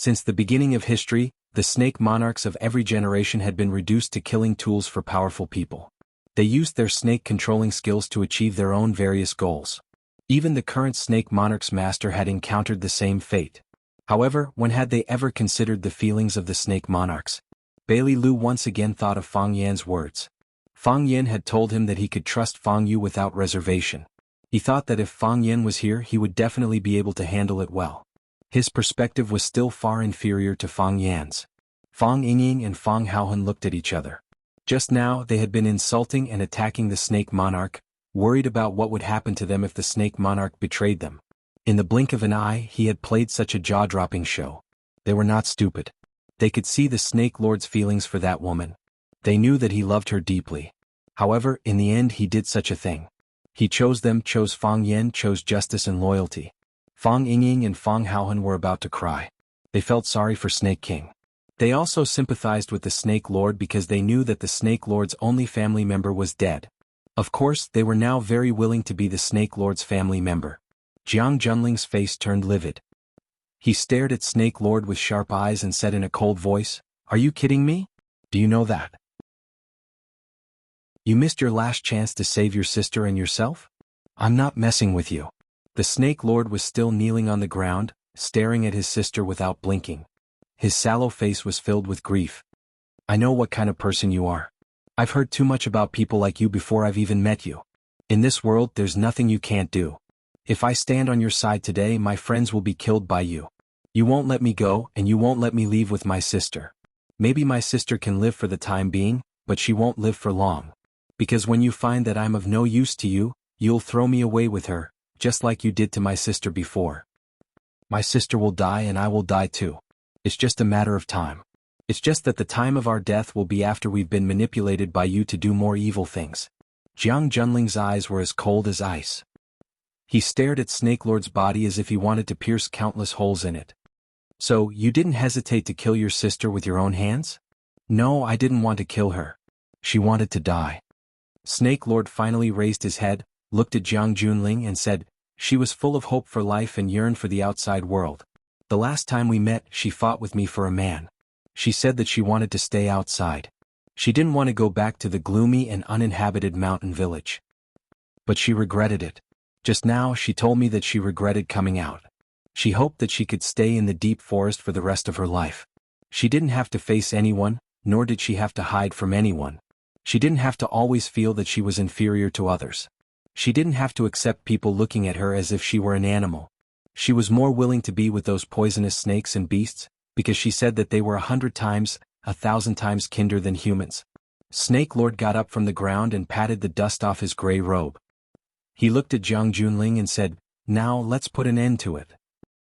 Speaker 1: Since the beginning of history, the snake monarchs of every generation had been reduced to killing tools for powerful people. They used their snake-controlling skills to achieve their own various goals. Even the current snake monarch's master had encountered the same fate. However, when had they ever considered the feelings of the snake monarchs? Bailey Lu once again thought of Fang Yan's words. Fang Yan had told him that he could trust Fang Yu without reservation. He thought that if Fang Yan was here he would definitely be able to handle it well. His perspective was still far inferior to Fang Yan's. Fang Yingying and Fang Haohan looked at each other. Just now they had been insulting and attacking the snake monarch, worried about what would happen to them if the snake monarch betrayed them. In the blink of an eye he had played such a jaw-dropping show. They were not stupid. They could see the snake lord's feelings for that woman. They knew that he loved her deeply. However, in the end he did such a thing. He chose them, chose Fang Yan, chose justice and loyalty. Fang Yingying and Fang Haohan were about to cry. They felt sorry for Snake King. They also sympathized with the Snake Lord because they knew that the Snake Lord's only family member was dead. Of course, they were now very willing to be the Snake Lord's family member. Jiang Junling's face turned livid. He stared at Snake Lord with sharp eyes and said in a cold voice, "Are you kidding me? Do you know that you missed your last chance to save your sister and yourself? I'm not messing with you." The Snake Lord was still kneeling on the ground, staring at his sister without blinking. His sallow face was filled with grief. "I know what kind of person you are. I've heard too much about people like you before I've even met you. In this world there's nothing you can't do. If I stand on your side today my friends will be killed by you. You won't let me go and you won't let me leave with my sister. Maybe my sister can live for the time being, but she won't live for long. Because when you find that I'm of no use to you, you'll throw me away with her, just like you did to my sister before. My sister will die and I will die too. It's just a matter of time. It's just that the time of our death will be after we've been manipulated by you to do more evil things." Jiang Junling's eyes were as cold as ice. He stared at Snake Lord's body as if he wanted to pierce countless holes in it. "So, you didn't hesitate to kill your sister with your own hands?" "No, I didn't want to kill her. She wanted to die." Snake Lord finally raised his head, looked at Jiang Junling and said, "She was full of hope for life and yearned for the outside world. The last time we met she fought with me for a man. She said that she wanted to stay outside. She didn't want to go back to the gloomy and uninhabited mountain village. But she regretted it. Just now she told me that she regretted coming out. She hoped that she could stay in the deep forest for the rest of her life. She didn't have to face anyone, nor did she have to hide from anyone. She didn't have to always feel that she was inferior to others. She didn't have to accept people looking at her as if she were an animal. She was more willing to be with those poisonous snakes and beasts, because she said that they were 100 times, 1,000 times kinder than humans." Snake Lord got up from the ground and patted the dust off his gray robe. He looked at Jiang Junling and said, "Now let's put an end to it."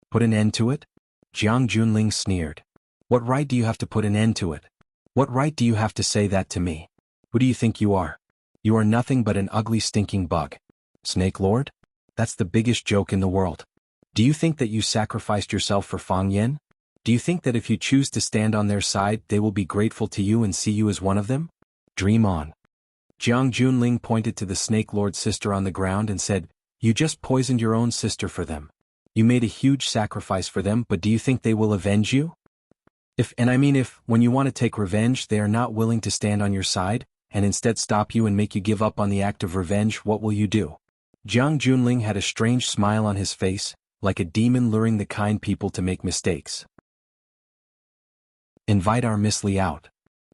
Speaker 1: "Put an end to it?" Jiang Junling sneered. "What right do you have to put an end to it? What right do you have to say that to me? Who do you think you are? You are nothing but an ugly stinking bug." "Snake Lord? That's the biggest joke in the world. Do you think that you sacrificed yourself for Fang Yan? Do you think that if you choose to stand on their side they will be grateful to you and see you as one of them? Dream on." Jiang Junling pointed to the Snake Lord's sister on the ground and said, "You just poisoned your own sister for them. You made a huge sacrifice for them, but do you think they will avenge you? If, when you want to take revenge they are not willing to stand on your side, and instead stop you and make you give up on the act of revenge, what will you do?" Jiang Junling had a strange smile on his face, like a demon luring the kind people to make mistakes. "Invite our Miss Li out."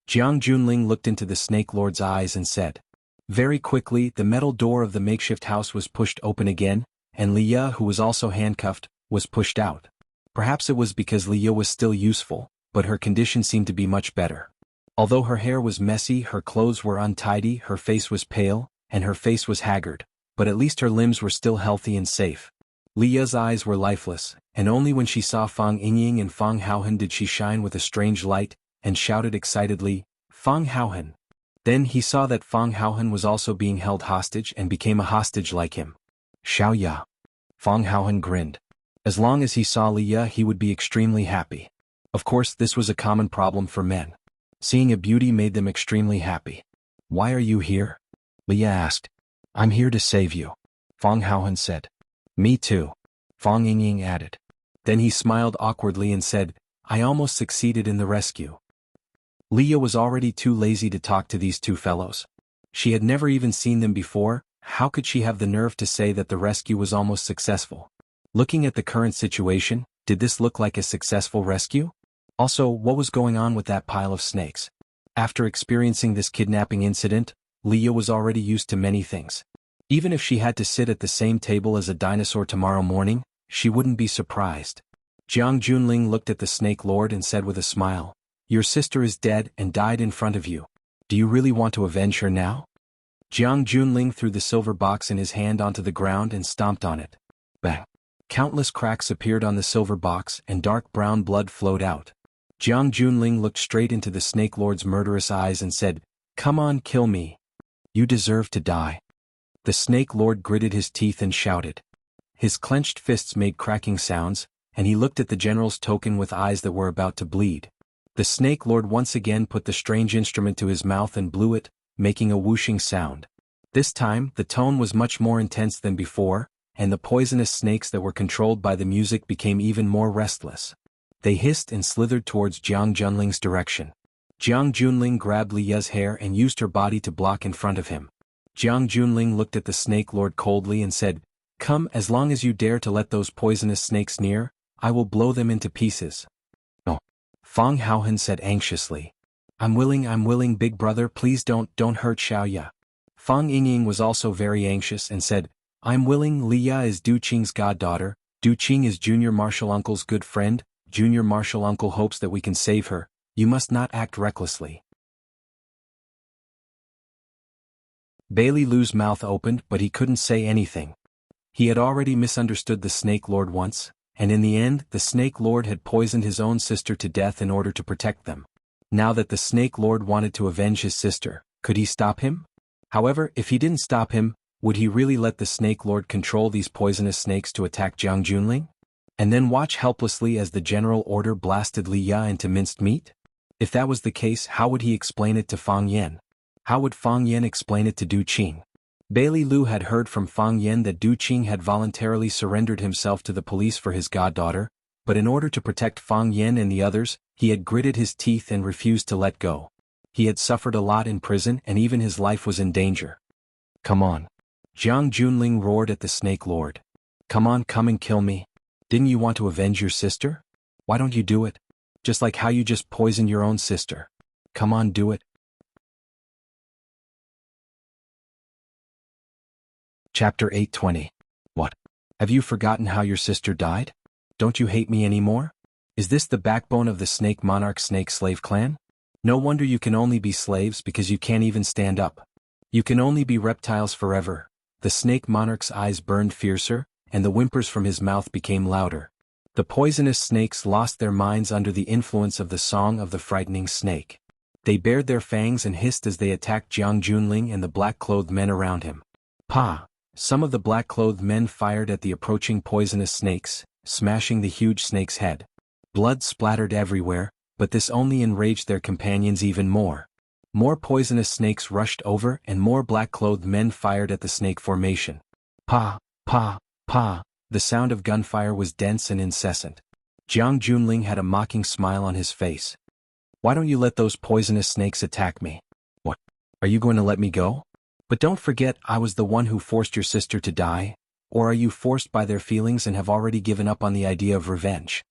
Speaker 1: Jiang Junling looked into the Snake Lord's eyes and said. Very quickly the metal door of the makeshift house was pushed open again, and Li Ye, who was also handcuffed, was pushed out. Perhaps it was because Li Ye was still useful, but her condition seemed to be much better. Although her hair was messy, her clothes were untidy, her face was pale, and her face was haggard, but at least her limbs were still healthy and safe. Li Ye's eyes were lifeless, and only when she saw Fang Yingying and Fang Haohan did she shine with a strange light, and shouted excitedly, "Fang Haohan!" Then he saw that Fang Haohan was also being held hostage and became a hostage like him. "Xiao Ya." Fang Haohan grinned. As long as he saw Li Ye he would be extremely happy. Of course this was a common problem for men. Seeing a beauty made them extremely happy. "Why are you here?" Li Ye asked. "I'm here to save you," Fang Haohan said. "Me too," Fang Yingying added. Then he smiled awkwardly and said, I almost succeeded in the rescue. Leah was already too lazy to talk to these two fellows. She had never even seen them before. How could she have the nerve to say that the rescue was almost successful? Looking at the current situation, did this look like a successful rescue? Also, what was going on with that pile of snakes? After experiencing this kidnapping incident, Leah was already used to many things. Even if she had to sit at the same table as a dinosaur tomorrow morning, she wouldn't be surprised. Jiang Junling looked at the Snake Lord and said with a smile, "Your sister is dead and died in front of you. Do you really want to avenge her now?" Jiang Junling threw the silver box in his hand onto the ground and stomped on it. Bang! Countless cracks appeared on the silver box and dark brown blood flowed out. Jiang Junling looked straight into the Snake Lord's murderous eyes and said, "Come on, kill me. You deserve to die." The Snake Lord gritted his teeth and shouted. His clenched fists made cracking sounds, and he looked at the general's token with eyes that were about to bleed. The Snake Lord once again put the strange instrument to his mouth and blew it, making a whooshing sound. This time, the tone was much more intense than before, and the poisonous snakes that were controlled by the music became even more restless. They hissed and slithered towards Jiang Junling's direction. Jiang Junling grabbed Lia's hair and used her body to block in front of him. Jiang Junling looked at the Snake Lord coldly and said, "Come, as long as you dare to let those poisonous snakes near, I will blow them into pieces." "Oh," Fang Haohan said anxiously. I'm willing, big brother, please don't hurt Xiaoya." Fang Yingying was also very anxious and said, "I'm willing. Liya is Du Qing's goddaughter, Du Qing is Junior Marshal Uncle's good friend, Junior Marshal Uncle hopes that we can save her, you must not act recklessly." Bailey Lu's mouth opened but he couldn't say anything. He had already misunderstood the Snake Lord once, and in the end the Snake Lord had poisoned his own sister to death in order to protect them. Now that the Snake Lord wanted to avenge his sister, could he stop him? However, if he didn't stop him, would he really let the Snake Lord control these poisonous snakes to attack Jiang Junling? And then watch helplessly as the general order blasted Li Ya into minced meat? If that was the case, how would he explain it to Fang Yan? How would Fang Yan explain it to Du Qing? Bailey Lu had heard from Fang Yan that Du Qing had voluntarily surrendered himself to the police for his goddaughter, but in order to protect Fang Yan and the others, he had gritted his teeth and refused to let go. He had suffered a lot in prison and even his life was in danger. "Come on." Jiang Junling roared at the Snake Lord. "Come on, come and kill me. Didn't you want to avenge your sister? Why don't you do it? Just like how you just poisoned your own sister. Come on, do it." Chapter 820. What? Have you forgotten how your sister died? Don't you hate me anymore? Is this the backbone of the Snake Monarch Snake Slave Clan? No wonder you can only be slaves because you can't even stand up. You can only be reptiles forever. The Snake Monarch's eyes burned fiercer, and the whimpers from his mouth became louder. The poisonous snakes lost their minds under the influence of the song of the frightening snake. They bared their fangs and hissed as they attacked Jiang Junling and the black-clothed men around him. Pa! Some of the black-clothed men fired at the approaching poisonous snakes, smashing the huge snake's head. Blood splattered everywhere, but this only enraged their companions even more. More poisonous snakes rushed over and more black-clothed men fired at the snake formation. Pa! Pa! Pa! The sound of gunfire was dense and incessant. Jiang Junling had a mocking smile on his face. "Why don't you let those poisonous snakes attack me? What? Are you going to let me go? But don't forget I was the one who forced your sister to die, or are you forced by their feelings and have already given up on the idea of revenge?"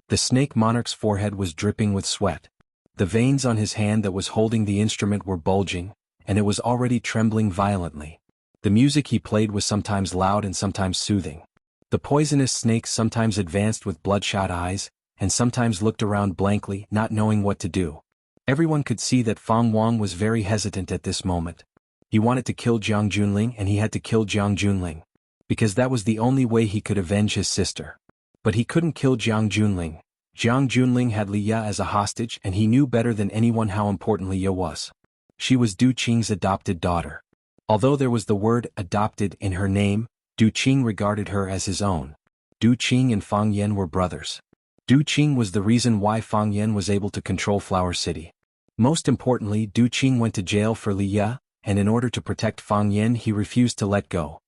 Speaker 1: The Snake Monarch's forehead was dripping with sweat. The veins on his hand that was holding the instrument were bulging, and it was already trembling violently. The music he played was sometimes loud and sometimes soothing. The poisonous snakes sometimes advanced with bloodshot eyes, and sometimes looked around blankly, not knowing what to do. Everyone could see that Fang Wang was very hesitant at this moment. He wanted to kill Jiang Junling and he had to kill Jiang Junling, because that was the only way he could avenge his sister. But he couldn't kill Jiang Junling. Jiang Junling had Li Ya as a hostage and he knew better than anyone how important Li Ya was. She was Du Qing's adopted daughter. Although there was the word adopted in her name, Du Qing regarded her as his own. Du Qing and Fang Yan were brothers. Du Qing was the reason why Fang Yan was able to control Flower City. Most importantly, Du Qing went to jail for Li Ya, and in order to protect Fang Yan he refused to let go.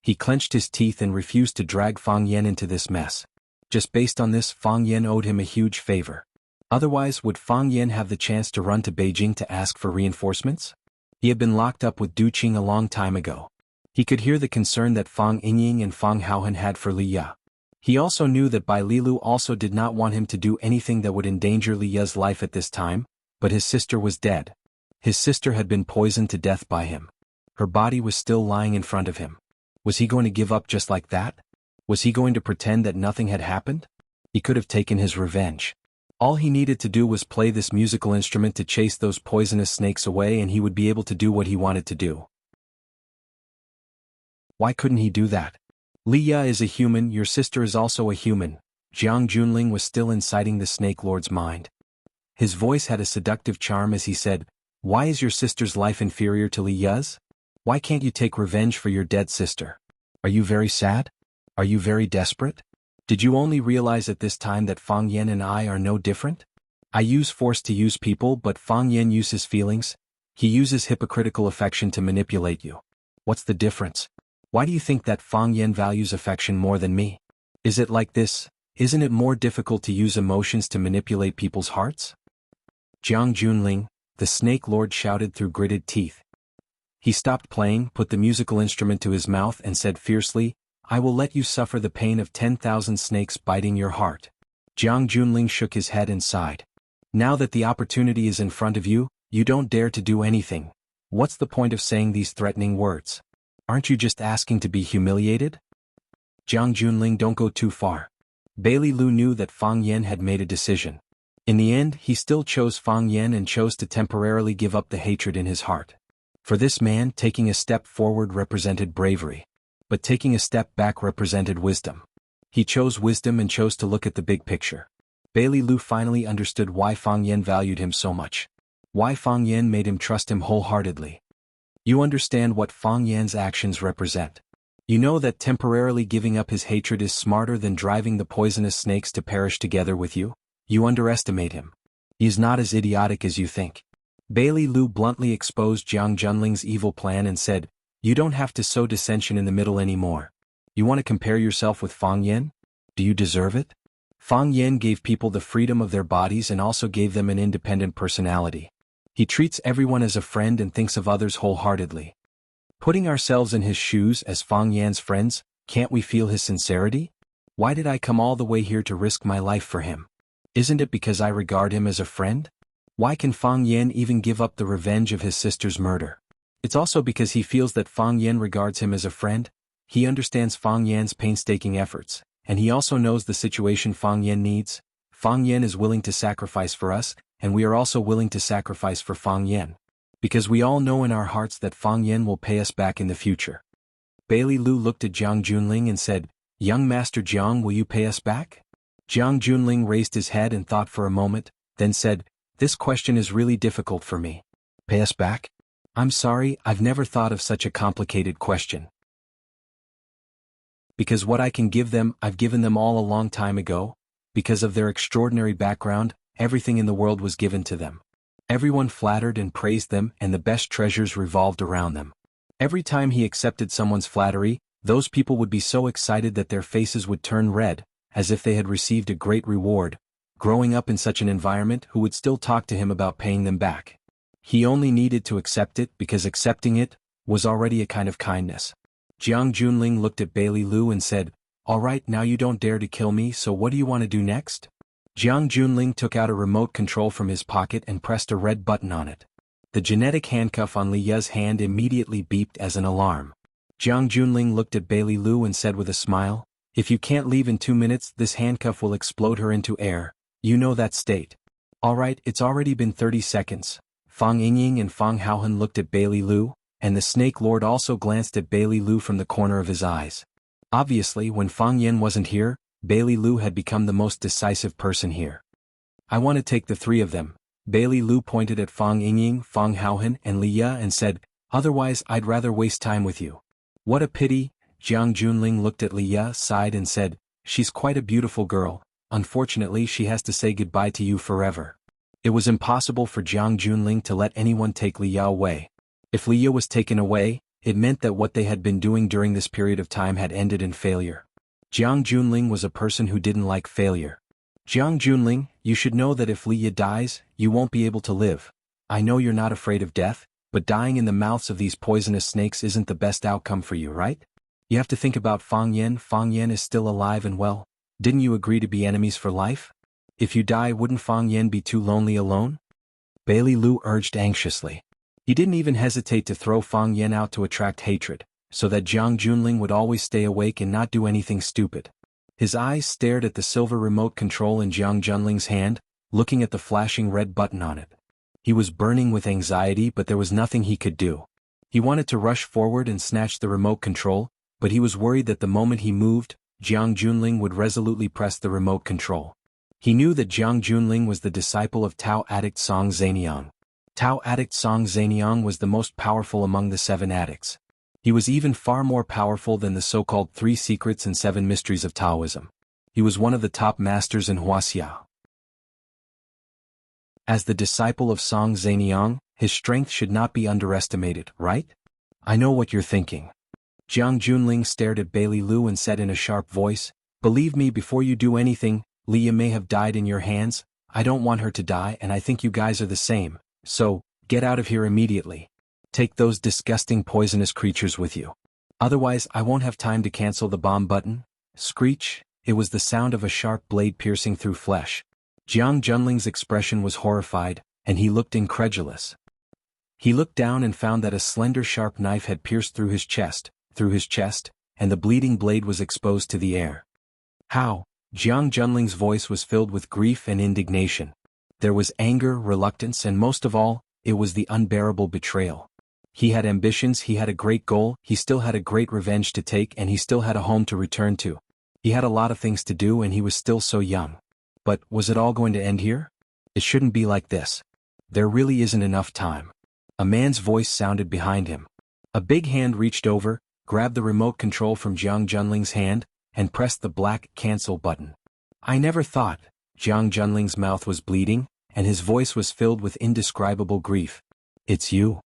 Speaker 1: He clenched his teeth and refused to drag Fang Yan into this mess. Just based on this, Fang Yan owed him a huge favor. Otherwise, would Fang Yan have the chance to run to Beijing to ask for reinforcements? He had been locked up with Du Qing a long time ago. He could hear the concern that Fang Yingying and Fang Haohan had for Li Ya. He also knew that Bai Lilu also did not want him to do anything that would endanger Li Ya's life at this time, but his sister was dead. His sister had been poisoned to death by him. Her body was still lying in front of him. Was he going to give up just like that? Was he going to pretend that nothing had happened? He could have taken his revenge. All he needed to do was play this musical instrument to chase those poisonous snakes away, and he would be able to do what he wanted to do. Why couldn't he do that? Li Ya is a human, your sister is also a human. Jiang Junling was still inciting the Snake Lord's mind. His voice had a seductive charm as he said, "Why is your sister's life inferior to Li Ya's? Why can't you take revenge for your dead sister? Are you very sad? Are you very desperate? Did you only realize at this time that Fang Yan and I are no different? I use force to use people, but Fang Yan uses feelings. He uses hypocritical affection to manipulate you. What's the difference? Why do you think that Fang Yan values affection more than me? Is it like this? Isn't it more difficult to use emotions to manipulate people's hearts?" Jiang Junling, the Snake Lord, shouted through gritted teeth. He stopped playing, put the musical instrument to his mouth and said fiercely, "I will let you suffer the pain of 10,000 snakes biting your heart." Jiang Junling shook his head and sighed. "Now that the opportunity is in front of you, you don't dare to do anything. What's the point of saying these threatening words? Aren't you just asking to be humiliated?" "Jiang Junling, don't go too far." Bai Lu knew that Fang Yan had made a decision. In the end, he still chose Fang Yan and chose to temporarily give up the hatred in his heart. For this man, taking a step forward represented bravery. But taking a step back represented wisdom. He chose wisdom and chose to look at the big picture. Bai Lu finally understood why Fang Yan valued him so much. Why Fang Yan made him trust him wholeheartedly. You understand what Fang Yan's actions represent. You know that temporarily giving up his hatred is smarter than driving the poisonous snakes to perish together with you. You underestimate him. He is not as idiotic as you think. Bai Lu bluntly exposed Jiang Junling's evil plan and said, "You don't have to sow dissension in the middle anymore. You want to compare yourself with Fang Yan? Do you deserve it? Fang Yan gave people the freedom of their bodies and also gave them an independent personality. He treats everyone as a friend and thinks of others wholeheartedly. Putting ourselves in his shoes as Fang Yan's friends, can't we feel his sincerity? Why did I come all the way here to risk my life for him? Isn't it because I regard him as a friend? Why can Fang Yan even give up the revenge of his sister's murder? It's also because he feels that Fang Yan regards him as a friend. He understands Fang Yan's painstaking efforts, and he also knows the situation Fang Yan needs. Fang Yan is willing to sacrifice for us, and we are also willing to sacrifice for Fang Yan. Because we all know in our hearts that Fang Yan will pay us back in the future." Bai Lu looked at Jiang Junling and said, "Young Master Jiang, will you pay us back?" Jiang Junling raised his head and thought for a moment, then said, "This question is really difficult for me. Pay us back? I'm sorry, I've never thought of such a complicated question. Because what I can give them, I've given them all a long time ago. Because of their extraordinary background, everything in the world was given to them. Everyone flattered and praised them, and the best treasures revolved around them. Every time he accepted someone's flattery, those people would be so excited that their faces would turn red, as if they had received a great reward. Growing up in such an environment, who would still talk to him about paying them back? He only needed to accept it because accepting it was already a kind of kindness." Jiang Junling looked at Bai Lu and said, "All right, now you don't dare to kill me, so what do you want to do next?" Jiang Junling took out a remote control from his pocket and pressed a red button on it. The genetic handcuff on Li Ya's hand immediately beeped as an alarm. Jiang Junling looked at Bai Lu and said with a smile, "If you can't leave in 2 minutes, this handcuff will explode her into air. You know that state." "All right, it's already been 30 seconds. Fang Yingying and Fang Haohan looked at Bai Lu, and the Snake Lord also glanced at Bai Lu from the corner of his eyes. Obviously, when Fang Yan wasn't here, Bai Lu had become the most decisive person here. "I want to take the 3 of them." Bai Lu pointed at Fang Yingying, Fang Haohan and Li Ya and said, "Otherwise I'd rather waste time with you." "What a pity." Jiang Junling looked at Li Ya, sighed and said, "She's quite a beautiful girl. Unfortunately she has to say goodbye to you forever." It was impossible for Jiang Junling to let anyone take Li Ya away. If Li Ya was taken away, it meant that what they had been doing during this period of time had ended in failure. Jiang Junling was a person who didn't like failure. Jiang Junling, you should know that if Li Yi dies, you won't be able to live. I know you're not afraid of death, but dying in the mouths of these poisonous snakes isn't the best outcome for you, right? You have to think about Fang Yan. Fang Yan is still alive and well. Didn't you agree to be enemies for life? If you die, wouldn't Fang Yan be too lonely alone? Bailey Lu urged anxiously. He didn't even hesitate to throw Fang Yan out to attract hatred, so that Jiang Junling would always stay awake and not do anything stupid. His eyes stared at the silver remote control in Jiang Junling's hand, looking at the flashing red button on it. He was burning with anxiety, but there was nothing he could do. He wanted to rush forward and snatch the remote control, but he was worried that the moment he moved, Jiang Junling would resolutely press the remote control. He knew that Jiang Junling was the disciple of Tao addict Song Zaniang. Tao addict Song Zaniang was the most powerful among the 7 addicts. He was even far more powerful than the so-called 3 secrets and 7 mysteries of Taoism. He was one of the top masters in Wuxia. As the disciple of Song Zaniang, his strength should not be underestimated, right? I know what you're thinking. Jiang Junling stared at Bailey Lu and said in a sharp voice, "Believe me, before you do anything, Li Yi may have died in your hands. I don't want her to die, and I think you guys are the same. So, get out of here immediately. Take those disgusting poisonous creatures with you. Otherwise, I won't have time to cancel the bomb button." Screech! It was the sound of a sharp blade piercing through flesh. Jiang Junling's expression was horrified, and he looked incredulous. He looked down and found that a slender sharp knife had pierced through his chest, and the bleeding blade was exposed to the air. How? Jiang Junling's voice was filled with grief and indignation. There was anger, reluctance, and most of all, it was the unbearable betrayal. He had ambitions, he had a great goal, he still had a great revenge to take, and he still had a home to return to. He had a lot of things to do, and he was still so young. But was it all going to end here? It shouldn't be like this. There really isn't enough time. A man's voice sounded behind him. A big hand reached over, grabbed the remote control from Jiang Junling's hand, and pressed the black cancel button. I never thought. Jiang Junling's mouth was bleeding, and his voice was filled with indescribable grief. It's you.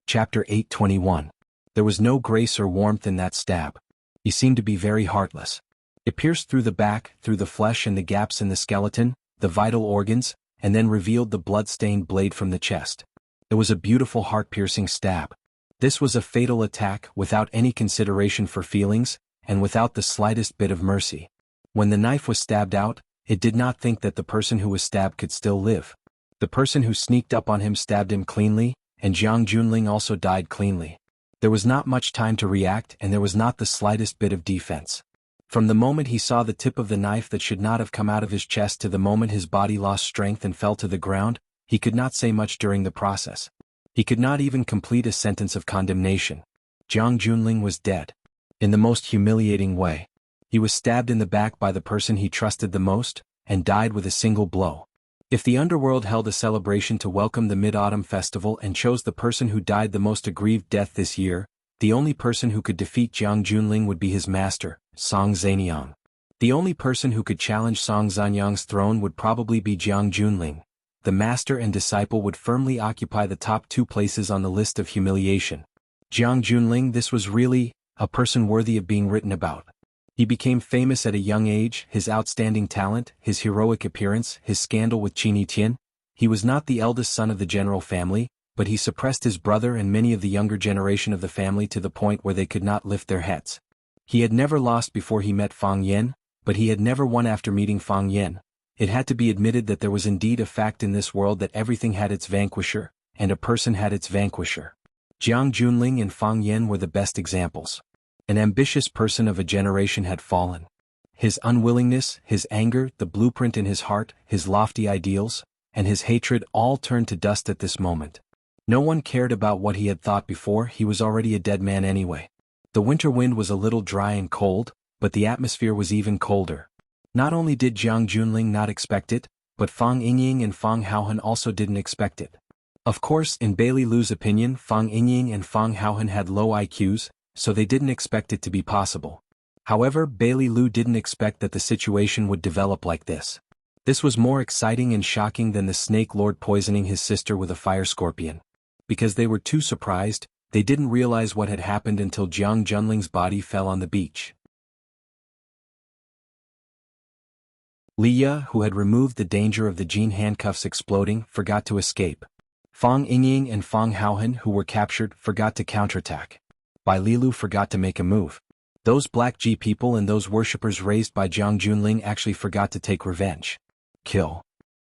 Speaker 1: Chapter 821. There was no grace or warmth in that stab. He seemed to be very heartless. It pierced through the back, through the flesh and the gaps in the skeleton, the vital organs, and then revealed the blood-stained blade from the chest. It was a beautiful heart-piercing stab. This was a fatal attack without any consideration for feelings, and without the slightest bit of mercy. When the knife was stabbed out, it did not think that the person who was stabbed could still live. The person who sneaked up on him stabbed him cleanly, and Jiang Junling also died cleanly. There was not much time to react, and there was not the slightest bit of defense. From the moment he saw the tip of the knife that should not have come out of his chest to the moment his body lost strength and fell to the ground, he could not say much during the process. He could not even complete a sentence of condemnation. Jiang Junling was dead. In the most humiliating way. He was stabbed in the back by the person he trusted the most, and died with a single blow. If the underworld held a celebration to welcome the Mid-Autumn Festival and chose the person who died the most aggrieved death this year, the only person who could defeat Jiang Junling would be his master, Song Zaniang. The only person who could challenge Song Zaniang's throne would probably be Jiang Junling. The master and disciple would firmly occupy the top 2 places on the list of humiliation. Jiang Junling, this was really a person worthy of being written about. He became famous at a young age, his outstanding talent, his heroic appearance, his scandal with Qin Tian. He was not the eldest son of the general family, but he suppressed his brother and many of the younger generation of the family to the point where they could not lift their heads. He had never lost before he met Fang Yan, but he had never won after meeting Fang Yan. It had to be admitted that there was indeed a fact in this world that everything had its vanquisher, and a person had its vanquisher. Jiang Junling and Fang Yan were the best examples. An ambitious person of a generation had fallen. His unwillingness, his anger, the blueprint in his heart, his lofty ideals, and his hatred all turned to dust at this moment. No one cared about what he had thought before, he was already a dead man anyway. The winter wind was a little dry and cold, but the atmosphere was even colder. Not only did Jiang Junling not expect it, but Fang Yingying and Fang Haohan also didn't expect it. Of course, in Bailey Lu's opinion, Fang Yingying and Fang Haohan had low IQs, so they didn't expect it to be possible. However, Bailey Lu didn't expect that the situation would develop like this. This was more exciting and shocking than the Snake Lord poisoning his sister with a fire scorpion. Because they were too surprised, they didn't realize what had happened until Jiang Junling's body fell on the beach. Liya, who had removed the danger of the jean handcuffs exploding, forgot to escape. Fang Yingying and Fang Haohan, who were captured, forgot to counterattack. Bai Lilu forgot to make a move. Those Black G people and those worshippers raised by Jiang Junling actually forgot to take revenge. Kill.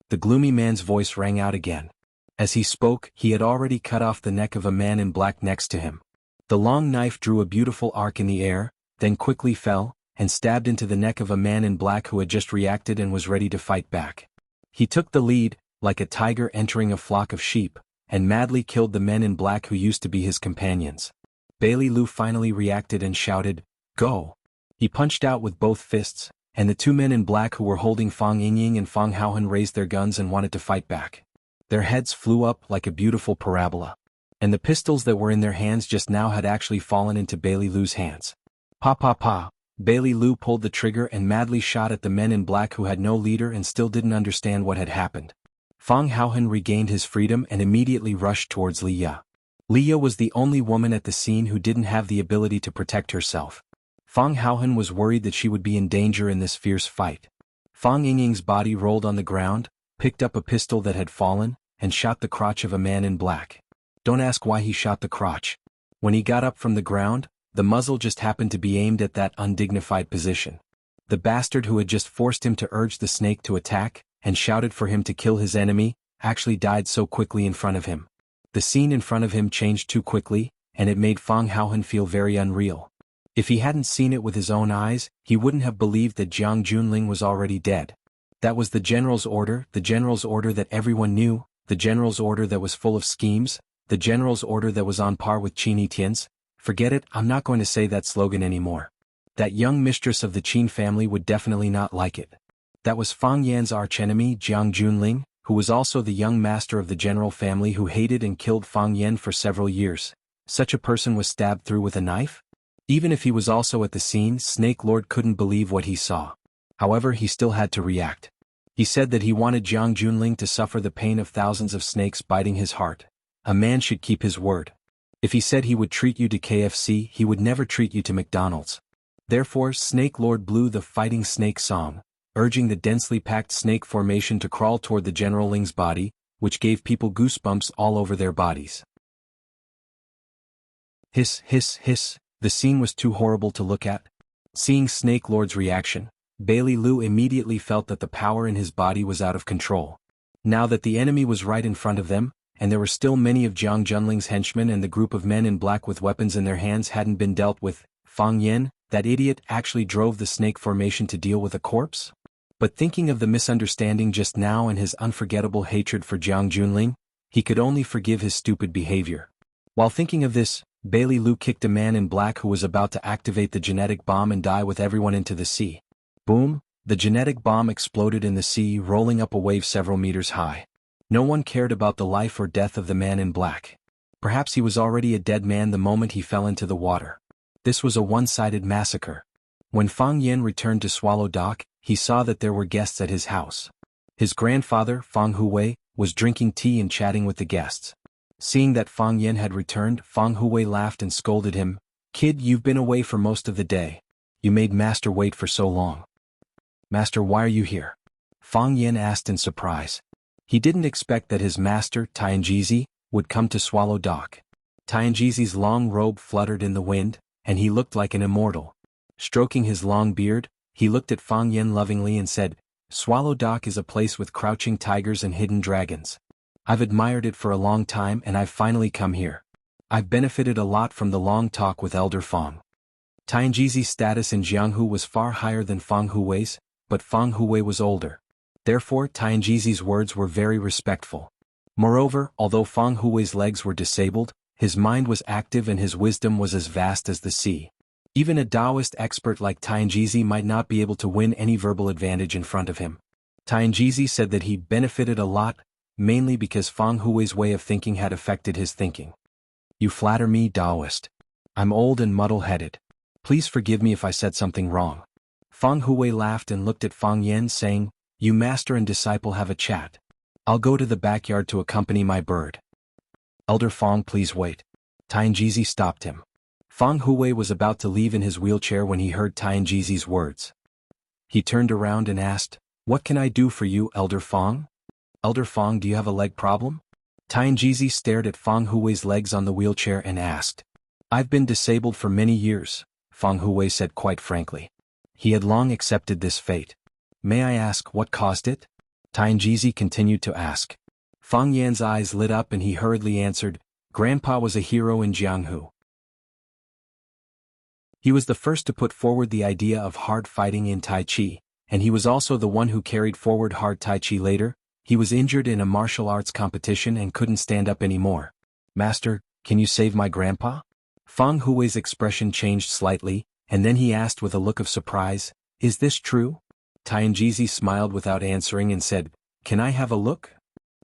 Speaker 1: The gloomy man's voice rang out again. As he spoke, he had already cut off the neck of a man in black next to him. The long knife drew a beautiful arc in the air, then quickly fell, and stabbed into the neck of a man in black who had just reacted and was ready to fight back. He took the lead, like a tiger entering a flock of sheep, and madly killed the men in black who used to be his companions. Bai Lilu finally reacted and shouted, "Go!" He punched out with both fists, and the two men in black who were holding Fang Yingying and Fang Haohan raised their guns and wanted to fight back. Their heads flew up like a beautiful parabola. And the pistols that were in their hands just now had actually fallen into Bai Lilu's hands. Pa pa pa! Bai Lilu pulled the trigger and madly shot at the men in black who had no leader and still didn't understand what had happened. Fang Haohan regained his freedom and immediately rushed towards Liya. Liya was the only woman at the scene who didn't have the ability to protect herself. Fang Haohan was worried that she would be in danger in this fierce fight. Fang Yingying's body rolled on the ground, picked up a pistol that had fallen, and shot the crotch of a man in black. Don't ask why he shot the crotch. When he got up from the ground, the muzzle just happened to be aimed at that undignified position. The bastard who had just forced him to urge the snake to attack, and shouted for him to kill his enemy, actually died so quickly in front of him. The scene in front of him changed too quickly, and it made Fang Haohan feel very unreal. If he hadn't seen it with his own eyes, he wouldn't have believed that Jiang Junling was already dead. That was the general's order that everyone knew, the general's order that was full of schemes, the general's order that was on par with Qin Etienne's. Forget it, I'm not going to say that slogan anymore. That young mistress of the Qin family would definitely not like it. That was Fang Yan's archenemy, Jiang Junling, who was also the young master of the general family who hated and killed Fang Yan for several years. Such a person was stabbed through with a knife? Even if he was also at the scene, Snake Lord couldn't believe what he saw. However, he still had to react. He said that he wanted Jiang Junling to suffer the pain of thousands of snakes biting his heart. A man should keep his word. If he said he would treat you to KFC, he would never treat you to McDonald's. Therefore, Snake Lord blew the fighting snake song, urging the densely packed snake formation to crawl toward the General Ling's body, which gave people goosebumps all over their bodies. Hiss, hiss, hiss, the scene was too horrible to look at. Seeing Snake Lord's reaction, Bai Lilu immediately felt that the power in his body was out of control. Now that the enemy was right in front of them, and there were still many of Jiang Junling's henchmen and the group of men in black with weapons in their hands hadn't been dealt with, Fang Yan, that idiot, actually drove the snake formation to deal with a corpse? But thinking of the misunderstanding just now and his unforgettable hatred for Jiang Junling, he could only forgive his stupid behavior. While thinking of this, Bai Lilu kicked a man in black who was about to activate the genetic bomb and die with everyone into the sea. Boom! The genetic bomb exploded in the sea, rolling up a wave several meters high. No one cared about the life or death of the man in black. Perhaps he was already a dead man the moment he fell into the water. This was a one-sided massacre. When Fang Yan returned to Swallow Dock, he saw that there were guests at his house. His grandfather, Fang Huwei, was drinking tea and chatting with the guests. Seeing that Fang Yan had returned, Fang Huwei laughed and scolded him. "Kid, you've been away for most of the day. You made Master wait for so long." "Master, why are you here?" Fang Yan asked in surprise. He didn't expect that his master, Tianjizi, would come to Swallow Dock. Tianjizi's long robe fluttered in the wind, and he looked like an immortal. Stroking his long beard, he looked at Fang Yan lovingly and said, "Swallow Dock is a place with crouching tigers and hidden dragons. I've admired it for a long time and I've finally come here. I've benefited a lot from the long talk with Elder Fang." Tianjizi's status in Jianghu was far higher than Fang Huwei's, but Fang Huwei was older. Therefore, Tianjizi's words were very respectful. Moreover, although Fang Huwei's legs were disabled, his mind was active and his wisdom was as vast as the sea. Even a Taoist expert like Tianjizi might not be able to win any verbal advantage in front of him. Tianjizi said that he benefited a lot, mainly because Fang Huwei's way of thinking had affected his thinking. "You flatter me, Taoist. I'm old and muddle-headed. Please forgive me if I said something wrong." Fang Huwei laughed and looked at Fang Yan, saying, "You master and disciple have a chat. I'll go to the backyard to accompany my bird." "Elder Fang, please wait." Tianjizi stopped him. Fang Huwei was about to leave in his wheelchair when he heard Tianjizi's words. He turned around and asked, What can I do for you, Elder Fong? Elder Fong, do you have a leg problem? Tianjizi stared at Fang Hui's legs on the wheelchair and asked. I've been disabled for many years, Fang Hui said quite frankly. He had long accepted this fate. May I ask what caused it? Tianjizi continued to ask. Fang Yan's eyes lit up and he hurriedly answered, Grandpa was a hero in Jianghu. He was the first to put forward the idea of hard fighting in Tai Chi, and he was also the one who carried forward hard Tai Chi later. He was injured in a martial arts competition and couldn't stand up anymore. Master, can you save my grandpa? Fang Hui's expression changed slightly, and then he asked with a look of surprise, Is this true? Tianjizi smiled without answering and said, Can I have a look?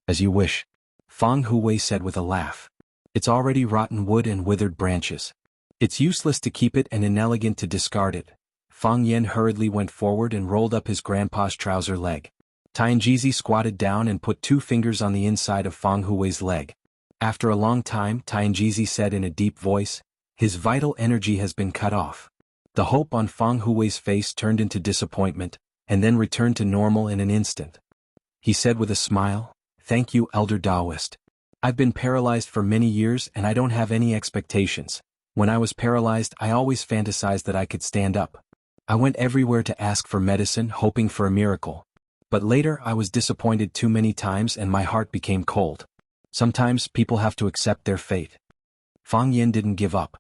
Speaker 1: As you wish. Fang Hui said with a laugh. It's already rotten wood and withered branches. It's useless to keep it and inelegant to discard it. Fang Yan hurriedly went forward and rolled up his grandpa's trouser leg. Tianjizi squatted down and put 2 fingers on the inside of Fang Hui's leg. After a long time, Tianjizi said in a deep voice, His vital energy has been cut off. The hope on Fang Hui's face turned into disappointment, and then returned to normal in an instant. He said with a smile, Thank you, Elder Taoist. I've been paralyzed for many years and I don't have any expectations. When I was paralyzed, I always fantasized that I could stand up. I went everywhere to ask for medicine, hoping for a miracle. But later I was disappointed too many times and my heart became cold. Sometimes people have to accept their fate. Fang Yan didn't give up.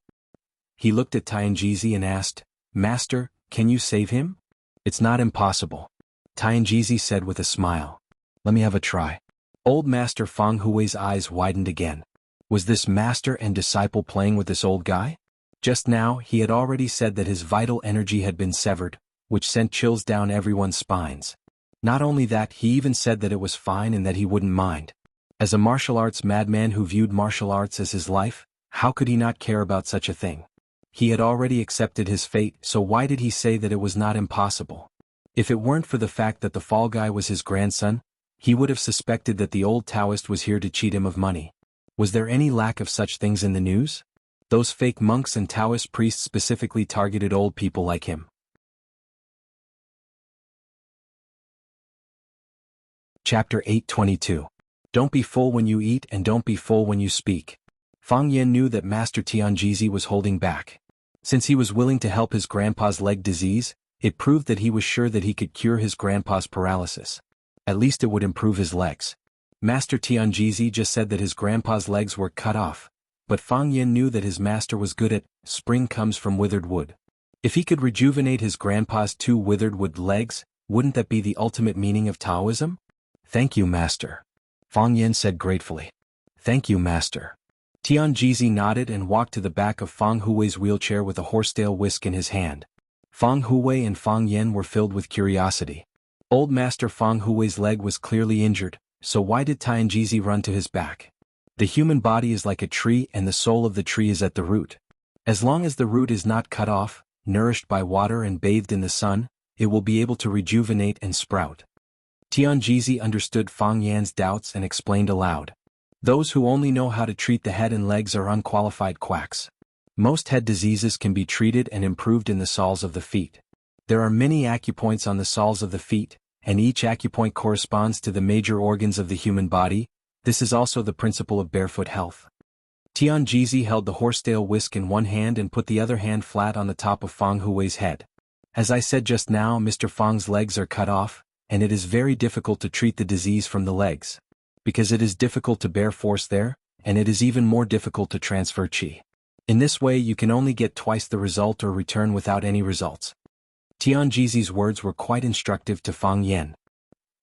Speaker 1: He looked at Tianjizi and asked, Master, can you save him? It's not impossible. Tianjizi said with a smile. Let me have a try. Old Master Fang Hui's eyes widened again. Was this master and disciple playing with this old guy? Just now he had already said that his vital energy had been severed, which sent chills down everyone's spines. Not only that, he even said that it was fine and that he wouldn't mind. As a martial arts madman who viewed martial arts as his life, how could he not care about such a thing? He had already accepted his fate, so why did he say that it was not impossible? If it weren't for the fact that the fall guy was his grandson, he would have suspected that the old Taoist was here to cheat him of money. Was there any lack of such things in the news? Those fake monks and Taoist priests specifically targeted old people like him. Chapter 822. Don't be full when you eat and don't be full when you speak. Fang Yan knew that Master Tianjizi was holding back. Since he was willing to help his grandpa's leg disease, it proved that he was sure that he could cure his grandpa's paralysis. At least it would improve his legs. Master Tianjizi just said that his grandpa's legs were cut off, but Fang Yan knew that his master was good at, spring comes from withered wood. If he could rejuvenate his grandpa's 2 withered wood legs, wouldn't that be the ultimate meaning of Taoism? Thank you, Master. Fang Yan said gratefully. Thank you, Master. Tianjizi nodded and walked to the back of Fang Hui's wheelchair with a horsetail whisk in his hand. Fang Hui and Fang Yan were filled with curiosity. Old Master Fang Hui's leg was clearly injured, so why did Tianjizi run to his back? The human body is like a tree and the soul of the tree is at the root. As long as the root is not cut off, nourished by water and bathed in the sun, it will be able to rejuvenate and sprout. Tianjizi understood Fang Yan's doubts and explained aloud. Those who only know how to treat the head and legs are unqualified quacks. Most head diseases can be treated and improved in the soles of the feet. There are many acupoints on the soles of the feet, and each acupoint corresponds to the major organs of the human body. This is also the principle of barefoot health. Tianjizi held the horsetail whisk in one hand and put the other hand flat on the top of Fang Hui's head. As I said just now, Mr. Fang's legs are cut off, and it is very difficult to treat the disease from the legs. Because it is difficult to bear force there, and it is even more difficult to transfer qi. In this way you can only get twice the result or return without any results. Tianjizi's words were quite instructive to Fang Yan.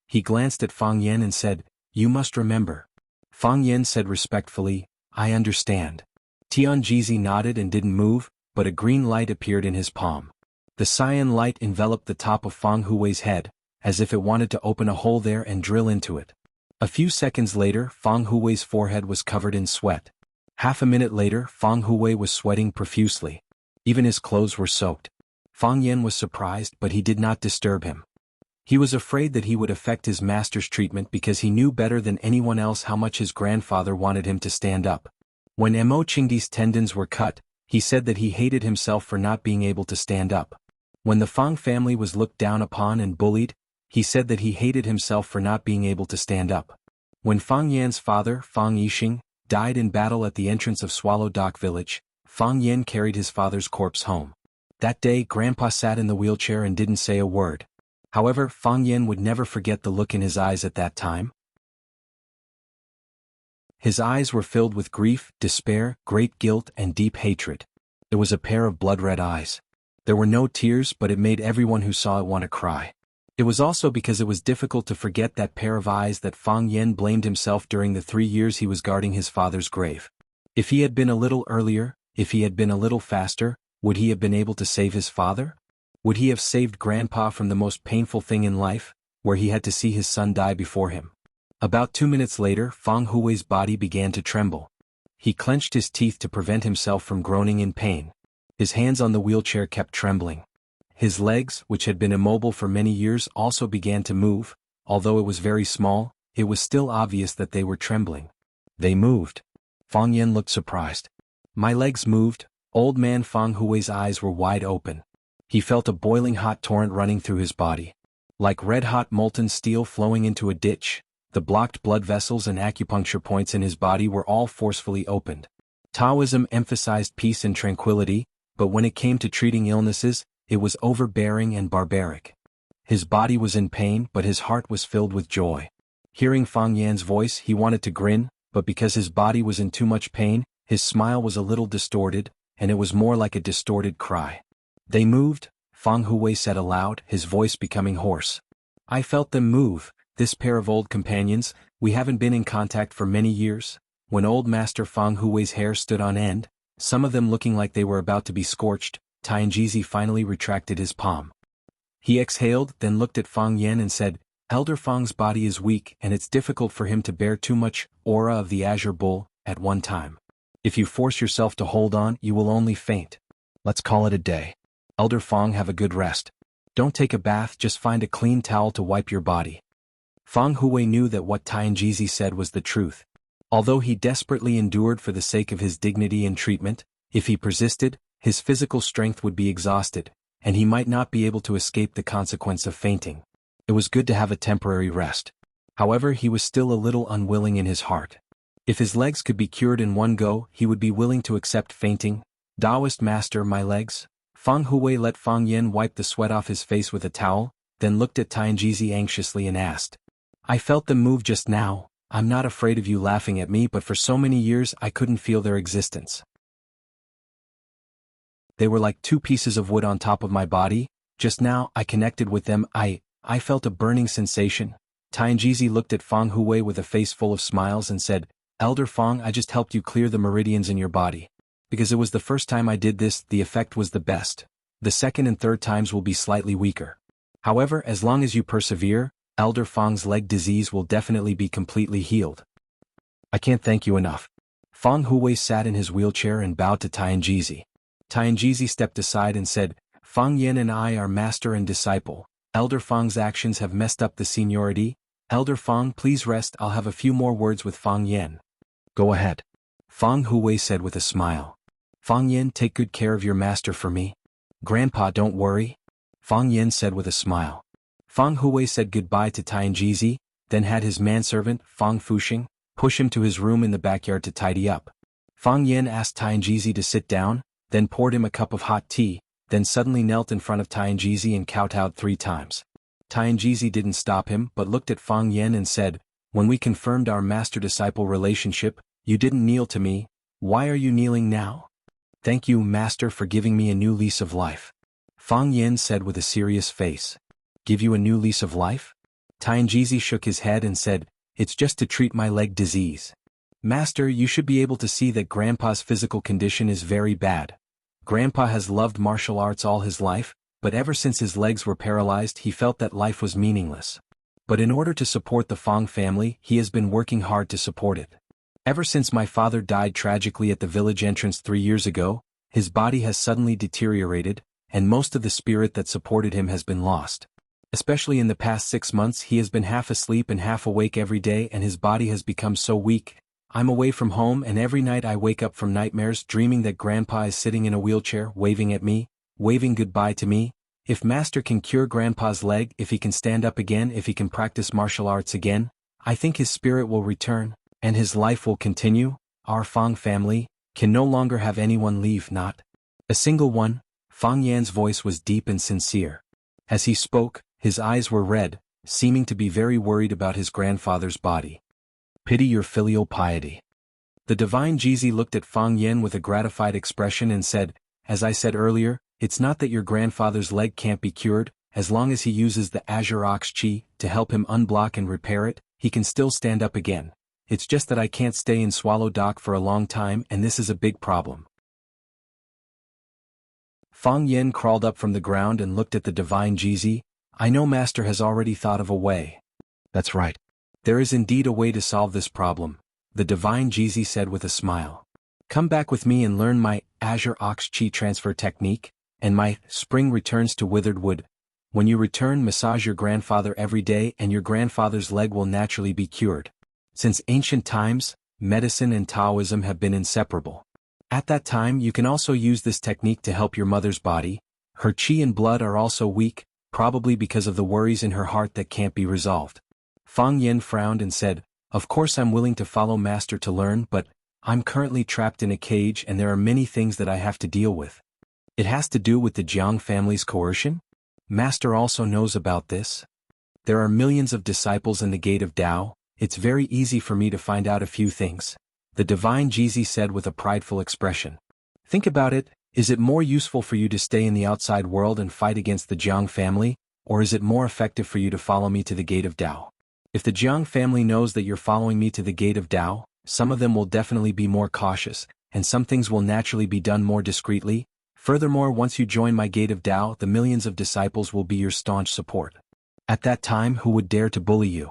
Speaker 1: He glanced at Fang Yan and said, You must remember. Fang Yan said respectfully, I understand. Tianjizi nodded and didn't move, but a green light appeared in his palm. The cyan light enveloped the top of Fang Hui's head, as if it wanted to open a hole there and drill into it. A few seconds later, Fang Hui's forehead was covered in sweat. Half a minute later, Fang Hui was sweating profusely. Even his clothes were soaked. Fang Yan was surprised, but he did not disturb him. He was afraid that he would affect his master's treatment because he knew better than anyone else how much his grandfather wanted him to stand up. When Mo Qingdi's tendons were cut, he said that he hated himself for not being able to stand up. When the Fang family was looked down upon and bullied, He said that he hated himself for not being able to stand up. When Fang Yan's father, Fang Yixing, died in battle at the entrance of Swallow Dock Village, Fang Yan carried his father's corpse home. That day Grandpa sat in the wheelchair and didn't say a word. However, Fang Yan would never forget the look in his eyes at that time. His eyes were filled with grief, despair, great guilt, and deep hatred. It was a pair of blood-red eyes. There were no tears, but it made everyone who saw it want to cry. It was also because it was difficult to forget that pair of eyes that Fang Yan blamed himself during the 3 years he was guarding his father's grave. If he had been a little earlier, if he had been a little faster, would he have been able to save his father? Would he have saved Grandpa from the most painful thing in life, where he had to see his son die before him? About 2 minutes later, Fang Hui's body began to tremble. He clenched his teeth to prevent himself from groaning in pain. His hands on the wheelchair kept trembling. His legs, which had been immobile for many years, also began to move. Although it was very small, it was still obvious that they were trembling. They moved. Fang Yan looked surprised. My legs moved. Old man Fang Hui's eyes were wide open. He felt a boiling hot torrent running through his body. Like red-hot molten steel flowing into a ditch, the blocked blood vessels and acupuncture points in his body were all forcefully opened. Taoism emphasized peace and tranquility, but when it came to treating illnesses, it was overbearing and barbaric. His body was in pain, but his heart was filled with joy. Hearing Fang Yan's voice, he wanted to grin, but because his body was in too much pain, his smile was a little distorted, and it was more like a distorted cry. They moved, Fang Hui said aloud, his voice becoming hoarse. I felt them move, this pair of old companions. We haven't been in contact for many years. When old Master Fang Hui's hair stood on end, some of them looking like they were about to be scorched, Tianjizi finally retracted his palm. He exhaled, then looked at Fang Yan and said, Elder Fang's body is weak and it's difficult for him to bear too much aura of the Azure Bull at one time. If you force yourself to hold on, you will only faint. Let's call it a day. Elder Fang, have a good rest. Don't take a bath, just find a clean towel to wipe your body. Fang Hui knew that what Tianjizi said was the truth. Although he desperately endured for the sake of his dignity and treatment, if he persisted, his physical strength would be exhausted, and he might not be able to escape the consequence of fainting. It was good to have a temporary rest. However, he was still a little unwilling in his heart. If his legs could be cured in one go, he would be willing to accept fainting. Taoist master, my legs? Fang Hui let Fang Yan wipe the sweat off his face with a towel, then looked at Tianjizi anxiously and asked. I felt them move just now. I'm not afraid of you laughing at me, but for so many years I couldn't feel their existence. They were like 2 pieces of wood on top of my body. Just now, I connected with them. I felt a burning sensation. Tianjizi looked at Fang Hui with a face full of smiles and said, Elder Fang, I just helped you clear the meridians in your body. Because it was the first time I did this, the effect was the best. The second and third times will be slightly weaker. However, as long as you persevere, Elder Fang's leg disease will definitely be completely healed. I can't thank you enough. Fang Hui sat in his wheelchair and bowed to Tianjizi. Tianjizi stepped aside and said, Fang Yan and I are master and disciple. Elder Fang's actions have messed up the seniority. Elder Fang, please rest, I'll have a few more words with Fang Yan. Go ahead. Fang Hui said with a smile. Fang Yan, take good care of your master for me. Grandpa, don't worry. Fang Yan said with a smile. Fang Hui said goodbye to Tianjizi, then had his manservant, Fang Fuxing, push him to his room in the backyard to tidy up. Fang Yan asked Tianjizi to sit down, then poured him a cup of hot tea, then suddenly knelt in front of Tianjizi and kowtowed 3 times. Tianjizi didn't stop him but looked at Fang Yan and said, when we confirmed our master-disciple relationship, you didn't kneel to me. Why are you kneeling now? Thank you, master, for giving me a new lease of life. Fang Yan said with a serious face. Give you a new lease of life? Tianjizi shook his head and said, it's just to treat my leg disease. Master, you should be able to see that Grandpa's physical condition is very bad. Grandpa has loved martial arts all his life, but ever since his legs were paralyzed he felt that life was meaningless. But in order to support the Fang family, he has been working hard to support it. Ever since my father died tragically at the village entrance 3 years ago, his body has suddenly deteriorated, and most of the spirit that supported him has been lost. Especially in the past 6 months he has been half asleep and half awake every day and his body has become so weak. I'm away from home and every night I wake up from nightmares dreaming that Grandpa is sitting in a wheelchair waving at me, waving goodbye to me. If Master can cure Grandpa's leg, if he can stand up again, if he can practice martial arts again, I think his spirit will return, and his life will continue. Our Fang family can no longer have anyone leave, not a single one. Fang Yan's voice was deep and sincere. As he spoke, his eyes were red, seeming to be very worried about his grandfather's body. Pity your filial piety. The divine Jizi looked at Fang Yan with a gratified expression and said, as I said earlier, it's not that your grandfather's leg can't be cured, as long as he uses the Azure Ox Chi to help him unblock and repair it, he can still stand up again. It's just that I can't stay in Swallow Dock for a long time, and this is a big problem. Fang Yan crawled up from the ground and looked at the divine Jizi. I know Master has already thought of a way. That's right. There is indeed a way to solve this problem, the divine Jizi said with a smile. Come back with me and learn my Azure Ox Chi transfer technique, and my spring returns to withered wood. When you return, massage your grandfather every day and your grandfather's leg will naturally be cured. Since ancient times, medicine and Taoism have been inseparable. At that time you can also use this technique to help your mother's body. Her chi and blood are also weak, probably because of the worries in her heart that can't be resolved. Fang Yan frowned and said, of course I'm willing to follow Master to learn, but I'm currently trapped in a cage and there are many things that I have to deal with. It has to do with the Jiang family's coercion? Master also knows about this. There are millions of disciples in the Gate of Tao. It's very easy for me to find out a few things, the divine Jizi said with a prideful expression. Think about it, is it more useful for you to stay in the outside world and fight against the Jiang family, or is it more effective for you to follow me to the Gate of Tao? If the Jiang family knows that you're following me to the Gate of Tao, some of them will definitely be more cautious, and some things will naturally be done more discreetly. Furthermore, once you join my Gate of Tao, the millions of disciples will be your staunch support. At that time, who would dare to bully you?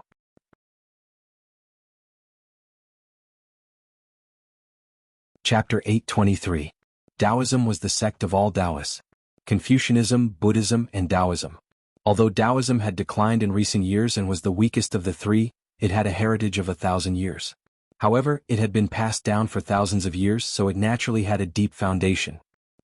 Speaker 1: Chapter 823. Taoism was the sect of all Taoists. Confucianism, Buddhism, and Taoism. Although Taoism had declined in recent years and was the weakest of the three, it had a heritage of 1,000 years. However, it had been passed down for thousands of years, so it naturally had a deep foundation.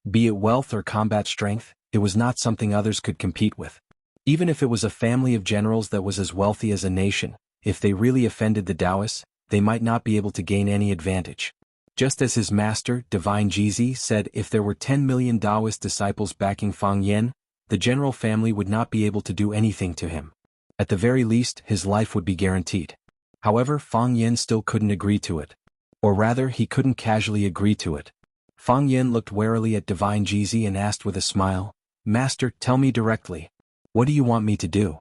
Speaker 1: Be it wealth or combat strength, it was not something others could compete with. Even if it was a family of generals that was as wealthy as a nation, if they really offended the Taoists, they might not be able to gain any advantage. Just as his master, Divine Jizi, said if there were 10 million Taoist disciples backing Fang Yan, the general family would not be able to do anything to him. At the very least, his life would be guaranteed. However, Fang Yan still couldn't agree to it. Or rather, he couldn't casually agree to it. Fang Yan looked warily at Divine Jizi and asked with a smile, Master, tell me directly. What do you want me to do?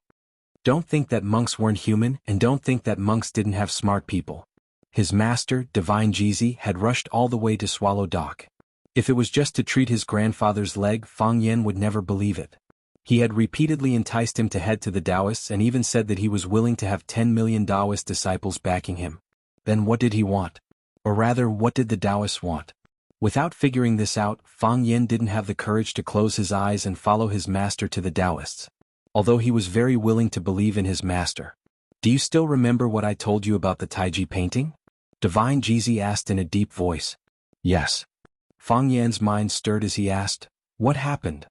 Speaker 1: Don't think that monks weren't human, and don't think that monks didn't have smart people. His master, Divine Jizi, had rushed all the way to Swallow Dock. If it was just to treat his grandfather's leg, Fang Yan would never believe it. He had repeatedly enticed him to head to the Taoists and even said that he was willing to have 10 million Taoist disciples backing him. Then what did he want? Or rather, what did the Taoists want? Without figuring this out, Fang Yan didn't have the courage to close his eyes and follow his master to the Taoists. Although he was very willing to believe in his master. Do you still remember what I told you about the Taiji painting? Divine Jizi asked in a deep voice. Yes. Fang Yan's mind stirred as he asked, what happened?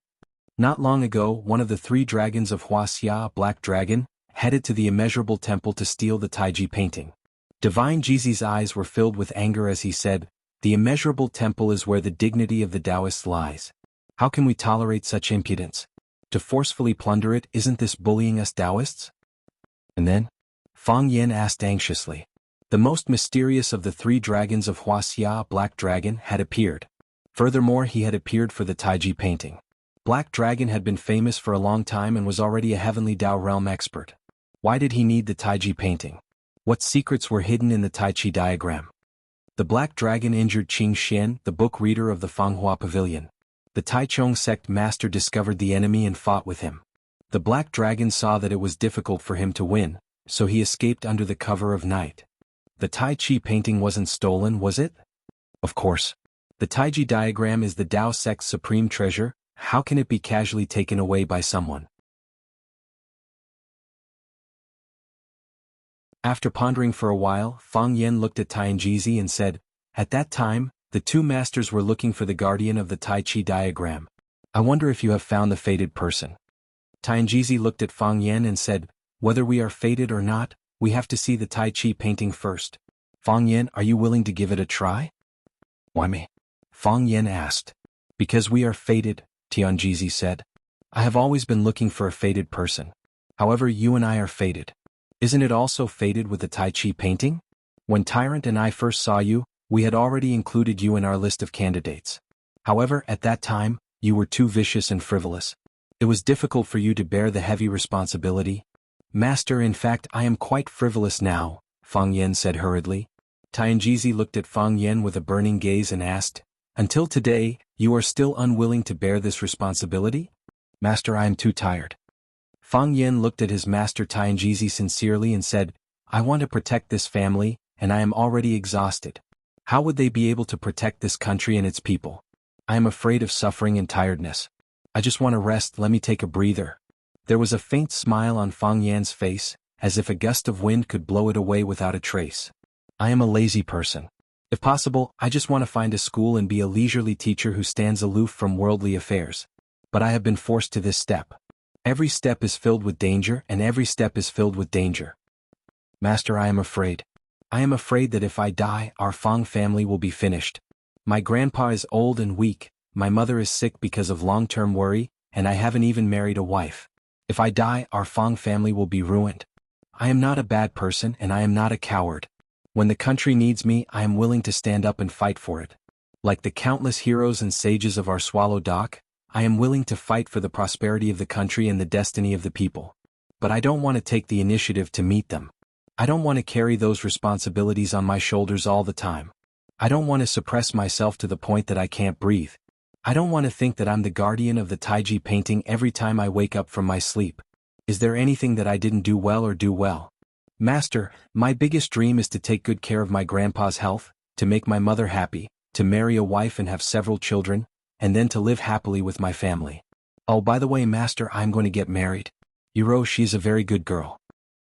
Speaker 1: Not long ago, one of the 3 dragons of Wuxia, Black Dragon, headed to the Immeasurable Temple to steal the Taiji painting. Divine Jizi's eyes were filled with anger as he said, the Immeasurable Temple is where the dignity of the Taoists lies. How can we tolerate such impudence? To forcefully plunder it, isn't this bullying us Taoists? And then? Fang Yan asked anxiously. The most mysterious of the 3 dragons of Wuxia, Black Dragon, had appeared. Furthermore, he had appeared for the Taiji painting. Black Dragon had been famous for a long time and was already a heavenly Tao realm expert. Why did he need the Taiji painting? What secrets were hidden in the Tai Chi diagram? The Black Dragon injured Qing Xian, the book reader of the Fanghua Pavilion. The Taichung sect master discovered the enemy and fought with him. The Black Dragon saw that it was difficult for him to win, so he escaped under the cover of night. The Tai Chi painting wasn't stolen, was it? Of course. The Taiji diagram is the Tao sect's supreme treasure. How can it be casually taken away by someone? After pondering for a while, Fang Yan looked at Jizi and said, at that time, the 2 masters were looking for the guardian of the Tai Chi diagram. I wonder if you have found the fated person. Tianjizi looked at Fang Yan and said, "Whether we are fated or not, we have to see the Tai Chi painting first. Fang Yan, are you willing to give it a try?" "Why me?" Fang Yan asked. "Because we are fated," Tianjizi said. "I have always been looking for a fated person. However, you and I are fated. Isn't it also fated with the Tai Chi painting? When Tyrant and I first saw you, we had already included you in our list of candidates. However, at that time, you were too vicious and frivolous. It was difficult for you to bear the heavy responsibility." "Master, in fact, I am quite frivolous now," Fang Yan said hurriedly. Tianjizi looked at Fang Yan with a burning gaze and asked, "Until today, you are still unwilling to bear this responsibility?" "Master, I am too tired." Fang Yan looked at his master Tianjizi sincerely and said, "I want to protect this family, and I am already exhausted. How would they be able to protect this country and its people? I am afraid of suffering and tiredness. I just want to rest, let me take a breather." There was a faint smile on Fang Yan's face, as if a gust of wind could blow it away without a trace. "I am a lazy person. If possible, I just want to find a school and be a leisurely teacher who stands aloof from worldly affairs. But I have been forced to this step. Every step is filled with danger, and every step is filled with danger. Master, I am afraid. I am afraid that if I die, our Fang family will be finished. My grandpa is old and weak, my mother is sick because of long-term worry, and I haven't even married a wife. If I die, our Fang family will be ruined. I am not a bad person and I am not a coward. When the country needs me, I am willing to stand up and fight for it. Like the countless heroes and sages of our Swallow Dock, I am willing to fight for the prosperity of the country and the destiny of the people. But I don't want to take the initiative to meet them. I don't want to carry those responsibilities on my shoulders all the time. I don't want to suppress myself to the point that I can't breathe. I don't want to think that I'm the guardian of the Taiji painting every time I wake up from my sleep. Is there anything that I didn't do well or do well? Master, my biggest dream is to take good care of my grandpa's health, to make my mother happy, to marry a wife and have several children, and then to live happily with my family. Oh, by the way, Master, I'm going to get married. Yuro, she's a very good girl."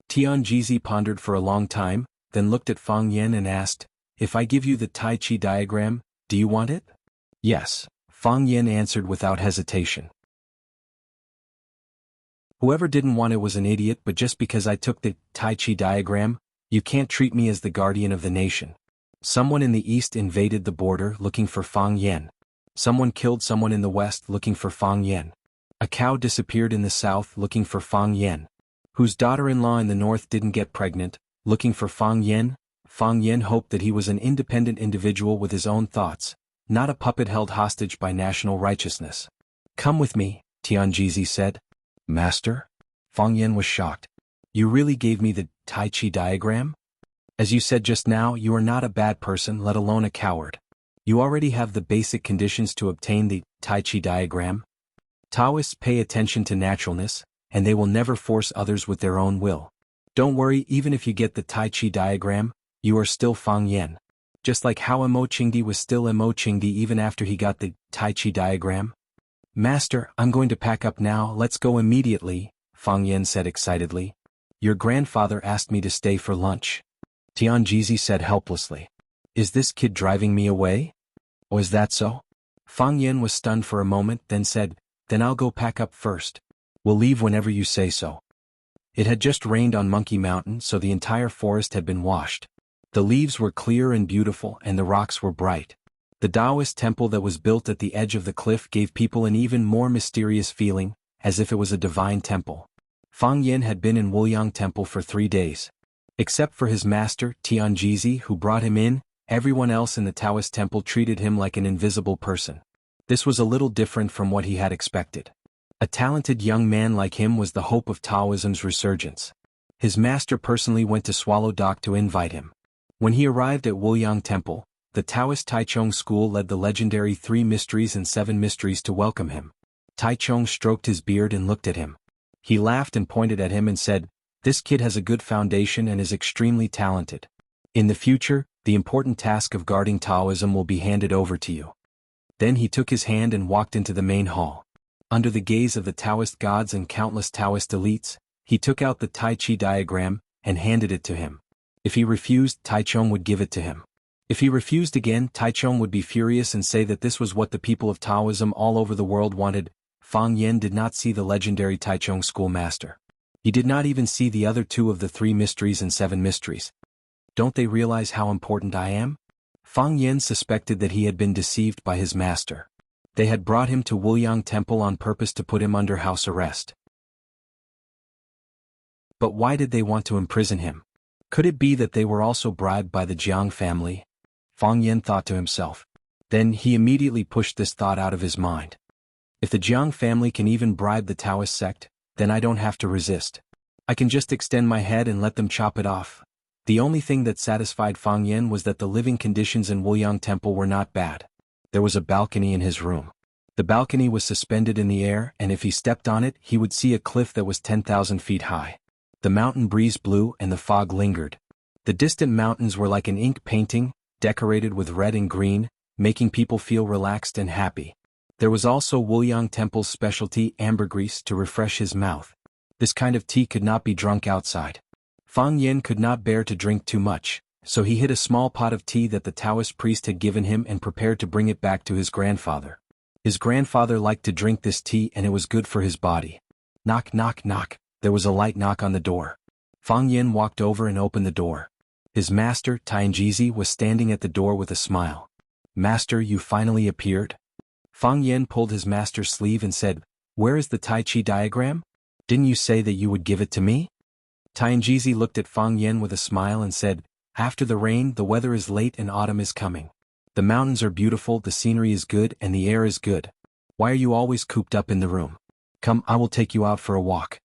Speaker 1: Tianjizi pondered for a long time, then looked at Fang Yan and asked, "If I give you the Tai Chi diagram, do you want it?" "Yes," Fang Yan answered without hesitation. "Whoever didn't want it was an idiot, but just because I took the Tai Chi diagram, you can't treat me as the guardian of the nation." Someone in the east invaded the border looking for Fang Yan. Someone killed someone in the west looking for Fang Yan. A cow disappeared in the south looking for Fang Yan. Whose daughter-in-law in the north didn't get pregnant, looking for Fang Yan. Fang Yan hoped that he was an independent individual with his own thoughts, not a puppet held hostage by national righteousness. "Come with me," Tianjizi said. "Master?" Fang Yan was shocked. "You really gave me the Tai Chi diagram? As you said just now, you are not a bad person, let alone a coward. You already have the basic conditions to obtain the Tai Chi diagram. Taoists pay attention to naturalness, and they will never force others with their own will. Don't worry, even if you get the Tai Chi diagram, you are still Fang Yan. Just like how Emo Qingdi was still Emo Qingdi even after he got the Tai Chi diagram." "Master, I'm going to pack up now, let's go immediately," Fang Yan said excitedly. "Your grandfather asked me to stay for lunch." Tianjizi said helplessly. "Is this kid driving me away? Oh, is that so?" Fang Yan was stunned for a moment, then said, "Then I'll go pack up first. We'll leave whenever you say so." It had just rained on Monkey Mountain, so the entire forest had been washed. The leaves were clear and beautiful and the rocks were bright. The Taoist temple that was built at the edge of the cliff gave people an even more mysterious feeling, as if it was a divine temple. Fang Yan had been in Wuliang Temple for 3 days. Except for his master, Tianjizi, who brought him in, everyone else in the Taoist temple treated him like an invisible person. This was a little different from what he had expected. A talented young man like him was the hope of Taoism's resurgence. His master personally went to Swallow Dock to invite him. When he arrived at Wuliang Temple, the Taoist Taichung school led the legendary 3 mysteries and 7 mysteries to welcome him. Taichung stroked his beard and looked at him. He laughed and pointed at him and said, "This kid has a good foundation and is extremely talented. In the future, the important task of guarding Taoism will be handed over to you." Then he took his hand and walked into the main hall. Under the gaze of the Taoist gods and countless Taoist elites, he took out the Tai Chi diagram and handed it to him. If he refused, Taichung would give it to him. If he refused again, Taichung would be furious and say that this was what the people of Taoism all over the world wanted. Fang Yan did not see the legendary Taichung schoolmaster. He did not even see the other two of the 3 mysteries and 7 mysteries. Don't they realize how important I am? Fang Yan suspected that he had been deceived by his master. They had brought him to Wuliang Temple on purpose to put him under house arrest. But why did they want to imprison him? Could it be that they were also bribed by the Jiang family? Fang Yan thought to himself. Then he immediately pushed this thought out of his mind. If the Jiang family can even bribe the Taoist sect, then I don't have to resist. I can just extend my head and let them chop it off. The only thing that satisfied Fang Yan was that the living conditions in Wuliang Temple were not bad. There was a balcony in his room. The balcony was suspended in the air, and if he stepped on it, he would see a cliff that was 10,000 feet high. The mountain breeze blew and the fog lingered. The distant mountains were like an ink painting, decorated with red and green, making people feel relaxed and happy. There was also Wuliang Temple's specialty ambergris to refresh his mouth. This kind of tea could not be drunk outside. Fang Yan could not bear to drink too much, so he hid a small pot of tea that the Taoist priest had given him and prepared to bring it back to his grandfather. His grandfather liked to drink this tea and it was good for his body. Knock, knock, knock. There was a light knock on the door. Fang Yan walked over and opened the door. His master, Tianjizi, was standing at the door with a smile. Master, you finally appeared? Fang Yan pulled his master's sleeve and said, Where is the Tai Chi diagram? Didn't you say that you would give it to me? Tianjizi looked at Fang Yan with a smile and said, After the rain, the weather is late and autumn is coming. The mountains are beautiful, the scenery is good, and the air is good. Why are you always cooped up in the room? Come, I will take you out for a walk.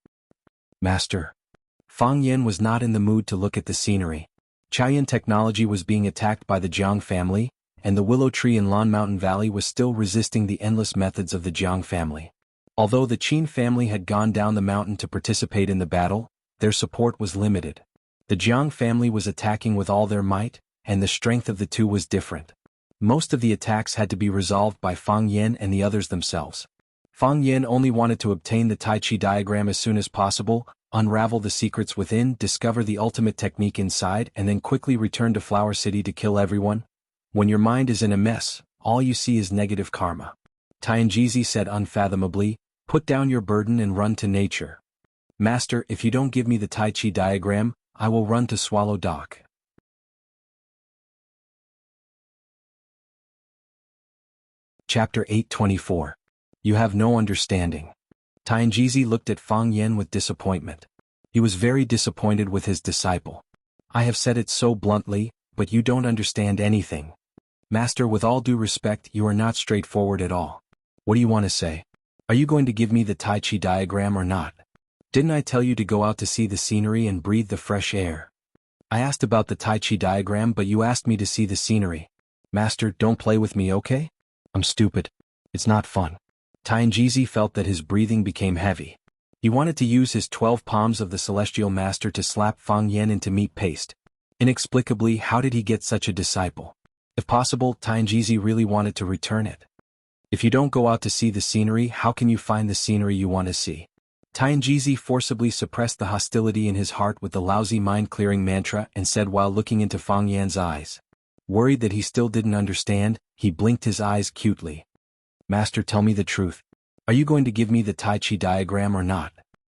Speaker 1: Master. Fang Yan was not in the mood to look at the scenery. Chiyan technology was being attacked by the Jiang family, and the willow tree in Lan Mountain Valley was still resisting the endless methods of the Jiang family. Although the Qin family had gone down the mountain to participate in the battle, their support was limited. The Jiang family was attacking with all their might, and the strength of the two was different. Most of the attacks had to be resolved by Fang Yan and the others themselves. Fang Yan only wanted to obtain the Tai Chi diagram as soon as possible, unravel the secrets within, discover the ultimate technique inside, and then quickly return to Flower City to kill everyone. When your mind is in a mess, all you see is negative karma. Tianjizi said unfathomably, Put down your burden and run to nature. Master, if you don't give me the Tai Chi diagram, I will run to Swallow Dock. Chapter 824. You have no understanding. Tianjizi looked at Fang Yan with disappointment. He was very disappointed with his disciple. I have said it so bluntly, but you don't understand anything. Master, with all due respect, you are not straightforward at all. What do you want to say? Are you going to give me the Tai Chi diagram or not? Didn't I tell you to go out to see the scenery and breathe the fresh air? I asked about the Tai Chi diagram, but you asked me to see the scenery. Master, don't play with me, okay? I'm stupid. It's not fun. Tianjizi felt that his breathing became heavy. He wanted to use his 12 palms of the celestial master to slap Fang Yan into meat paste. Inexplicably, how did he get such a disciple? If possible, Tianjizi really wanted to return it. If you don't go out to see the scenery, how can you find the scenery you want to see? Tianjizi forcibly suppressed the hostility in his heart with the lousy mind-clearing mantra and said while looking into Fang Yan's eyes. Worried that he still didn't understand, he blinked his eyes cutely. Master, tell me the truth. Are you going to give me the Tai Chi diagram or not?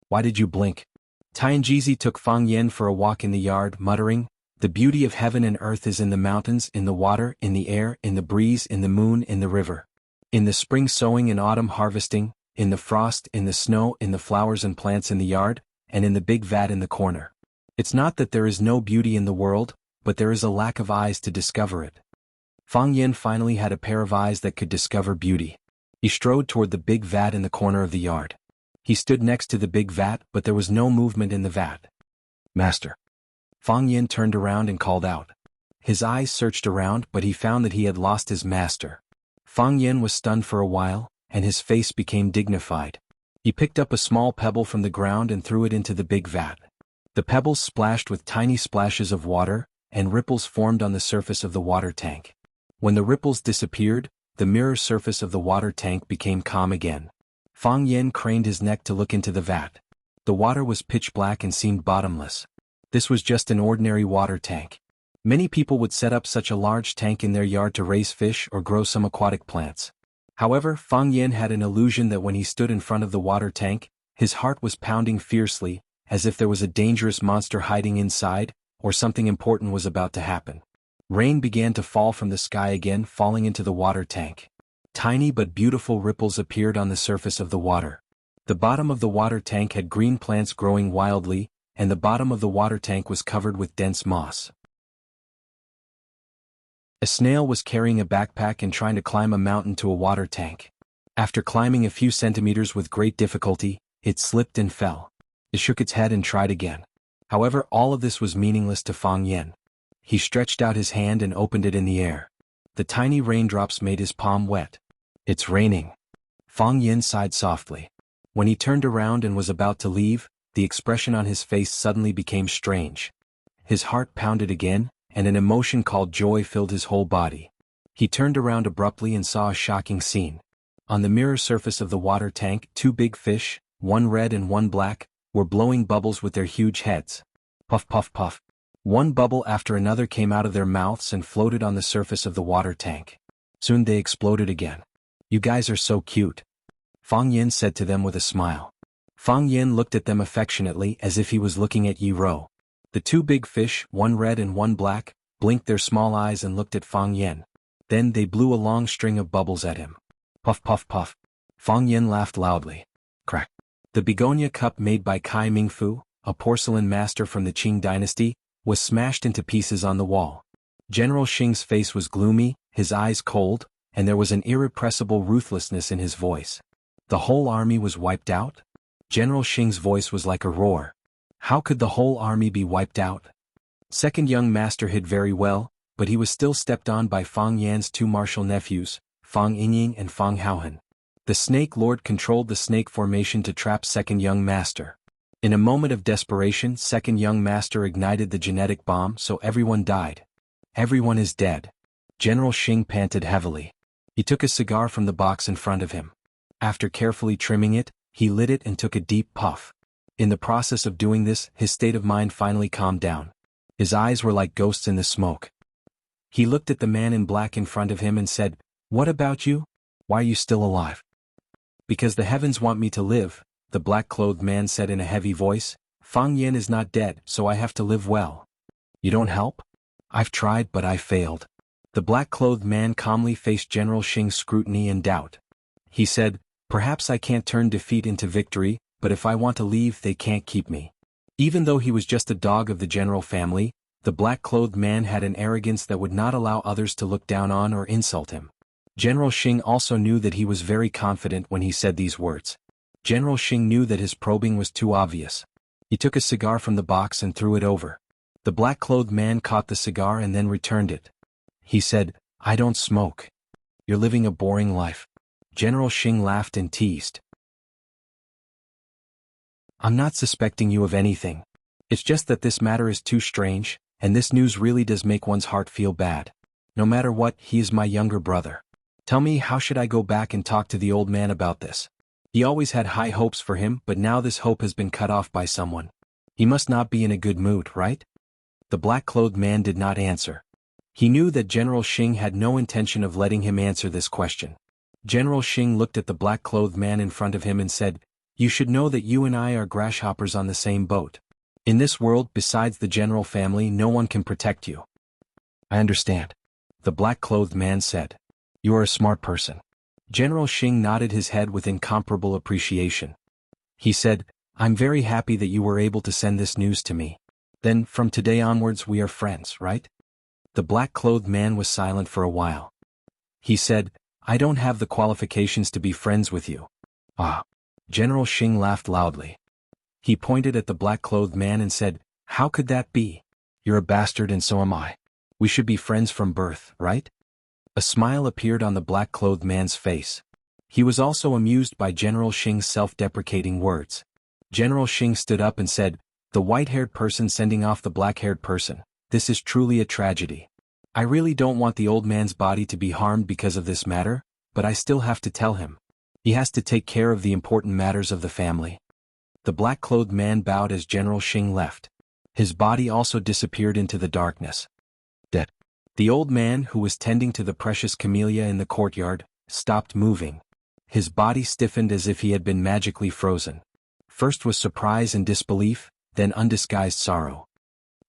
Speaker 1: Why did you blink? Tianjizi took Fang Yan for a walk in the yard, muttering, The beauty of heaven and earth is in the mountains, in the water, in the air, in the breeze, in the moon, in the river. In the spring sowing and autumn harvesting, in the frost, in the snow, in the flowers and plants in the yard, and in the big vat in the corner. It's not that there is no beauty in the world, but there is a lack of eyes to discover it. Fang Yan finally had a pair of eyes that could discover beauty. He strode toward the big vat in the corner of the yard. He stood next to the big vat, but there was no movement in the vat. Master. Fang Yan turned around and called out. His eyes searched around, but he found that he had lost his master. Fang Yan was stunned for a while, and his face became dignified. He picked up a small pebble from the ground and threw it into the big vat. The pebbles splashed with tiny splashes of water, and ripples formed on the surface of the water tank. When the ripples disappeared, the mirror surface of the water tank became calm again. Fang Yan craned his neck to look into the vat. The water was pitch black and seemed bottomless. This was just an ordinary water tank. Many people would set up such a large tank in their yard to raise fish or grow some aquatic plants. However, Fang Yan had an illusion that when he stood in front of the water tank, his heart was pounding fiercely, as if there was a dangerous monster hiding inside, or something important was about to happen. Rain began to fall from the sky again, falling into the water tank. Tiny but beautiful ripples appeared on the surface of the water. The bottom of the water tank had green plants growing wildly, and the bottom of the water tank was covered with dense moss. A snail was carrying a backpack and trying to climb a mountain to a water tank. After climbing a few centimeters with great difficulty, it slipped and fell. It shook its head and tried again. However, all of this was meaningless to Fang Yan. He stretched out his hand and opened it in the air. The tiny raindrops made his palm wet. "It's raining." Fang Yan sighed softly. When he turned around and was about to leave, the expression on his face suddenly became strange. His heart pounded again, and an emotion called joy filled his whole body. He turned around abruptly and saw a shocking scene. On the mirror surface of the water tank, two big fish, one red and one black, were blowing bubbles with their huge heads. Puff puff puff. One bubble after another came out of their mouths and floated on the surface of the water tank. Soon they exploded again. "You guys are so cute," Fang Yan said to them with a smile. Fang Yan looked at them affectionately as if he was looking at Yi Rou. The two big fish, one red and one black, blinked their small eyes and looked at Fang Yan. Then they blew a long string of bubbles at him. Puff puff puff. Fang Yan laughed loudly. Crack. The begonia cup made by Kai Mingfu, a porcelain master from the Qing dynasty, was smashed into pieces on the wall. General Xing's face was gloomy, his eyes cold, and there was an irrepressible ruthlessness in his voice. The whole army was wiped out? General Xing's voice was like a roar. How could the whole army be wiped out? Second young master hid very well, but he was still stepped on by Fang Yan's two martial nephews, Fang Yingying and Fang Haohan. The Snake Lord controlled the snake formation to trap second young master. In a moment of desperation, second young master ignited the genetic bomb, so everyone died. Everyone is dead. General Xing panted heavily. He took a cigar from the box in front of him. After carefully trimming it, he lit it and took a deep puff. In the process of doing this, his state of mind finally calmed down. His eyes were like ghosts in the smoke. He looked at the man in black in front of him and said, "What about you? Why are you still alive?" "Because the heavens want me to live," the black-clothed man said in a heavy voice. "Fang Yan is not dead, so I have to live well." "You don't help?" "I've tried, but I failed." The black-clothed man calmly faced General Xing's scrutiny and doubt. He said, "Perhaps I can't turn defeat into victory, but if I want to leave, they can't keep me." Even though he was just a dog of the general family, the black-clothed man had an arrogance that would not allow others to look down on or insult him. General Xing also knew that he was very confident when he said these words. General Xing knew that his probing was too obvious. He took a cigar from the box and threw it over. The black-clothed man caught the cigar and then returned it. He said, "I don't smoke. You're living a boring life." General Xing laughed and teased. "I'm not suspecting you of anything. It's just that this matter is too strange, and this news really does make one's heart feel bad. No matter what, he is my younger brother. Tell me, how should I go back and talk to the old man about this? He always had high hopes for him, but now this hope has been cut off by someone. He must not be in a good mood, right?" The black-clothed man did not answer. He knew that General Xing had no intention of letting him answer this question. General Xing looked at the black-clothed man in front of him and said, "You should know that you and I are grasshoppers on the same boat. In this world, besides the general family, no one can protect you." "I understand," the black-clothed man said. "You are a smart person." General Xing nodded his head with incomparable appreciation. He said, "I'm very happy that you were able to send this news to me. Then, from today onwards, we are friends, right?" The black-clothed man was silent for a while. He said, "I don't have the qualifications to be friends with you." "Ah." General Xing laughed loudly. He pointed at the black-clothed man and said, "How could that be? You're a bastard and so am I. We should be friends from birth, right?" A smile appeared on the black-clothed man's face. He was also amused by General Xing's self-deprecating words. General Xing stood up and said, "The white-haired person sending off the black-haired person. This is truly a tragedy. I really don't want the old man's body to be harmed because of this matter, but I still have to tell him. He has to take care of the important matters of the family." The black-clothed man bowed as General Xing left. His body also disappeared into the darkness. Dead. The old man, who was tending to the precious camellia in the courtyard, stopped moving. His body stiffened as if he had been magically frozen. First was surprise and disbelief, then undisguised sorrow.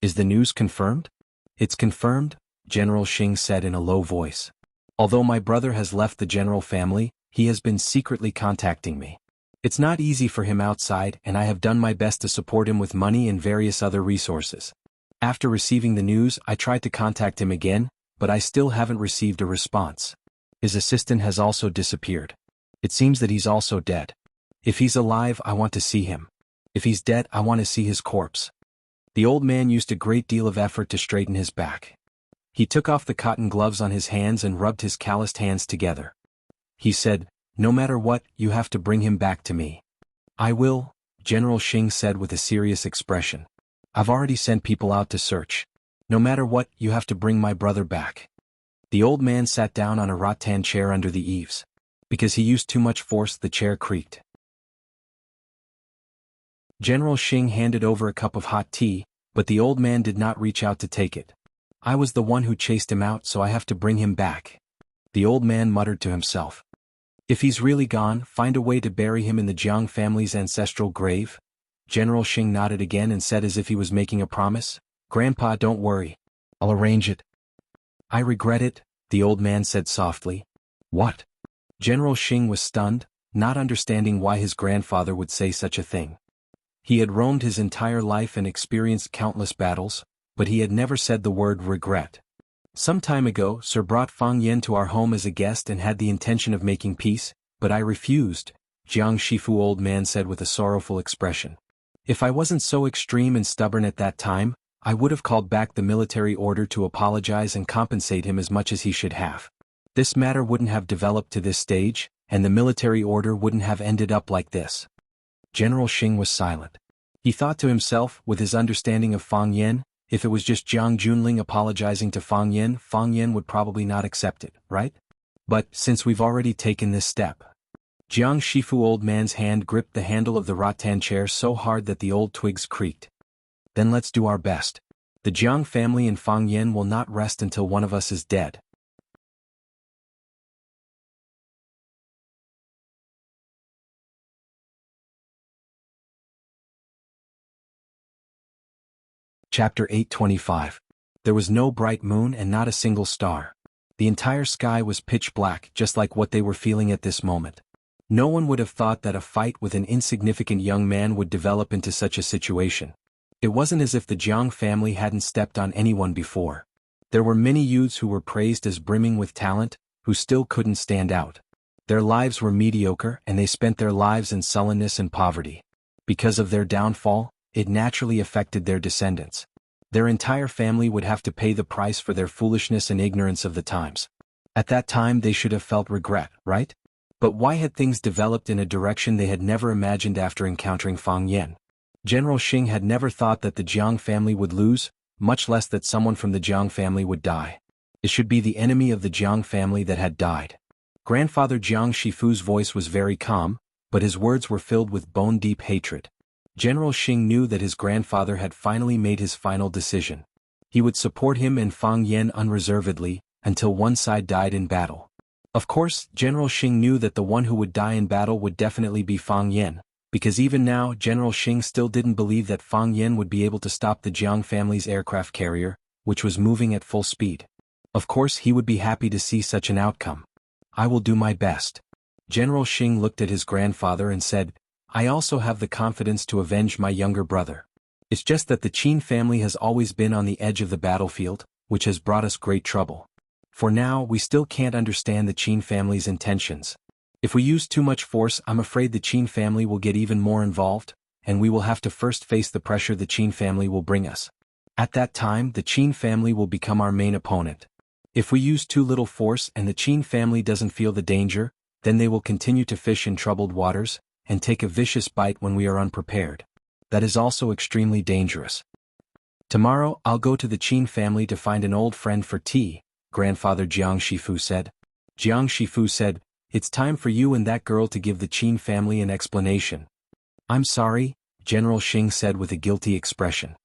Speaker 1: Is the news confirmed? It's confirmed, General Xing said in a low voice. Although my brother has left the general family, he has been secretly contacting me. It's not easy for him outside, and I have done my best to support him with money and various other resources. After receiving the news, I tried to contact him again, but I still haven't received a response. His assistant has also disappeared. It seems that he's also dead. If he's alive, I want to see him. If he's dead, I want to see his corpse. The old man used a great deal of effort to straighten his back. He took off the cotton gloves on his hands and rubbed his calloused hands together. He said, "No matter what, you have to bring him back to me." "I will," General Xing said with a serious expression. "I've already sent people out to search. No matter what, you have to bring my brother back." The old man sat down on a rattan chair under the eaves. Because he used too much force, the chair creaked. General Xing handed over a cup of hot tea, but the old man did not reach out to take it. "I was the one who chased him out, so I have to bring him back." The old man muttered to himself. "If he's really gone, find a way to bury him in the Jiang family's ancestral grave." General Xing nodded again and said as if he was making a promise, "Grandpa, don't worry. I'll arrange it." "I regret it," the old man said softly. "What?" General Xing was stunned, not understanding why his grandfather would say such a thing. He had roamed his entire life and experienced countless battles, but he had never said the word regret. "Some time ago, Sir brought Fang Yan to our home as a guest and had the intention of making peace, but I refused," Jiang Shifu old man said with a sorrowful expression. "If I wasn't so extreme and stubborn at that time, I would have called back the military order to apologize and compensate him as much as he should have. This matter wouldn't have developed to this stage, and the military order wouldn't have ended up like this." General Xing was silent. He thought to himself, with his understanding of Fang Yan, if it was just Jiang Junling apologizing to Fang Yan would probably not accept it, right? But, since we've already taken this step. Jiang Shifu old man's hand gripped the handle of the rattan chair so hard that the old twigs creaked. "Then let's do our best. The Jiang family and Fang Yan will not rest until one of us is dead." Chapter 825. There was no bright moon and not a single star. The entire sky was pitch black, just like what they were feeling at this moment. No one would have thought that a fight with an insignificant young man would develop into such a situation. It wasn't as if the Jiang family hadn't stepped on anyone before. There were many youths who were praised as brimming with talent, who still couldn't stand out. Their lives were mediocre and they spent their lives in sullenness and poverty. Because of their downfall, it naturally affected their descendants. Their entire family would have to pay the price for their foolishness and ignorance of the times. At that time they should have felt regret, right? But why had things developed in a direction they had never imagined after encountering Fang Yan? General Xing had never thought that the Jiang family would lose, much less that someone from the Jiang family would die. It should be the enemy of the Jiang family that had died. Grandfather Jiang Shifu's voice was very calm, but his words were filled with bone-deep hatred. General Xing knew that his grandfather had finally made his final decision. He would support him and Fang Yan unreservedly, until one side died in battle. Of course, General Xing knew that the one who would die in battle would definitely be Fang Yan, because even now General Xing still didn't believe that Fang Yan would be able to stop the Jiang family's aircraft carrier, which was moving at full speed. Of course he would be happy to see such an outcome. "I will do my best." General Xing looked at his grandfather and said, "I also have the confidence to avenge my younger brother. It's just that the Qin family has always been on the edge of the battlefield, which has brought us great trouble. For now, we still can't understand the Qin family's intentions. If we use too much force, I'm afraid the Qin family will get even more involved, and we will have to first face the pressure the Qin family will bring us. At that time, the Qin family will become our main opponent. If we use too little force and the Qin family doesn't feel the danger, then they will continue to fish in troubled waters, and take a vicious bite when we are unprepared. That is also extremely dangerous. Tomorrow, I'll go to the Qin family to find an old friend for tea," Grandfather Jiang Shifu said. Jiang Shifu said, "It's time for you and that girl to give the Qin family an explanation." "I'm sorry," General Xing said with a guilty expression.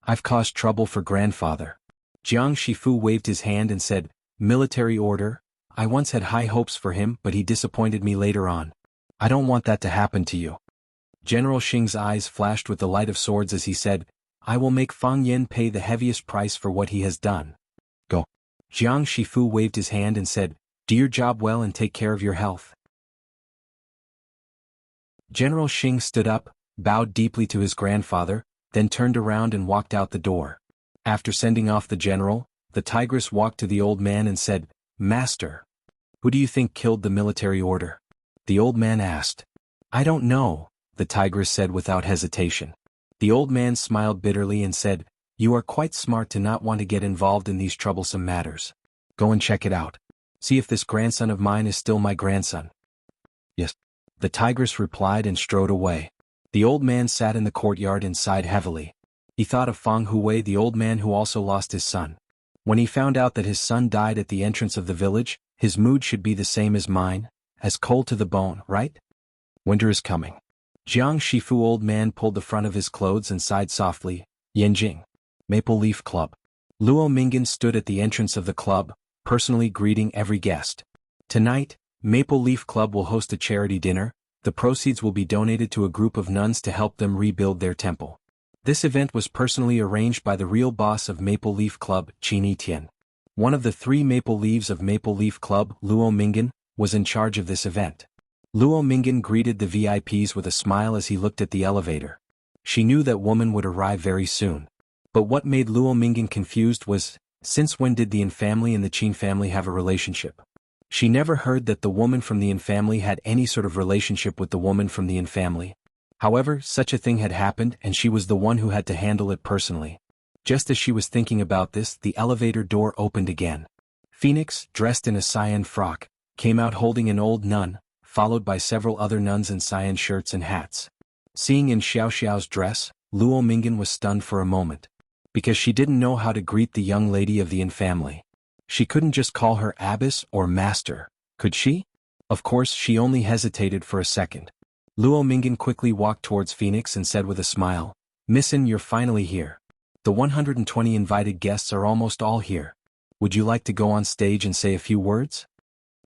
Speaker 1: "I've caused trouble for grandfather." Jiang Shifu waved his hand and said, "Military order, I once had high hopes for him but he disappointed me later on. I don't want that to happen to you. General Xing's eyes flashed with the light of swords as he said, I will make Fang Yan pay the heaviest price for what he has done. Go. Jiang Shifu waved his hand and said, do your job well and take care of your health. General Xing stood up, bowed deeply to his grandfather, then turned around and walked out the door. After sending off the general, the tigress walked to the old man and said, Master, who do you think killed the military order? The old man asked. I don't know, the tigress said without hesitation. The old man smiled bitterly and said, you are quite smart to not want to get involved in these troublesome matters. Go and check it out. See if this grandson of mine is still my grandson. Yes. The tigress replied and strode away. The old man sat in the courtyard and sighed heavily. He thought of Fang Huwei, the old man who also lost his son. When he found out that his son died at the entrance of the village, his mood should be the same as mine, as cold to the bone, right? Winter is coming. Jiang Shifu old man pulled the front of his clothes and sighed softly, Yanjing. Maple Leaf Club. Luo Mingan stood at the entrance of the club, personally greeting every guest. Tonight, Maple Leaf Club will host a charity dinner. The proceeds will be donated to a group of nuns to help them rebuild their temple. This event was personally arranged by the real boss of Maple Leaf Club, Qin Tian. One of the 3 Maple Leaves of Maple Leaf Club, Luo Mingan, was in charge of this event. Luo Mingan greeted the VIPs with a smile as he looked at the elevator. She knew that woman would arrive very soon. But what made Luo Mingan confused was, since when did the Yin family and the Qin family have a relationship? She never heard that the woman from the Yin family had any sort of relationship with the woman from the Yin family. However, such a thing had happened and she was the one who had to handle it personally. Just as she was thinking about this, the elevator door opened again. Phoenix, dressed in a cyan frock, came out holding an old nun, followed by several other nuns in cyan shirts and hats. Seeing in Xiao Xiao's dress, Luo Mingan was stunned for a moment. Because she didn't know how to greet the young lady of the Yin family. She couldn't just call her abbess or master, could she? Of course, she only hesitated for a second. Luo Mingan quickly walked towards Phoenix and said with a smile, Missin, you're finally here. The 120 invited guests are almost all here. Would you like to go on stage and say a few words?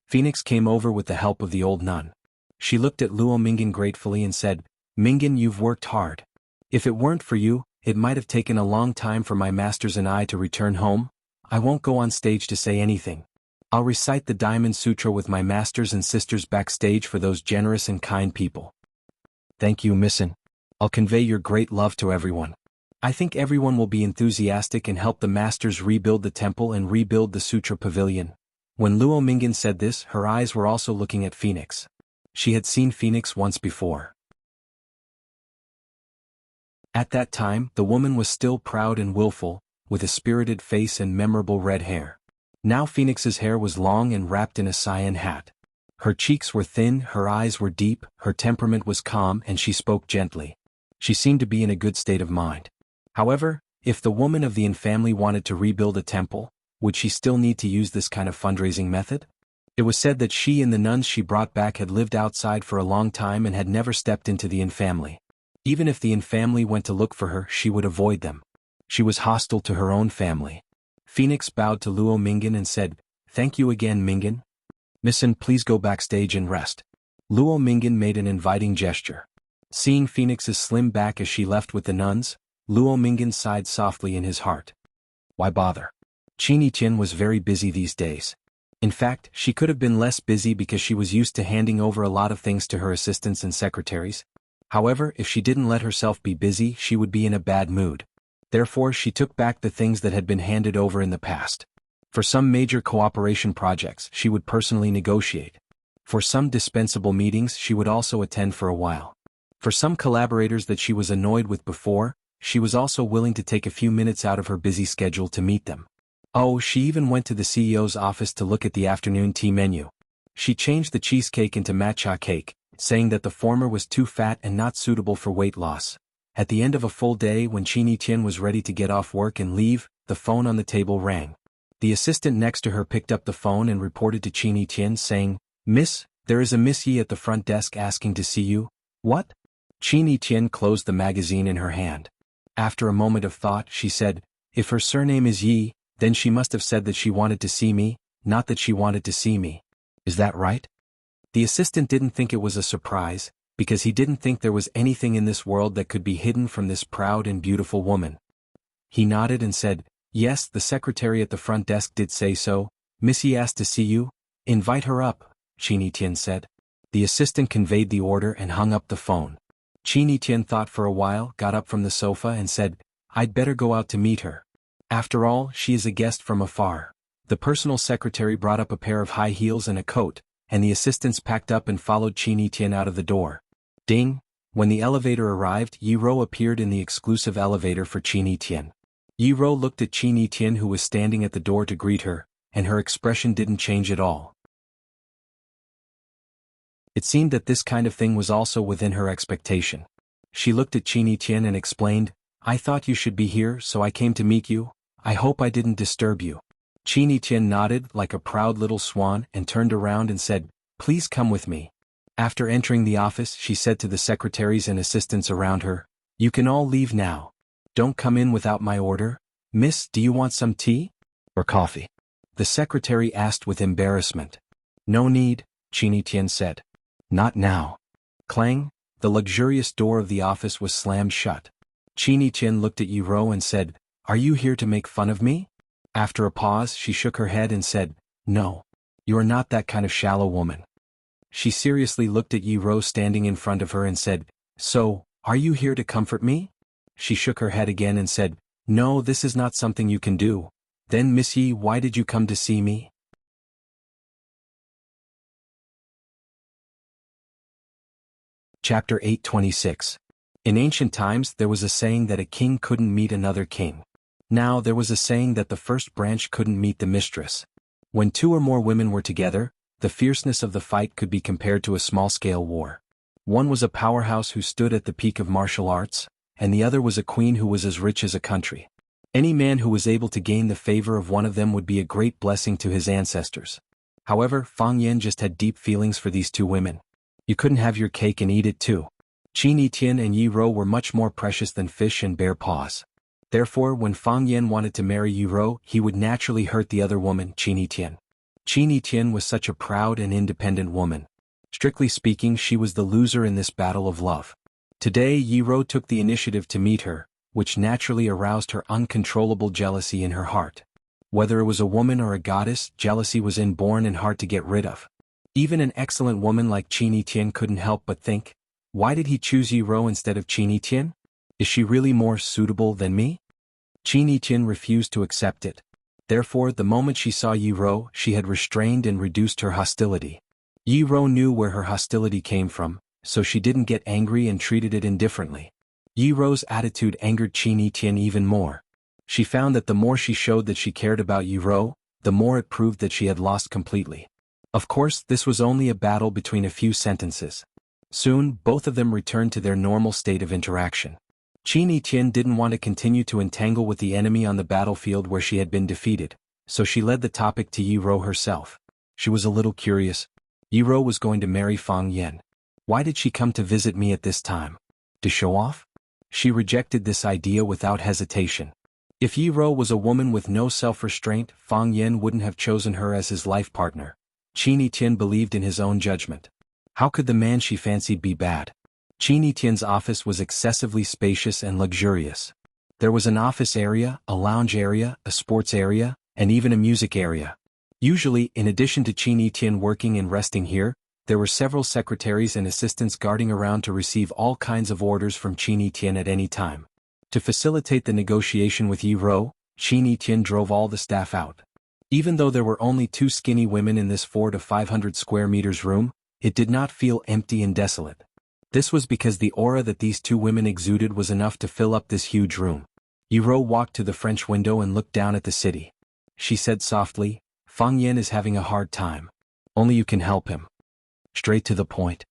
Speaker 1: Phoenix came over with the help of the old nun. She looked at Luo Mingan gratefully and said, Mingan, you've worked hard. If it weren't for you, it might have taken a long time for my masters and I to return home. I won't go on stage to say anything. I'll recite the Diamond Sutra with my masters and sisters backstage for those generous and kind people. Thank you, Missin. I'll convey your great love to everyone. I think everyone will be enthusiastic and help the masters rebuild the temple and rebuild the Sutra Pavilion. When Luo Mingan said this, her eyes were also looking at Phoenix. She had seen Phoenix once before. At that time, the woman was still proud and willful, with a spirited face and memorable red hair. Now Phoenix's hair was long and wrapped in a cyan hat. Her cheeks were thin, her eyes were deep, her temperament was calm and she spoke gently. She seemed to be in a good state of mind. However, if the woman of the Yin family wanted to rebuild a temple, would she still need to use this kind of fundraising method? It was said that she and the nuns she brought back had lived outside for a long time and had never stepped into the Yin family. Even if the Yin family went to look for her, she would avoid them. She was hostile to her own family. Phoenix bowed to Luo Mingan and said, Thank you again, Mingan. Missin, please go backstage and rest. Luo Mingan made an inviting gesture. Seeing Phoenix's slim back as she left with the nuns, Luo Mingan sighed softly in his heart. Why bother? Qin Tian was very busy these days. In fact, she could have been less busy because she was used to handing over a lot of things to her assistants and secretaries. However, if she didn't let herself be busy, she would be in a bad mood. Therefore, she took back the things that had been handed over in the past. For some major cooperation projects, she would personally negotiate. For some dispensable meetings, she would also attend for a while. For some collaborators that she was annoyed with before, she was also willing to take a few minutes out of her busy schedule to meet them. Oh, she even went to the CEO's office to look at the afternoon tea menu. She changed the cheesecake into matcha cake, saying that the former was too fat and not suitable for weight loss. At the end of a full day when Qin Tian was ready to get off work and leave, the phone on the table rang. The assistant next to her picked up the phone and reported to Qin Tian saying, Miss, there is a Miss Yi at the front desk asking to see you. What? Qin Tian closed the magazine in her hand. After a moment of thought, she said, If her surname is Yi, then she must have said that she wanted to see me. not that she wanted to see me. Is that right? The assistant didn't think it was a surprise, because he didn't think there was anything in this world that could be hidden from this proud and beautiful woman. He nodded and said, "Yes, the secretary at the front desk did say so. Missy asked to see you. Invite her up," Qin Tian said. The assistant conveyed the order and hung up the phone. Qin Tian thought for a while, got up from the sofa and said, "I'd better go out to meet her. After all, she is a guest from afar." The personal secretary brought up a pair of high heels and a coat, and the assistants packed up and followed Qin Tian out of the door. Ding! When the elevator arrived, Yi Ro appeared in the exclusive elevator for Qin Tian. Yi Ro looked at Qin Tian, who was standing at the door, to greet her, and her expression didn't change at all. It seemed that this kind of thing was also within her expectation. She looked at Qin Tian and explained, "I thought you should be here, so I came to meet you. I hope I didn't disturb you." Qin Tian nodded like a proud little swan and turned around and said, "Please come with me." After entering the office, she said to the secretaries and assistants around her, "You can all leave now. Don't come in without my order. Miss, do you want some tea? Or coffee?" The secretary asked with embarrassment. "No need," Qin Tian said. "Not now." Clang! The luxurious door of the office was slammed shut. Qin Tian looked at Yi Ro and said, "Are you here to make fun of me?" After a pause, she shook her head and said, "No. You are not that kind of shallow woman." She seriously looked at Yi Ro standing in front of her and said, "So, are you here to comfort me?" She shook her head again and said, "No, this is not something you can do." "Then Miss Yi, why did you come to see me?" Chapter 826. In ancient times there was a saying that a king couldn't meet another king. Now there was a saying that the first branch couldn't meet the mistress. When two or more women were together, the fierceness of the fight could be compared to a small-scale war. One was a powerhouse who stood at the peak of martial arts, and the other was a queen who was as rich as a country. Any man who was able to gain the favor of one of them would be a great blessing to his ancestors. However, Fang Yan just had deep feelings for these two women. You couldn't have your cake and eat it too. Qin Tian and Yi Ro were much more precious than fish and bear paws. Therefore, when Fang Yan wanted to marry Yi Ro, he would naturally hurt the other woman, Qin Tian. Qin Tian was such a proud and independent woman. Strictly speaking, she was the loser in this battle of love. Today, Yi Ro took the initiative to meet her, which naturally aroused her uncontrollable jealousy in her heart. Whether it was a woman or a goddess, jealousy was inborn and hard to get rid of. Even an excellent woman like Qin Tian couldn't help but think, why did he choose Yi Ro instead of Qin Tian? Is she really more suitable than me? Qin Tian refused to accept it. Therefore, the moment she saw Yi Ro, she had restrained and reduced her hostility. Yi Ro knew where her hostility came from, so she didn't get angry and treated it indifferently. Yi Ro's attitude angered Qin Tian even more. She found that the more she showed that she cared about Yi Ro, the more it proved that she had lost completely. Of course, this was only a battle between a few sentences. Soon, both of them returned to their normal state of interaction. Qin Tian didn't want to continue to entangle with the enemy on the battlefield where she had been defeated, so she led the topic to Yi Ro herself. She was a little curious. Yi Ro was going to marry Fang Yan. Why did she come to visit me at this time? To show off? She rejected this idea without hesitation. If Yi Ro was a woman with no self-restraint, Fang Yan wouldn't have chosen her as his life partner. Qin Tian believed in his own judgment. How could the man she fancied be bad? Qin Tian's office was excessively spacious and luxurious. There was an office area, a lounge area, a sports area, and even a music area. Usually, in addition to Qin Tian working and resting here, there were several secretaries and assistants guarding around to receive all kinds of orders from Qin Tian at any time. To facilitate the negotiation with Yi Ro, Qin Tian drove all the staff out. Even though there were only two skinny women in this 400 to 500 square meters room, it did not feel empty and desolate. This was because the aura that these two women exuded was enough to fill up this huge room. Yi Ro walked to the French window and looked down at the city. She said softly, "Fang Yan is having a hard time. Only you can help him." Straight to the point.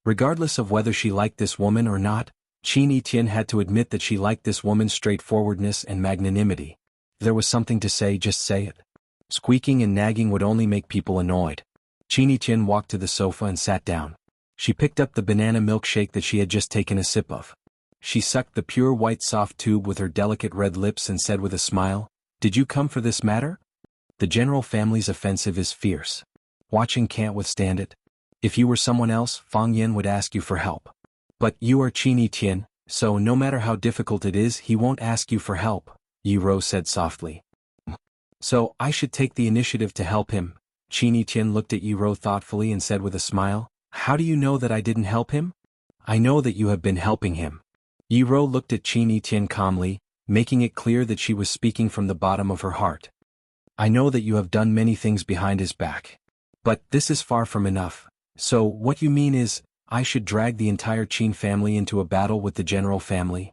Speaker 1: Regardless of whether she liked this woman or not, Qin Tian had to admit that she liked this woman's straightforwardness and magnanimity. If there was something to say, just say it. Squeaking and nagging would only make people annoyed. Qin Tian walked to the sofa and sat down. She picked up the banana milkshake that she had just taken a sip of. She sucked the pure white soft tube with her delicate red lips and said with a smile, Did you come for this matter? The general family's offensive is fierce. Watching can't withstand it. If you were someone else, Fang Yan would ask you for help. But you are Qin Tian, so no matter how difficult it is he won't ask you for help, Yi Rou said softly. So I should take the initiative to help him. Qin Tian looked at Yi Rou thoughtfully and said with a smile, how do you know that I didn't help him? I know that you have been helping him. Yi Rou looked at Qin Tian calmly, making it clear that she was speaking from the bottom of her heart. I know that you have done many things behind his back. But this is far from enough. So what you mean is, I should drag the entire Qin family into a battle with the general family?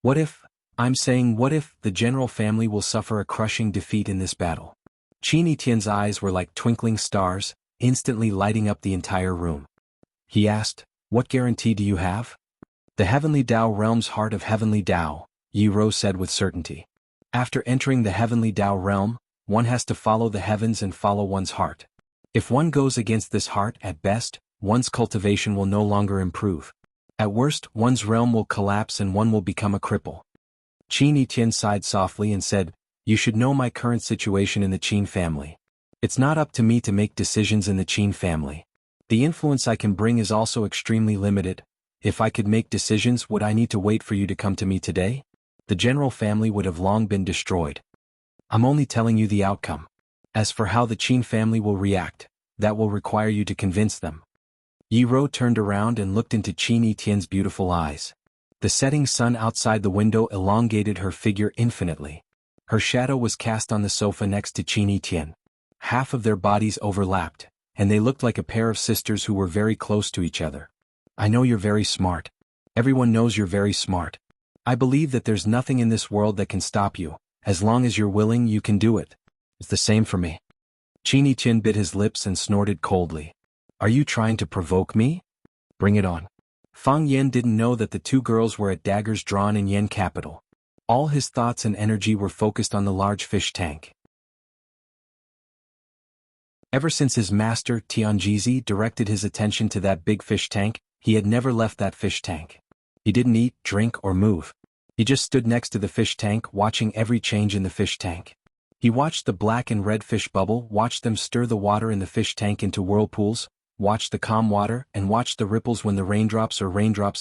Speaker 1: What if the general family will suffer a crushing defeat in this battle? Qin Tian's eyes were like twinkling stars, instantly lighting up the entire room. He asked, what guarantee do you have? The Heavenly Tao Realm's heart of Heavenly Tao, Yi Rou said with certainty. After entering the Heavenly Tao Realm, one has to follow the heavens and follow one's heart. If one goes against this heart, at best, one's cultivation will no longer improve. At worst, one's realm will collapse and one will become a cripple. Qin Tian sighed softly and said, you should know my current situation in the Qin family. It's not up to me to make decisions in the Qin family. The influence I can bring is also extremely limited. If I could make decisions, would I need to wait for you to come to me today? The general family would have long been destroyed. I'm only telling you the outcome. As for how the Qin family will react, that will require you to convince them. Yi Rou turned around and looked into Qin Tian's beautiful eyes. The setting sun outside the window elongated her figure infinitely. Her shadow was cast on the sofa next to Qin Tian. Half of their bodies overlapped, and they looked like a pair of sisters who were very close to each other. I know you're very smart. Everyone knows you're very smart. I believe that there's nothing in this world that can stop you. As long as you're willing, you can do it. It's the same for me. Qin Tian bit his lips and snorted coldly. Are you trying to provoke me? Bring it on. Fang Yan didn't know that the two girls were at daggers drawn in Yen capital. All his thoughts and energy were focused on the large fish tank. Ever since his master, Tianjizi, directed his attention to that big fish tank, he had never left that fish tank. He didn't eat, drink, or move. He just stood next to the fish tank, watching every change in the fish tank. He watched the black and red fish bubble, watched them stir the water in the fish tank into whirlpools, watched the calm water, and watched the ripples when the raindrops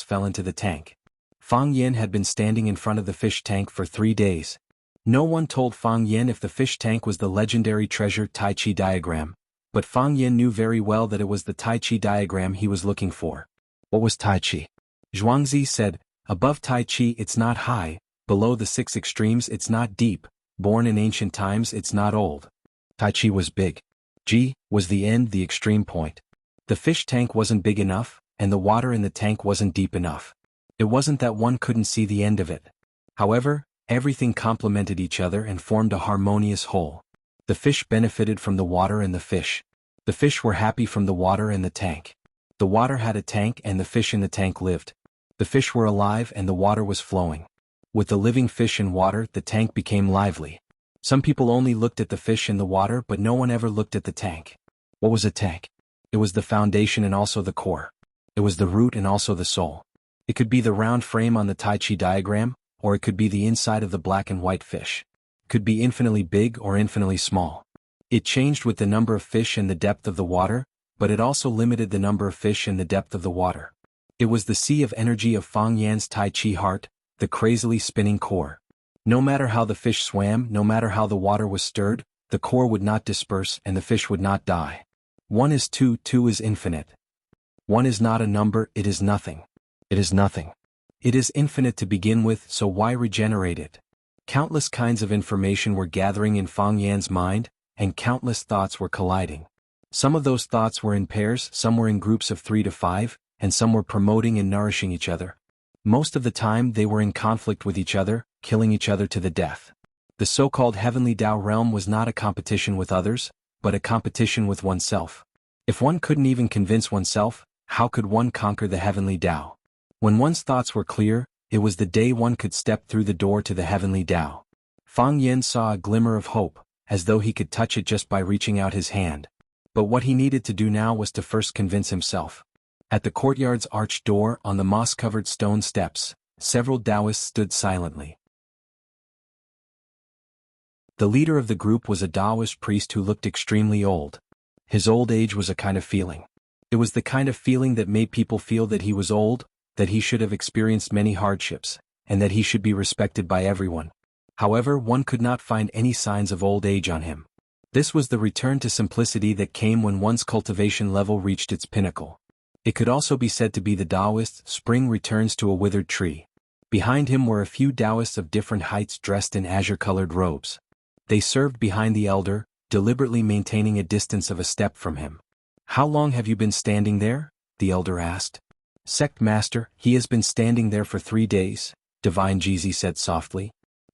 Speaker 1: fell into the tank. Fang Yan had been standing in front of the fish tank for 3 days. No one told Fang Yan if the fish tank was the legendary treasure Tai Chi diagram, but Fang Yan knew very well that it was the Tai Chi diagram he was looking for. What was Tai Chi? Zhuangzi said, above Tai Chi it's not high, below the 6 extremes it's not deep, born in ancient times it's not old. Tai Chi was big. Ji was the end, the extreme point. The fish tank wasn't big enough, and the water in the tank wasn't deep enough. It wasn't that one couldn't see the end of it. However, everything complemented each other and formed a harmonious whole. The fish benefited from the water and the fish. The fish were happy from the water and the tank. The water had a tank and the fish in the tank lived. The fish were alive and the water was flowing. With the living fish and water, the tank became lively. Some people only looked at the fish in the water, but no one ever looked at the tank. What was a tank? It was the foundation and also the core. It was the root and also the soul. It could be the round frame on the Tai Chi diagram, or it could be the inside of the black and white fish. It could be infinitely big or infinitely small. It changed with the number of fish and the depth of the water, but it also limited the number of fish and the depth of the water. It was the sea of energy of Fang Yan's Tai Chi heart, the crazily spinning core. No matter how the fish swam, no matter how the water was stirred, the core would not disperse and the fish would not die. 1 is 2, 2 is infinite. 1 is not a number, it is nothing. It is nothing. It is infinite to begin with, so why regenerate it? Countless kinds of information were gathering in Fang Yan's mind, and countless thoughts were colliding. Some of those thoughts were in pairs, some were in groups of 3 to 5, and some were promoting and nourishing each other. Most of the time they were in conflict with each other, killing each other to the death. The so-called Heavenly Tao realm was not a competition with others, but a competition with oneself. If one couldn't even convince oneself, how could one conquer the Heavenly Tao? When one's thoughts were clear, it was the day one could step through the door to the Heavenly Tao. Fang Yan saw a glimmer of hope, as though he could touch it just by reaching out his hand. But what he needed to do now was to first convince himself. At the courtyard's arched door, on the moss-covered stone steps, several Taoists stood silently. The leader of the group was a Taoist priest who looked extremely old. His old age was a kind of feeling. It was the kind of feeling that made people feel that he was old, that he should have experienced many hardships, and that he should be respected by everyone. However, one could not find any signs of old age on him. This was the return to simplicity that came when one's cultivation level reached its pinnacle. It could also be said to be the Taoist spring returns to a withered tree. Behind him were a few Taoists of different heights dressed in azure-colored robes. They served behind the elder, deliberately maintaining a distance of a step from him. "How long have you been standing there?" the elder asked. "Sect master, he has been standing there for 3 days," Divine Jizi said softly.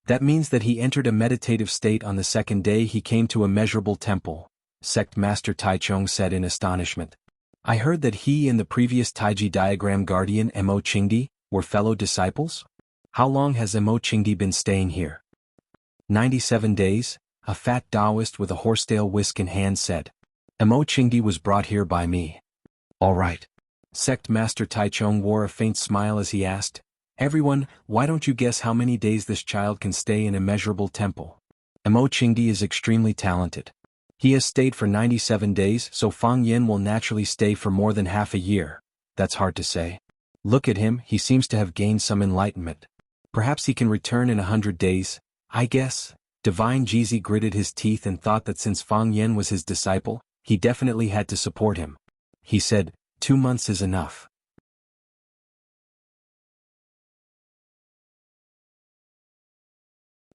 Speaker 1: "That means that he entered a meditative state on the second day he came to a measurable temple," Sect master Taichung said in astonishment. "I heard that he and the previous Taiji diagram guardian Mo Qingdi were fellow disciples? How long has Mo Qingdi been staying here?" 97 days, a fat Taoist with a horsetail whisk in hand said. "Mo Qingdi was brought here by me." "All right." Sect Master Taichung wore a faint smile as he asked, "Everyone, why don't you guess how many days this child can stay in immeasurable temple?" Mo Qingdi is extremely talented. He has stayed for 97 days, so Fang Yin will naturally stay for more than half a year. That's hard to say. Look at him, he seems to have gained some enlightenment. Perhaps he can return in 100 days, I guess. Divine Jizi gritted his teeth and thought that since Fang Yin was his disciple, he definitely had to support him. He said, 2 months is enough.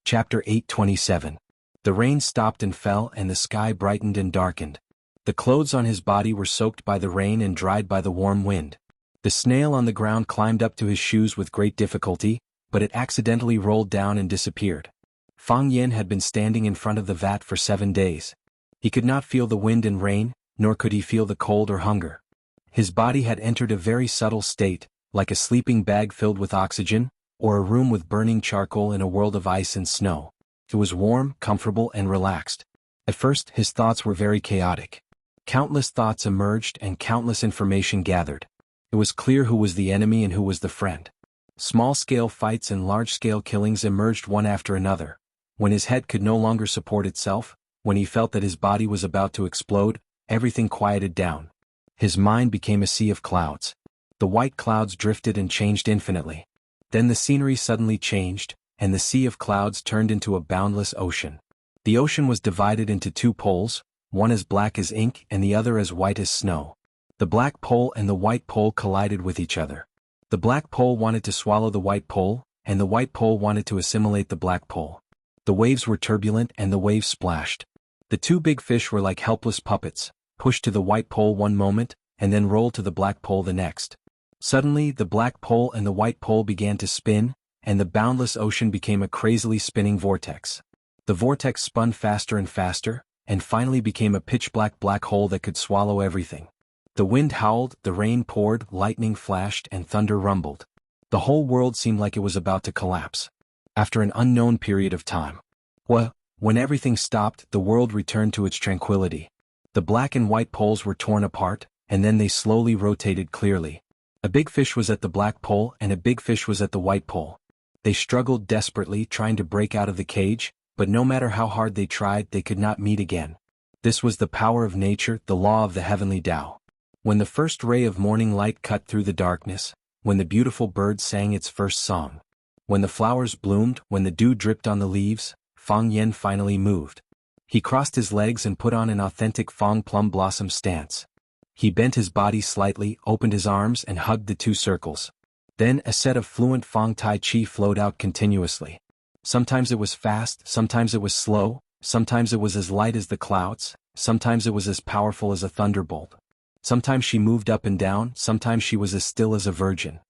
Speaker 1: Chapter 827. The rain stopped and fell and the sky brightened and darkened. The clothes on his body were soaked by the rain and dried by the warm wind. The snail on the ground climbed up to his shoes with great difficulty, but it accidentally rolled down and disappeared. Fang Yin had been standing in front of the vat for 7 days. He could not feel the wind and rain, nor could he feel the cold or hunger. His body had entered a very subtle state, like a sleeping bag filled with oxygen, or a room with burning charcoal in a world of ice and snow. It was warm, comfortable, and relaxed. At first, his thoughts were very chaotic. Countless thoughts emerged and countless information gathered. It was clear who was the enemy and who was the friend. Small-scale fights and large-scale killings emerged one after another. When his head could no longer support itself, when he felt that his body was about to explode, everything quieted down. His mind became a sea of clouds. The white clouds drifted and changed infinitely. Then the scenery suddenly changed, and the sea of clouds turned into a boundless ocean. The ocean was divided into 2 poles, one as black as ink and the other as white as snow. The black pole and the white pole collided with each other. The black pole wanted to swallow the white pole, and the white pole wanted to assimilate the black pole. The waves were turbulent and the waves splashed. The 2 big fish were like helpless puppets, pushed to the white pole one moment, and then rolled to the black pole the next. Suddenly, the black pole and the white pole began to spin, and the boundless ocean became a crazily spinning vortex. The vortex spun faster and faster, and finally became a pitch-black black hole that could swallow everything. The wind howled, the rain poured, lightning flashed, and thunder rumbled. The whole world seemed like it was about to collapse. After an unknown period of time. When everything stopped, the world returned to its tranquility. The black and white poles were torn apart, and then they slowly rotated clearly. A big fish was at the black pole and a big fish was at the white pole. They struggled desperately, trying to break out of the cage, but no matter how hard they tried, they could not meet again. This was the power of nature, the law of the heavenly Tao. When the first ray of morning light cut through the darkness, when the beautiful bird sang its first song, when the flowers bloomed, when the dew dripped on the leaves, Fang Yin finally moved. He crossed his legs and put on an authentic Fang plum blossom stance. He bent his body slightly, opened his arms and hugged the 2 circles. Then a set of fluent Fang Tai Chi flowed out continuously. Sometimes it was fast, sometimes it was slow, sometimes it was as light as the clouds, sometimes it was as powerful as a thunderbolt. Sometimes she moved up and down, sometimes she was as still as a virgin.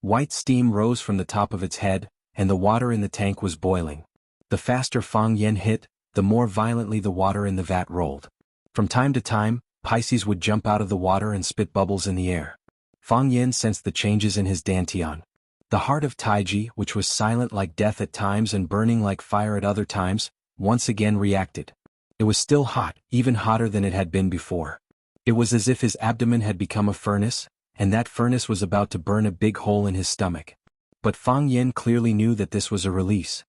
Speaker 1: White steam rose from the top of its head, and the water in the tank was boiling. The faster Fang Yin hit, the more violently the water in the vat rolled. From time to time, Pisces would jump out of the water and spit bubbles in the air. Fang Yin sensed the changes in his dantian. The heart of Taiji, which was silent like death at times and burning like fire at other times, once again reacted. It was still hot, even hotter than it had been before. It was as if his abdomen had become a furnace, and that furnace was about to burn a big hole in his stomach. But Fang Yin clearly knew that this was a release.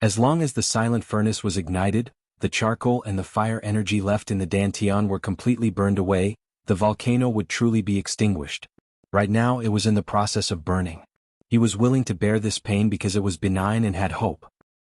Speaker 1: As long as the silent furnace was ignited, the charcoal and the fire energy left in the dantian were completely burned away, the volcano would truly be extinguished. Right now it was in the process of burning. He was willing to bear this pain because it was benign and had hope.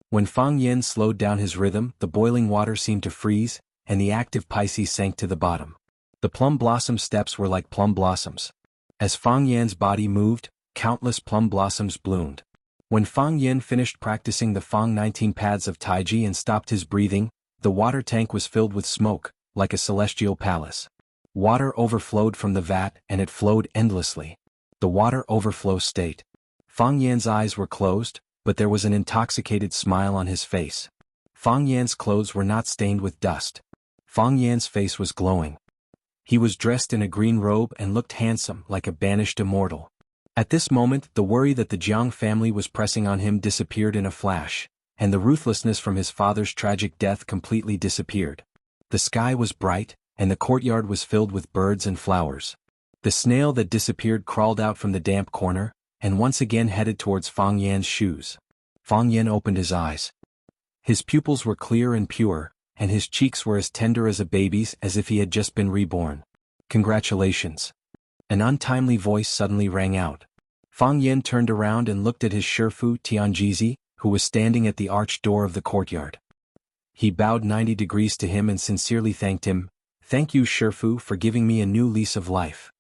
Speaker 1: When Fang Yen slowed down his rhythm, the boiling water seemed to freeze, and the active Pisces sank to the bottom. The plum blossom steps were like plum blossoms. As Fang Yan's body moved, countless plum blossoms bloomed. When Fang Yen finished practicing the Fang 19 paths of Taiji and stopped his breathing, the water tank was filled with smoke, like a celestial palace. Water overflowed from the vat and it flowed endlessly. The water overflow state. Fang Yan's eyes were closed, but there was an intoxicated smile on his face. Fang Yan's clothes were not stained with dust. Fang Yan's face was glowing. He was dressed in a green robe and looked handsome like a banished immortal. At this moment, the worry that the Jiang family was pressing on him disappeared in a flash, and the ruthlessness from his father's tragic death completely disappeared. The sky was bright, and the courtyard was filled with birds and flowers. The snail that disappeared crawled out from the damp corner, and once again headed towards Fang Yan's shoes. Fang Yan opened his eyes. His pupils were clear and pure, and his cheeks were as tender as a baby's, as if he had just been reborn. Congratulations. An untimely voice suddenly rang out. Fang Yan turned around and looked at his Shifu Tianjizi, who was standing at the arched door of the courtyard. He bowed 90 degrees to him and sincerely thanked him. Thank you, Shifu, for giving me a new lease of life.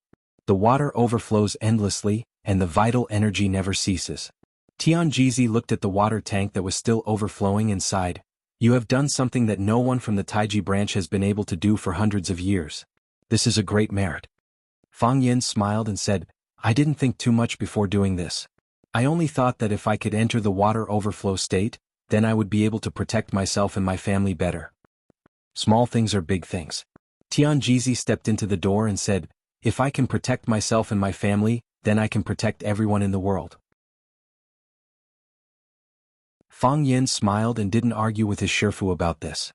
Speaker 1: The water overflows endlessly, and the vital energy never ceases. Tianjizi looked at the water tank that was still overflowing and sighed. You have done something that no one from the Taiji branch has been able to do for hundreds of years. This is a great merit. Fang Yan smiled and said, I didn't think too much before doing this. I only thought that if I could enter the water overflow state, then I would be able to protect myself and my family better. Small things are big things. Tianjizi stepped into the door and said, if I can protect myself and my family, then I can protect everyone in the world. Fang Yan smiled and didn't argue with his Shifu about this.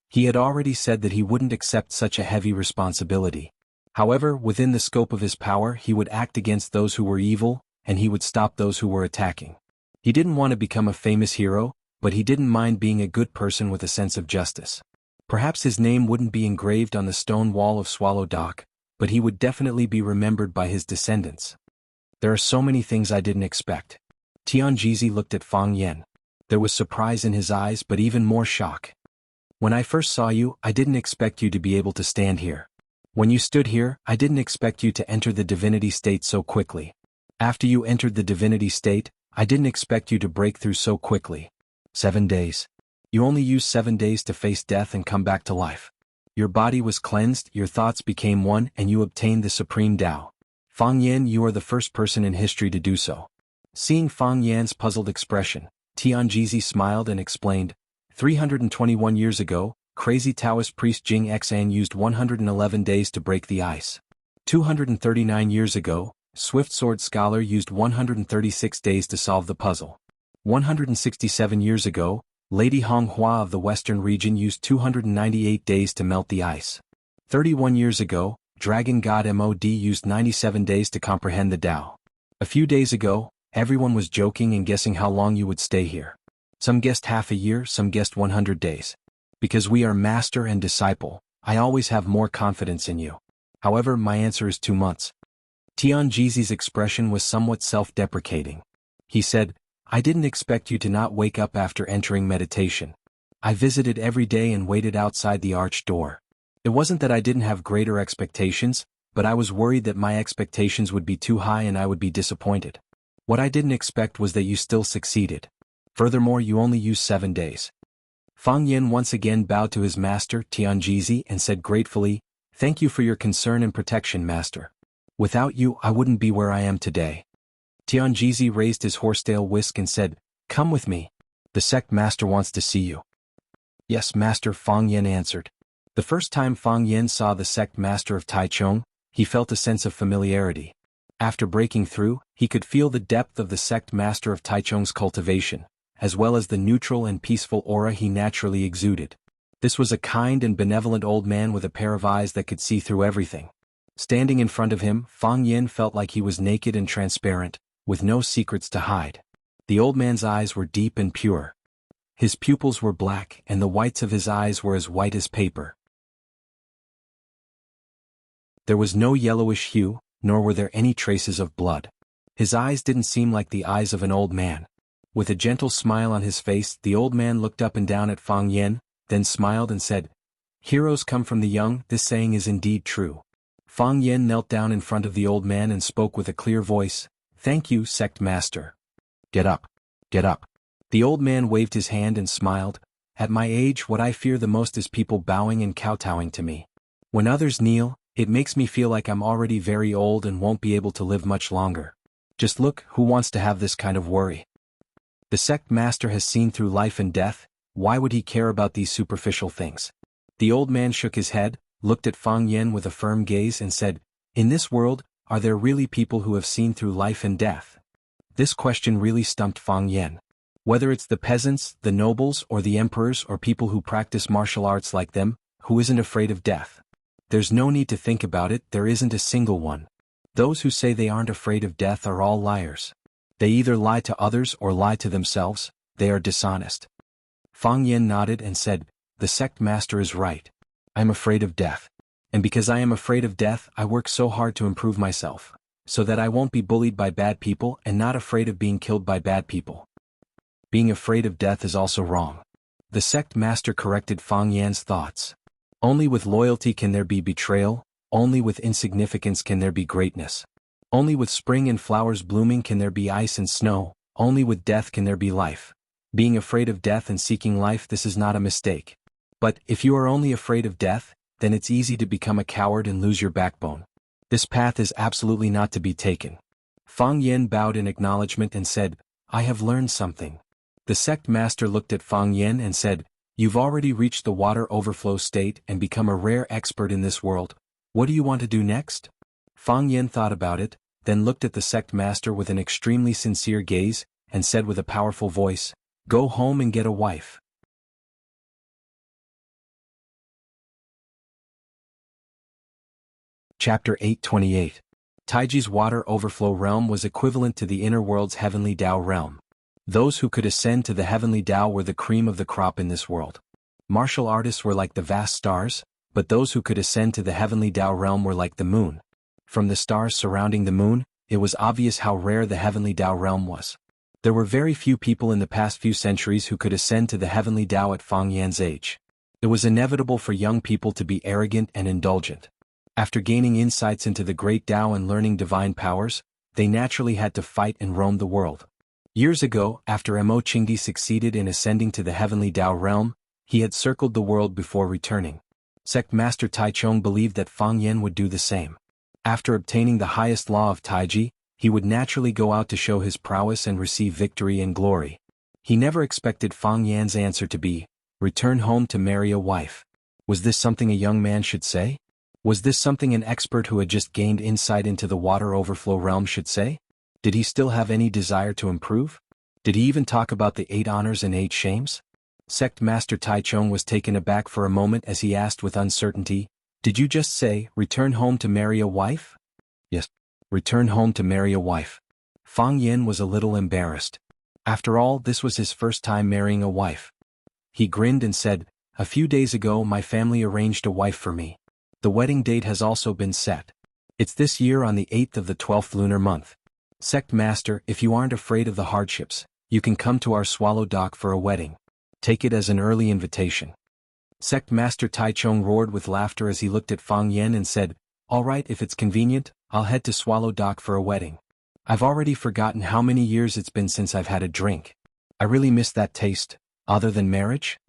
Speaker 1: He had already said that he wouldn't accept such a heavy responsibility. However, within the scope of his power, he would act against those who were evil, and he would stop those who were attacking. He didn't want to become a famous hero, but he didn't mind being a good person with a sense of justice. Perhaps his name wouldn't be engraved on the stone wall of Swallow Dock, but he would definitely be remembered by his descendants. There are so many things I didn't expect. Tianjizi looked at Fang Yan. There was surprise in his eyes but even more shock. When I first saw you, I didn't expect you to be able to stand here. When you stood here, I didn't expect you to enter the divinity state so quickly. After you entered the divinity state, I didn't expect you to break through so quickly. 7 days. You only used 7 days to face death and come back to life. Your body was cleansed, your thoughts became one, and you obtained the supreme Tao. Fang Yan, you are the first person in history to do so. Seeing Fang Yan's puzzled expression, Tianjizi smiled and explained, 321 years ago, crazy Taoist priest Jing Xan used 111 days to break the ice. 239 years ago, swift sword scholar used 136 days to solve the puzzle. 167 years ago, Lady Hong Hua of the western region used 298 days to melt the ice. 31 years ago, Dragon God Mod used 97 days to comprehend the Tao. A few days ago, everyone was joking and guessing how long you would stay here. Some guessed half a year, some guessed 100 days. Because we are master and disciple, I always have more confidence in you. However, my answer is 2 months. Tianjizi's expression was somewhat self-deprecating. He said, I didn't expect you to not wake up after entering meditation. I visited every day and waited outside the arched door. It wasn't that I didn't have greater expectations, but I was worried that my expectations would be too high and I would be disappointed. What I didn't expect was that you still succeeded. Furthermore, you only used 7 days. Fang Yan once again bowed to his master, Tianjizi, and said gratefully, Thank you for your concern and protection, master. Without you, I wouldn't be where I am today. Tianjizi raised his horsetail whisk and said, Come with me. The sect master wants to see you. Yes, master, Fang Yan answered. The first time Fang Yan saw the sect master of Taichung, he felt a sense of familiarity. After breaking through, he could feel the depth of the sect master of Taichung's cultivation, as well as the neutral and peaceful aura he naturally exuded. This was a kind and benevolent old man with a pair of eyes that could see through everything. Standing in front of him, Fang Yan felt like he was naked and transparent, with no secrets to hide. The old man's eyes were deep and pure. His pupils were black and the whites of his eyes were as white as paper. There was no yellowish hue, nor were there any traces of blood. His eyes didn't seem like the eyes of an old man. With a gentle smile on his face, the old man looked up and down at Fang Yan, then smiled and said, "Heroes come from the young, this saying is indeed true." Fang Yan knelt down in front of the old man and spoke with a clear voice, "Thank you, sect master." "Get up. Get up." The old man waved his hand and smiled. "At my age, what I fear the most is people bowing and kowtowing to me. When others kneel, it makes me feel like I'm already very old and won't be able to live much longer. Just look, who wants to have this kind of worry? The sect master has seen through life and death, why would he care about these superficial things?" The old man shook his head, looked at Fang Yan with a firm gaze and said, "In this world, are there really people who have seen through life and death?" This question really stumped Fang Yan. Whether it's the peasants, the nobles, or the emperors or people who practice martial arts like them, who isn't afraid of death? There's no need to think about it, there isn't a single one. Those who say they aren't afraid of death are all liars. They either lie to others or lie to themselves, they are dishonest. Fang Yan nodded and said, "The sect master is right. I'm afraid of death. And because I am afraid of death, I work so hard to improve myself, so that I won't be bullied by bad people and not afraid of being killed by bad people." Being afraid of death is also wrong. The sect master corrected Fang Yan's thoughts. Only with loyalty can there be betrayal, only with insignificance can there be greatness. Only with spring and flowers blooming can there be ice and snow, only with death can there be life. Being afraid of death and seeking life, this is not a mistake. But, if you are only afraid of death, then it's easy to become a coward and lose your backbone. This path is absolutely not to be taken. Fang Yan bowed in acknowledgement and said, "I have learned something." The sect master looked at Fang Yan and said, "You've already reached the water overflow state and become a rare expert in this world. What do you want to do next?" Fang Yan thought about it, then looked at the sect master with an extremely sincere gaze, and said with a powerful voice, "Go home and get a wife." Chapter 828. Taiji's water overflow realm was equivalent to the inner world's heavenly Tao realm. Those who could ascend to the heavenly Tao were the cream of the crop in this world. Martial artists were like the vast stars, but those who could ascend to the heavenly Tao realm were like the moon. From the stars surrounding the moon, it was obvious how rare the heavenly Tao realm was. There were very few people in the past few centuries who could ascend to the heavenly Tao at Fang Yan's age. It was inevitable for young people to be arrogant and indulgent. After gaining insights into the great Tao and learning divine powers, they naturally had to fight and roam the world. Years ago, after Mo Qingdi succeeded in ascending to the heavenly Tao realm, he had circled the world before returning. Sect Master Taichung believed that Fang Yan would do the same. After obtaining the highest law of Taiji, he would naturally go out to show his prowess and receive victory and glory. He never expected Fang Yan's answer to be, "Return home to marry a wife." Was this something a young man should say? Was this something an expert who had just gained insight into the water overflow realm should say? Did he still have any desire to improve? Did he even talk about the 8 honors and 8 shames? Sect Master Taichung was taken aback for a moment as he asked with uncertainty, "Did you just say, return home to marry a wife?" "Yes, return home to marry a wife." Fang Yan was a little embarrassed. After all, this was his first time marrying a wife. He grinned and said, "A few days ago my family arranged a wife for me. The wedding date has also been set. It's this year on the 8th of the 12th lunar month. Sect Master, if you aren't afraid of the hardships, you can come to our Swallow Dock for a wedding. Take it as an early invitation." Sect Master Taichung roared with laughter as he looked at Fang Yan and said, "All right, if it's convenient, I'll head to Swallow Dock for a wedding. I've already forgotten how many years it's been since I've had a drink. I really miss that taste, other than marriage."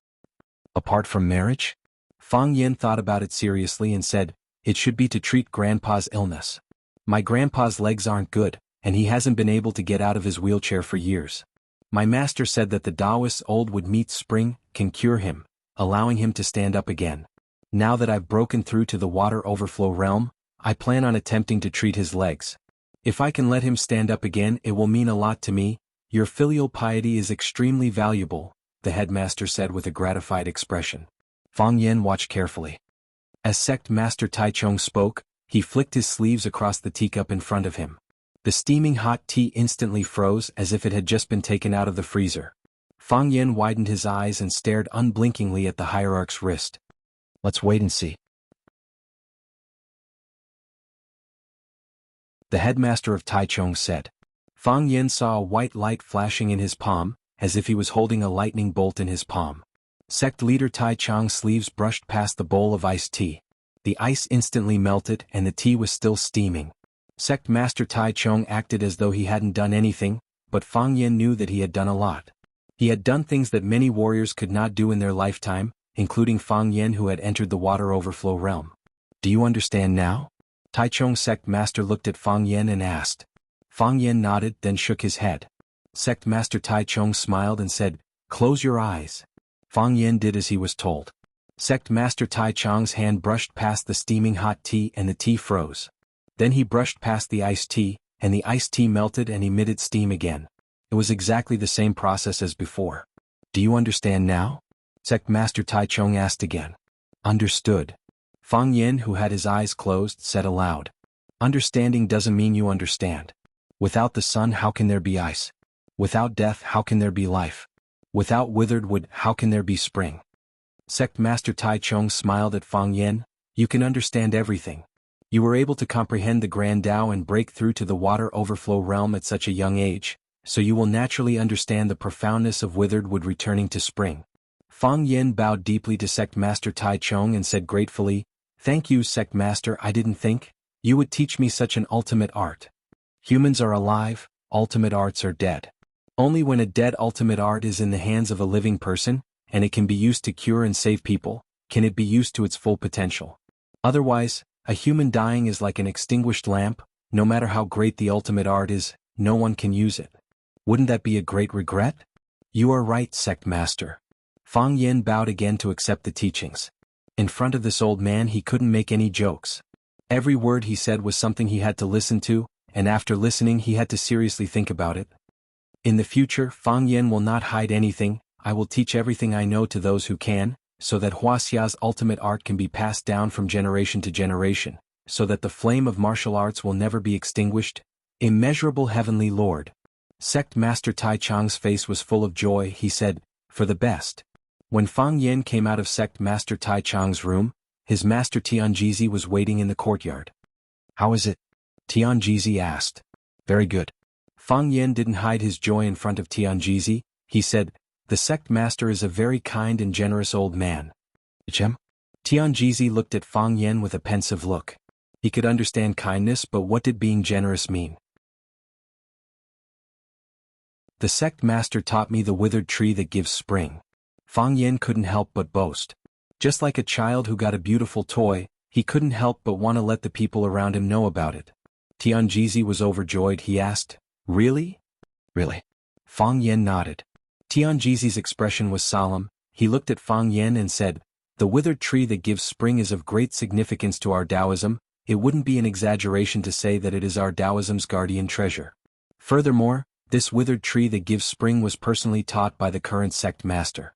Speaker 1: "Apart from marriage?" Fang Yan thought about it seriously and said, "It should be to treat Grandpa's illness. My grandpa's legs aren't good, and he hasn't been able to get out of his wheelchair for years. My master said that the Taoist old would meet spring, can cure him, allowing him to stand up again. Now that I've broken through to the water overflow realm, I plan on attempting to treat his legs. If I can let him stand up again, it will mean a lot to me. Your filial piety is extremely valuable," the headmaster said with a gratified expression. Fang Yan watched carefully. As Sect Master Taichung spoke, he flicked his sleeves across the teacup in front of him. The steaming hot tea instantly froze as if it had just been taken out of the freezer. Fang Yen widened his eyes and stared unblinkingly at the hierarch's wrist. Let's wait and see. The headmaster of Taichung said. Fang Yen saw a white light flashing in his palm, as if he was holding a lightning bolt in his palm. Sect leader Taichung's sleeves brushed past the bowl of iced tea. The ice instantly melted and the tea was still steaming. Sect master Taichung acted as though he hadn't done anything, but Fang Yen knew that he had done a lot. He had done things that many warriors could not do in their lifetime, including Fang Yen who had entered the water overflow realm. Do you understand now? Taichung sect master looked at Fang Yen and asked. Fang Yen nodded, then shook his head. Sect master Taichung smiled and said, Close your eyes. Fang Yen did as he was told. Sect master Taichung's hand brushed past the steaming hot tea and the tea froze. Then he brushed past the iced tea, and the iced tea melted and emitted steam again. It was exactly the same process as before. Do you understand now? Sect master Taichung asked again. Understood. Fang Yen, who had his eyes closed, said aloud. Understanding doesn't mean you understand. Without the sun, how can there be ice? Without death, how can there be life? Without withered wood, how can there be spring? Sect master Taichung smiled at Fang Yen. You can understand everything. You were able to comprehend the grand Tao and break through to the water overflow realm at such a young age, so you will naturally understand the profoundness of withered wood returning to spring. Fang Yen bowed deeply to Sect Master Taichung and said gratefully, Thank you, Sect Master. I didn't think you would teach me such an ultimate art. Humans are alive, ultimate arts are dead. Only when a dead ultimate art is in the hands of a living person, and it can be used to cure and save people, can it be used to its full potential. Otherwise, a human dying is like an extinguished lamp. No matter how great the ultimate art is, no one can use it. Wouldn't that be a great regret? You are right, Sect Master. Fang Yen bowed again to accept the teachings. In front of this old man he couldn't make any jokes. Every word he said was something he had to listen to, and after listening he had to seriously think about it. In the future, Fang Yen will not hide anything. I will teach everything I know to those who can, so that Wuxia's ultimate art can be passed down from generation to generation, so that the flame of martial arts will never be extinguished. Immeasurable Heavenly Lord. Sect Master Taichung's face was full of joy. He said, For the best. When Fang Yen came out of Sect Master Taichung's room, his master Tianjizi was waiting in the courtyard. How is it? Tianjizi asked. Very good. Fang Yen didn't hide his joy in front of Tianjizi. He said, The sect master is a very kind and generous old man. Chem? Tianjizi looked at Fang Yen with a pensive look. He could understand kindness, but what did being generous mean? The sect master taught me the withered tree that gives spring. Fang Yen couldn't help but boast. Just like a child who got a beautiful toy, he couldn't help but want to let the people around him know about it. Tianjizi was overjoyed. He asked, Really? Really? Fang Yen nodded. Tianjizi's expression was solemn. He looked at Fang Yen and said, The withered tree that gives spring is of great significance to our Taoism. It wouldn't be an exaggeration to say that it is our Taoism's guardian treasure. Furthermore, this withered tree that gives spring was personally taught by the current sect master.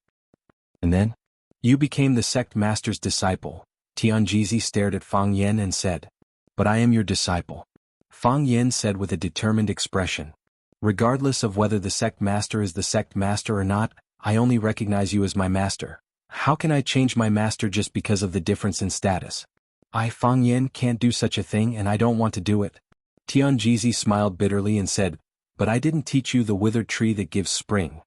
Speaker 1: And then? You became the sect master's disciple. Tianjizi stared at Fang Yen and said, But I am your disciple. Fang Yen said with a determined expression. Regardless of whether the sect master is the sect master or not, I only recognize you as my master. How can I change my master just because of the difference in status? I, Fang Yen, can't do such a thing and I don't want to do it. Tianjizi smiled bitterly and said, But I didn't teach you the withered tree that gives spring.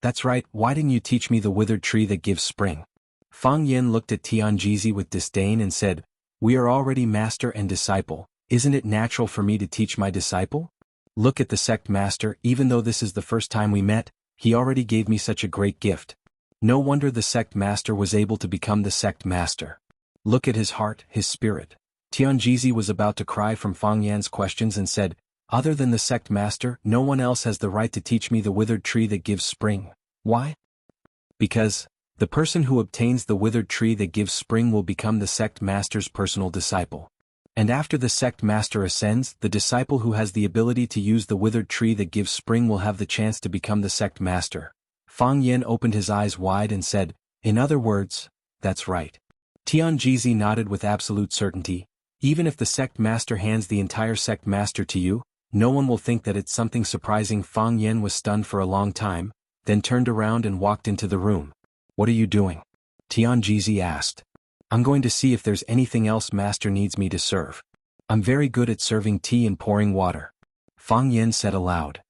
Speaker 1: That's right, why didn't you teach me the withered tree that gives spring? Fang Yen looked at Tianjizi with disdain and said, We are already master and disciple. Isn't it natural for me to teach my disciple? Look at the sect master. Even though this is the first time we met, he already gave me such a great gift. No wonder the sect master was able to become the sect master. Look at his heart, his spirit. Tianjizi was about to cry from Fang Yan's questions and said, Other than the sect master, no one else has the right to teach me the withered tree that gives spring. Why? Because the person who obtains the withered tree that gives spring will become the sect master's personal disciple. And after the sect master ascends, the disciple who has the ability to use the withered tree that gives spring will have the chance to become the sect master. Fang Yen opened his eyes wide and said, In other words, that's right. Tianjizi nodded with absolute certainty. Even if the sect master hands the entire sect master to you, no one will think that it's something surprising. Fang Yen was stunned for a long time. then turned around and walked into the room. "What are you doing?" Tianjizi asked. "I'm going to see if there's anything else Master needs me to serve. I'm very good at serving tea and pouring water," Fang Yan said aloud.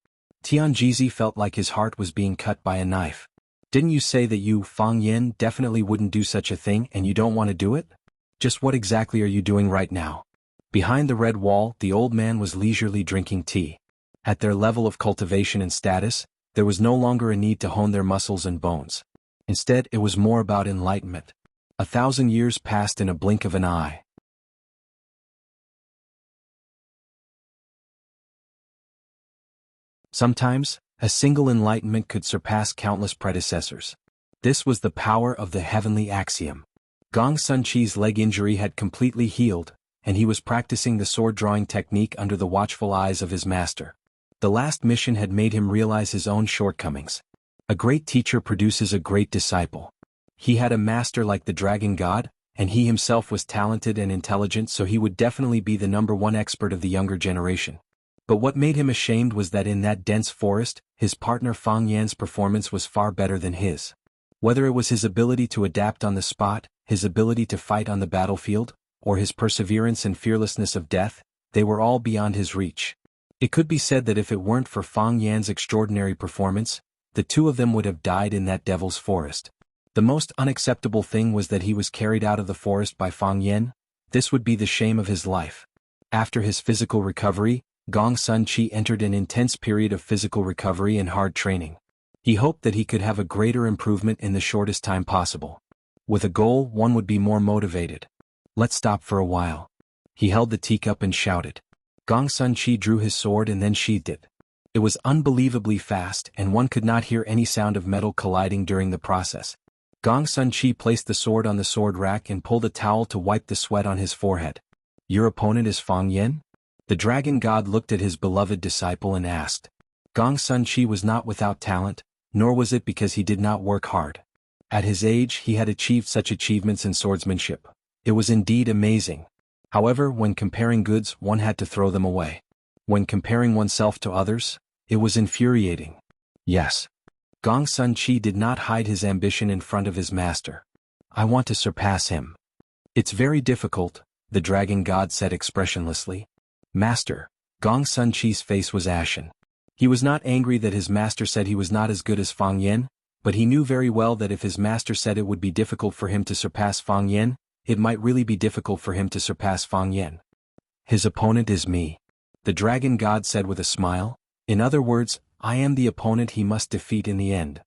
Speaker 1: Tianjizi felt like his heart was being cut by a knife. "Didn't you say that you, Fang Yan, definitely wouldn't do such a thing and you don't want to do it? Just what exactly are you doing right now?" Behind the red wall, the old man was leisurely drinking tea. At their level of cultivation and status, there was no longer a need to hone their muscles and bones. Instead, it was more about enlightenment. 1,000 years passed in a blink of an eye. Sometimes, a single enlightenment could surpass countless predecessors. This was the power of the heavenly axiom. Gong Sun Chi's leg injury had completely healed, and he was practicing the sword-drawing technique under the watchful eyes of his master. The last mission had made him realize his own shortcomings. A great teacher produces a great disciple. He had a master like the Dragon God, and he himself was talented and intelligent, so he would definitely be the #1 expert of the younger generation. But what made him ashamed was that in that dense forest, his partner Fang Yan's performance was far better than his. Whether it was his ability to adapt on the spot, his ability to fight on the battlefield, or his perseverance and fearlessness of death, they were all beyond his reach. It could be said that if it weren't for Fang Yan's extraordinary performance, the two of them would have died in that devil's forest. The most unacceptable thing was that he was carried out of the forest by Fang Yan. This would be the shame of his life. After his physical recovery, Gong Sun Chi entered an intense period of physical recovery and hard training. He hoped that he could have a greater improvement in the shortest time possible. With a goal, one would be more motivated. "Let's stop for a while." He held the teacup and shouted. Gong Sun Chi drew his sword and then sheathed it. It was unbelievably fast, and one could not hear any sound of metal colliding during the process. Gong Sun Chi placed the sword on the sword rack and pulled a towel to wipe the sweat on his forehead. "Your opponent is Fang Yan?" The Dragon God looked at his beloved disciple and asked. Gong Sun Chi was not without talent, nor was it because he did not work hard. At his age, he had achieved such achievements in swordsmanship. It was indeed amazing. However, when comparing goods, one had to throw them away. When comparing oneself to others, it was infuriating. Yes. Gong Sun Chi did not hide his ambition in front of his master. "I want to surpass him." "It's very difficult," the Dragon God said expressionlessly. "Master." Gong Sun Chi's face was ashen. He was not angry that his master said he was not as good as Fang Yan, but he knew very well that if his master said it would be difficult for him to surpass Fang Yan, it might really be difficult for him to surpass Fang Yan. "His opponent is me," the Dragon God said with a smile. "In other words, I am the opponent he must defeat in the end."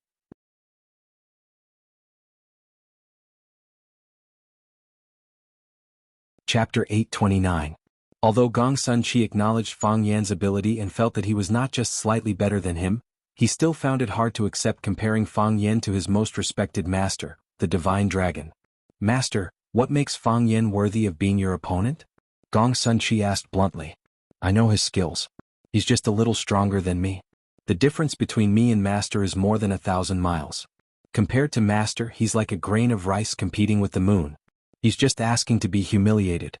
Speaker 1: Chapter 829. Although Gong Sun Chi acknowledged Fang Yan's ability and felt that he was not just slightly better than him, he still found it hard to accept comparing Fang Yan to his most respected master, the Divine Dragon. "Master, what makes Fang Yan worthy of being your opponent?" Gong Sun Chi asked bluntly. "I know his skills. He's just a little stronger than me. The difference between me and Master is more than 1,000 miles. Compared to Master, he's like a grain of rice competing with the moon. He's just asking to be humiliated."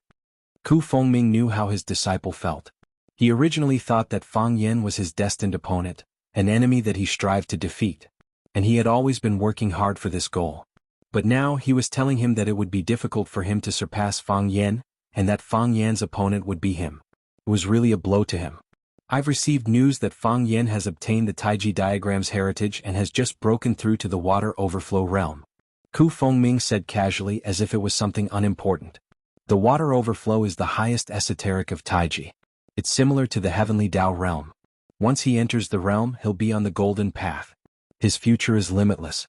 Speaker 1: Ku Fengming knew how his disciple felt. He originally thought that Fang Yan was his destined opponent, an enemy that he strived to defeat. And he had always been working hard for this goal. But now he was telling him that it would be difficult for him to surpass Fang Yan, and that Fang Yan's opponent would be him. It was really a blow to him. "I've received news that Fang Yan has obtained the Taiji diagram's heritage and has just broken through to the water overflow realm," Ku Fengming said casually as if it was something unimportant. The water overflow is the highest esoteric of Taiji. It's similar to the heavenly Tao realm. Once he enters the realm, he'll be on the golden path. His future is limitless.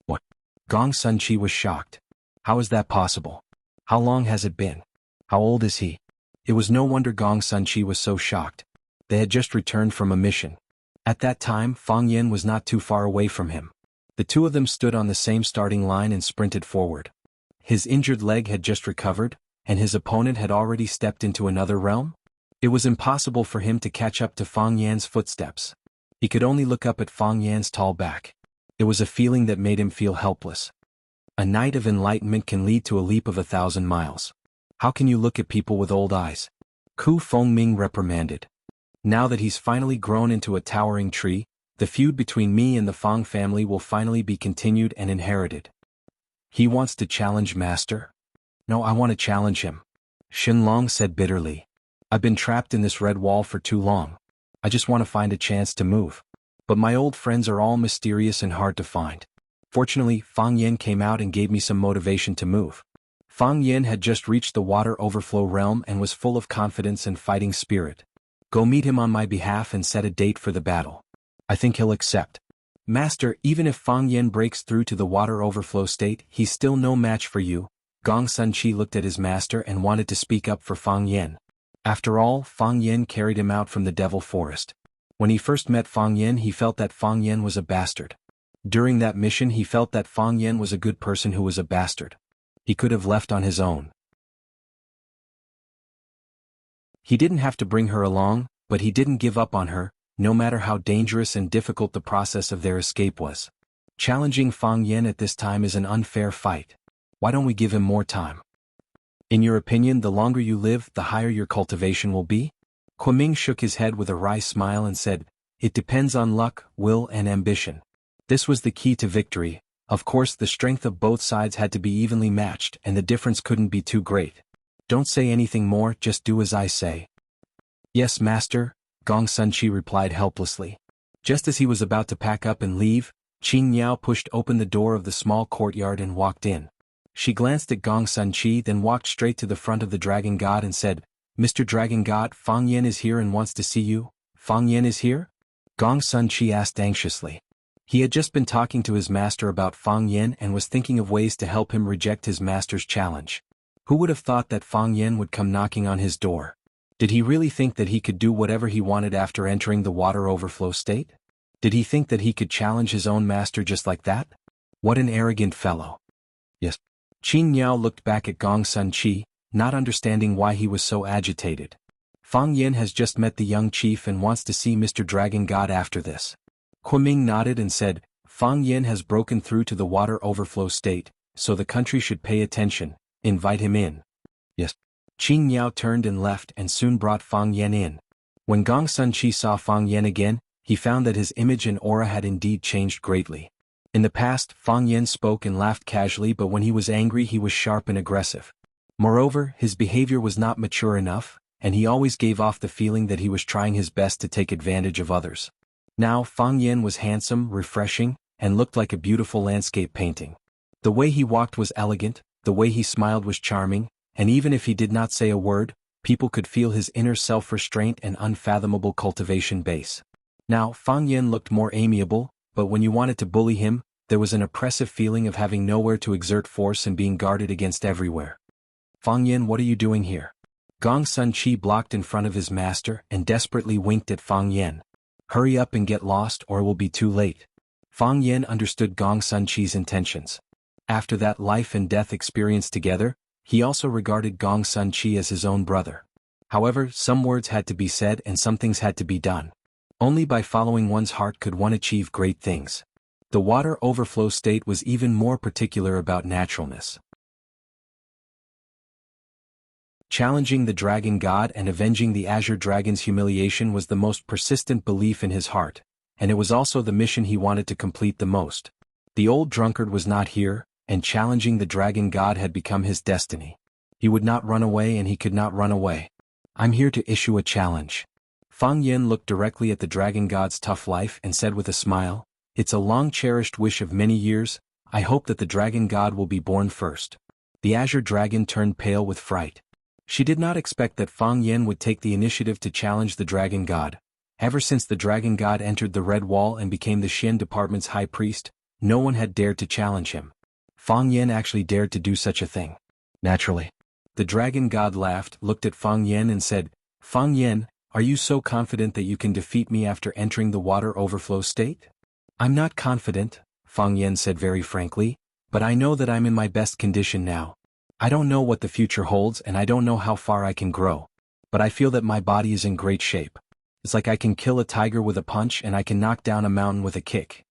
Speaker 1: What? Gong Sun Chi was shocked. How is that possible? How long has it been? How old is he? It was no wonder Gong Sun Chi was so shocked. They had just returned from a mission. At that time, Fang Yan was not too far away from him. The two of them stood on the same starting line and sprinted forward. His injured leg had just recovered, and his opponent had already stepped into another realm? It was impossible for him to catch up to Fang Yan's footsteps. He could only look up at Fang Yan's tall back. It was a feeling that made him feel helpless. A night of enlightenment can lead to a leap of 1,000 miles. How can you look at people with old eyes? Ku Fengming reprimanded. Now that he's finally grown into a towering tree, The feud between me and the Fang family will finally be continued and inherited. He wants to challenge Master? No, I want to challenge him. Shenlong said bitterly. I've been trapped in this red wall for too long. I just want to find a chance to move. But my old friends are all mysterious and hard to find. Fortunately, Fang Yen came out and gave me some motivation to move. Fang Yen had just reached the water overflow realm and was full of confidence and fighting spirit. Go meet him on my behalf and set a date for the battle. I think he'll accept. Master, even if Fang Yen breaks through to the water overflow state, he's still no match for you. Gong Sun Chi looked at his master and wanted to speak up for Fang Yen. After all, Fang Yen carried him out from the Devil Forest. When he first met Fang Yen, he felt that Fang Yen was a bastard. During that mission, he felt that Fang Yen was a good person who was a bastard. He could have left on his own. He didn't have to bring her along, but he didn't give up on her, no matter how dangerous and difficult the process of their escape was. Challenging Fang Yen at this time is an unfair fight. Why don't we give him more time? In your opinion, the longer you live, the higher your cultivation will be? Kunming shook his head with a wry smile and said, it depends on luck, will and ambition. This was the key to victory. Of course, the strength of both sides had to be evenly matched and the difference couldn't be too great. Don't say anything more, just do as I say. Yes, master, Gong Sun Chi replied helplessly. Just as he was about to pack up and leave, Qing Niao pushed open the door of the small courtyard and walked in. She glanced at Gong Sun Chi, then walked straight to the front of the Dragon God and said, Mr. Dragon God, Fang Yen is here and wants to see you. Fang Yen is here? Gong Sun Chi asked anxiously. He had just been talking to his master about Fang Yen and was thinking of ways to help him reject his master's challenge. Who would have thought that Fang Yen would come knocking on his door? Did he really think that he could do whatever he wanted after entering the water overflow state? Did he think that he could challenge his own master just like that? What an arrogant fellow. Yes. Qing Niao looked back at Gong Sun Chi, not understanding why he was so agitated. Fang Yen has just met the young chief and wants to see Mr. Dragon God after this. Kunming nodded and said, Fang Yen has broken through to the water overflow state, so the country should pay attention, invite him in. Yes. Qing Niao turned and left and soon brought Fang Yen in. When Gong Sun Chi saw Fang Yen again, he found that his image and aura had indeed changed greatly. In the past, Fang Yen spoke and laughed casually, but when he was angry he was sharp and aggressive. Moreover, his behavior was not mature enough, and he always gave off the feeling that he was trying his best to take advantage of others. Now Fang Yen was handsome, refreshing, and looked like a beautiful landscape painting. The way he walked was elegant, the way he smiled was charming, and even if he did not say a word, people could feel his inner self-restraint and unfathomable cultivation base. Now Fang Yen looked more amiable, but when you wanted to bully him, there was an oppressive feeling of having nowhere to exert force and being guarded against everywhere. Fang Yen, what are you doing here? Gong Sun Chi blocked in front of his master and desperately winked at Fang Yen. Hurry up and get lost or it will be too late. Fang Yen understood Gong Sun Chi's intentions. After that life and death experience together, he also regarded Gong Sun Chi as his own brother. However, some words had to be said and some things had to be done. Only by following one's heart could one achieve great things. The water overflow state was even more particular about naturalness. Challenging the Dragon God and avenging the Azure Dragon's humiliation was the most persistent belief in his heart, and it was also the mission he wanted to complete the most. The old drunkard was not here, and challenging the Dragon God had become his destiny. He would not run away and he could not run away. I'm here to issue a challenge. Fang Yen looked directly at the Dragon God's tough life and said with a smile, It's a long-cherished wish of many years. I hope that the Dragon God will be born first. The Azure Dragon turned pale with fright. She did not expect that Fang Yen would take the initiative to challenge the Dragon God. Ever since the Dragon God entered the Red Wall and became the Xian Department's high priest, no one had dared to challenge him. Fang Yen actually dared to do such a thing. Naturally. The Dragon God laughed, looked at Fang Yen and said, Fang Yen, are you so confident that you can defeat me after entering the water overflow state? I'm not confident, Fang Yen said very frankly, but I know that I'm in my best condition now. I don't know what the future holds and I don't know how far I can grow. But I feel that my body is in great shape. It's like I can kill a tiger with a punch and I can knock down a mountain with a kick.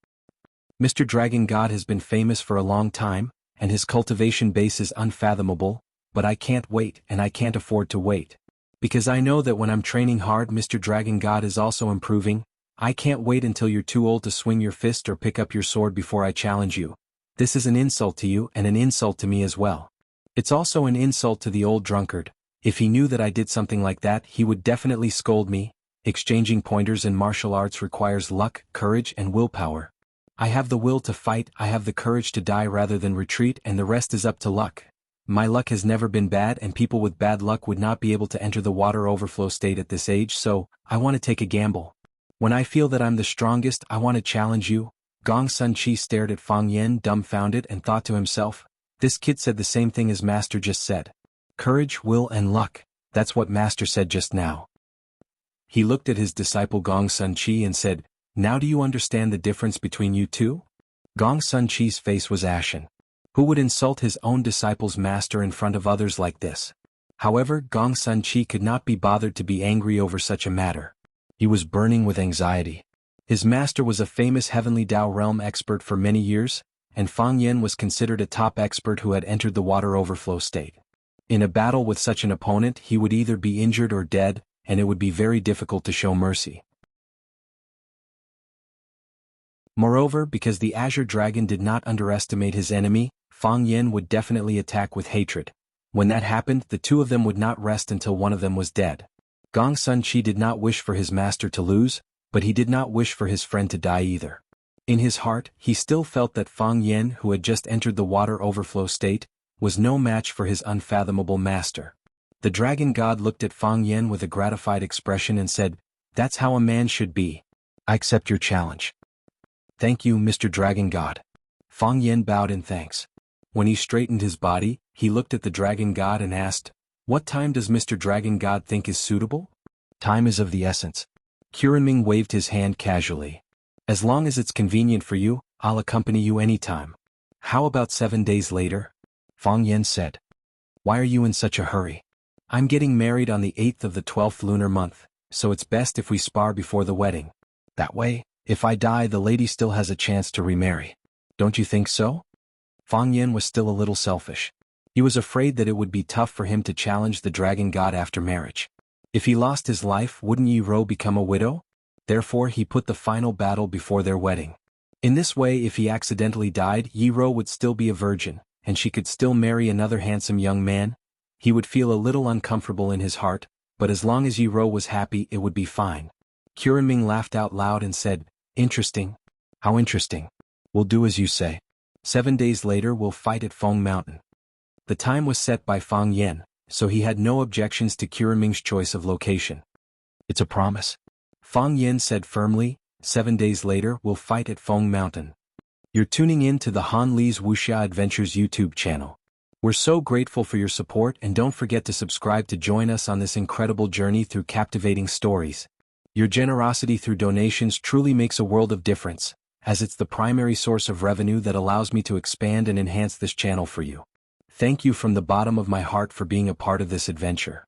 Speaker 1: Mr. Dragon God has been famous for a long time, and his cultivation base is unfathomable, but I can't wait and I can't afford to wait. Because I know that when I'm training hard, Mr. Dragon God is also improving, I can't wait until you're too old to swing your fist or pick up your sword before I challenge you. This is an insult to you and an insult to me as well. It's also an insult to the old drunkard. If he knew that I did something like that, he would definitely scold me. Exchanging pointers in martial arts requires luck, courage, and willpower. I have the will to fight, I have the courage to die rather than retreat, and the rest is up to luck. My luck has never been bad, and people with bad luck would not be able to enter the water overflow state at this age, so I want to take a gamble. When I feel that I'm the strongest, I want to challenge you. Gong Sun Chi stared at Fang Yan dumbfounded and thought to himself, this kid said the same thing as Master just said. Courage, will, and luck, that's what Master said just now. He looked at his disciple Gong Sun Chi and said, now do you understand the difference between you two? Gong Sun Chi's face was ashen. Who would insult his own disciple's master in front of others like this? However, Gong Sun Chi could not be bothered to be angry over such a matter. He was burning with anxiety. His master was a famous heavenly Dao realm expert for many years, and Fang Yan was considered a top expert who had entered the water overflow state. In a battle with such an opponent, he would either be injured or dead, and it would be very difficult to show mercy. Moreover, because the Azure Dragon did not underestimate his enemy, Fang Yan would definitely attack with hatred. When that happened, the two of them would not rest until one of them was dead. Gong Sun Chi did not wish for his master to lose, but he did not wish for his friend to die either. In his heart, he still felt that Fang Yan, who had just entered the water overflow state, was no match for his unfathomable master. The dragon god looked at Fang Yan with a gratified expression and said, that's how a man should be. I accept your challenge. Thank you, Mr. Dragon God. Fang Yan bowed in thanks. When he straightened his body, he looked at the dragon god and asked, what time does Mr. Dragon God think is suitable? Time is of the essence. Kurenming waved his hand casually. As long as it's convenient for you, I'll accompany you anytime. How about 7 days later? Fang Yan said. Why are you in such a hurry? I'm getting married on the 8th of the 12th lunar month, so it's best if we spar before the wedding. That way, if I die, the lady still has a chance to remarry. Don't you think so? Fang Yan was still a little selfish. He was afraid that it would be tough for him to challenge the dragon god after marriage. If he lost his life, wouldn't Yi Ro become a widow? Therefore he put the final battle before their wedding. In this way, if he accidentally died, Yi Ro would still be a virgin, and she could still marry another handsome young man. He would feel a little uncomfortable in his heart, but as long as Yi Ro was happy, it would be fine. Kurenming laughed out loud and said, interesting. How interesting. We'll do as you say. 7 days later we'll fight at Feng Mountain. The time was set by Fang Yan, so he had no objections to Kurenming's choice of location. It's a promise. Fang Yan said firmly, 7 days later we'll fight at Feng Mountain. You're tuning in to the Han Li's Wuxia Adventures YouTube channel. We're so grateful for your support, and don't forget to subscribe to join us on this incredible journey through captivating stories. Your generosity through donations truly makes a world of difference, as it's the primary source of revenue that allows me to expand and enhance this channel for you. Thank you from the bottom of my heart for being a part of this adventure.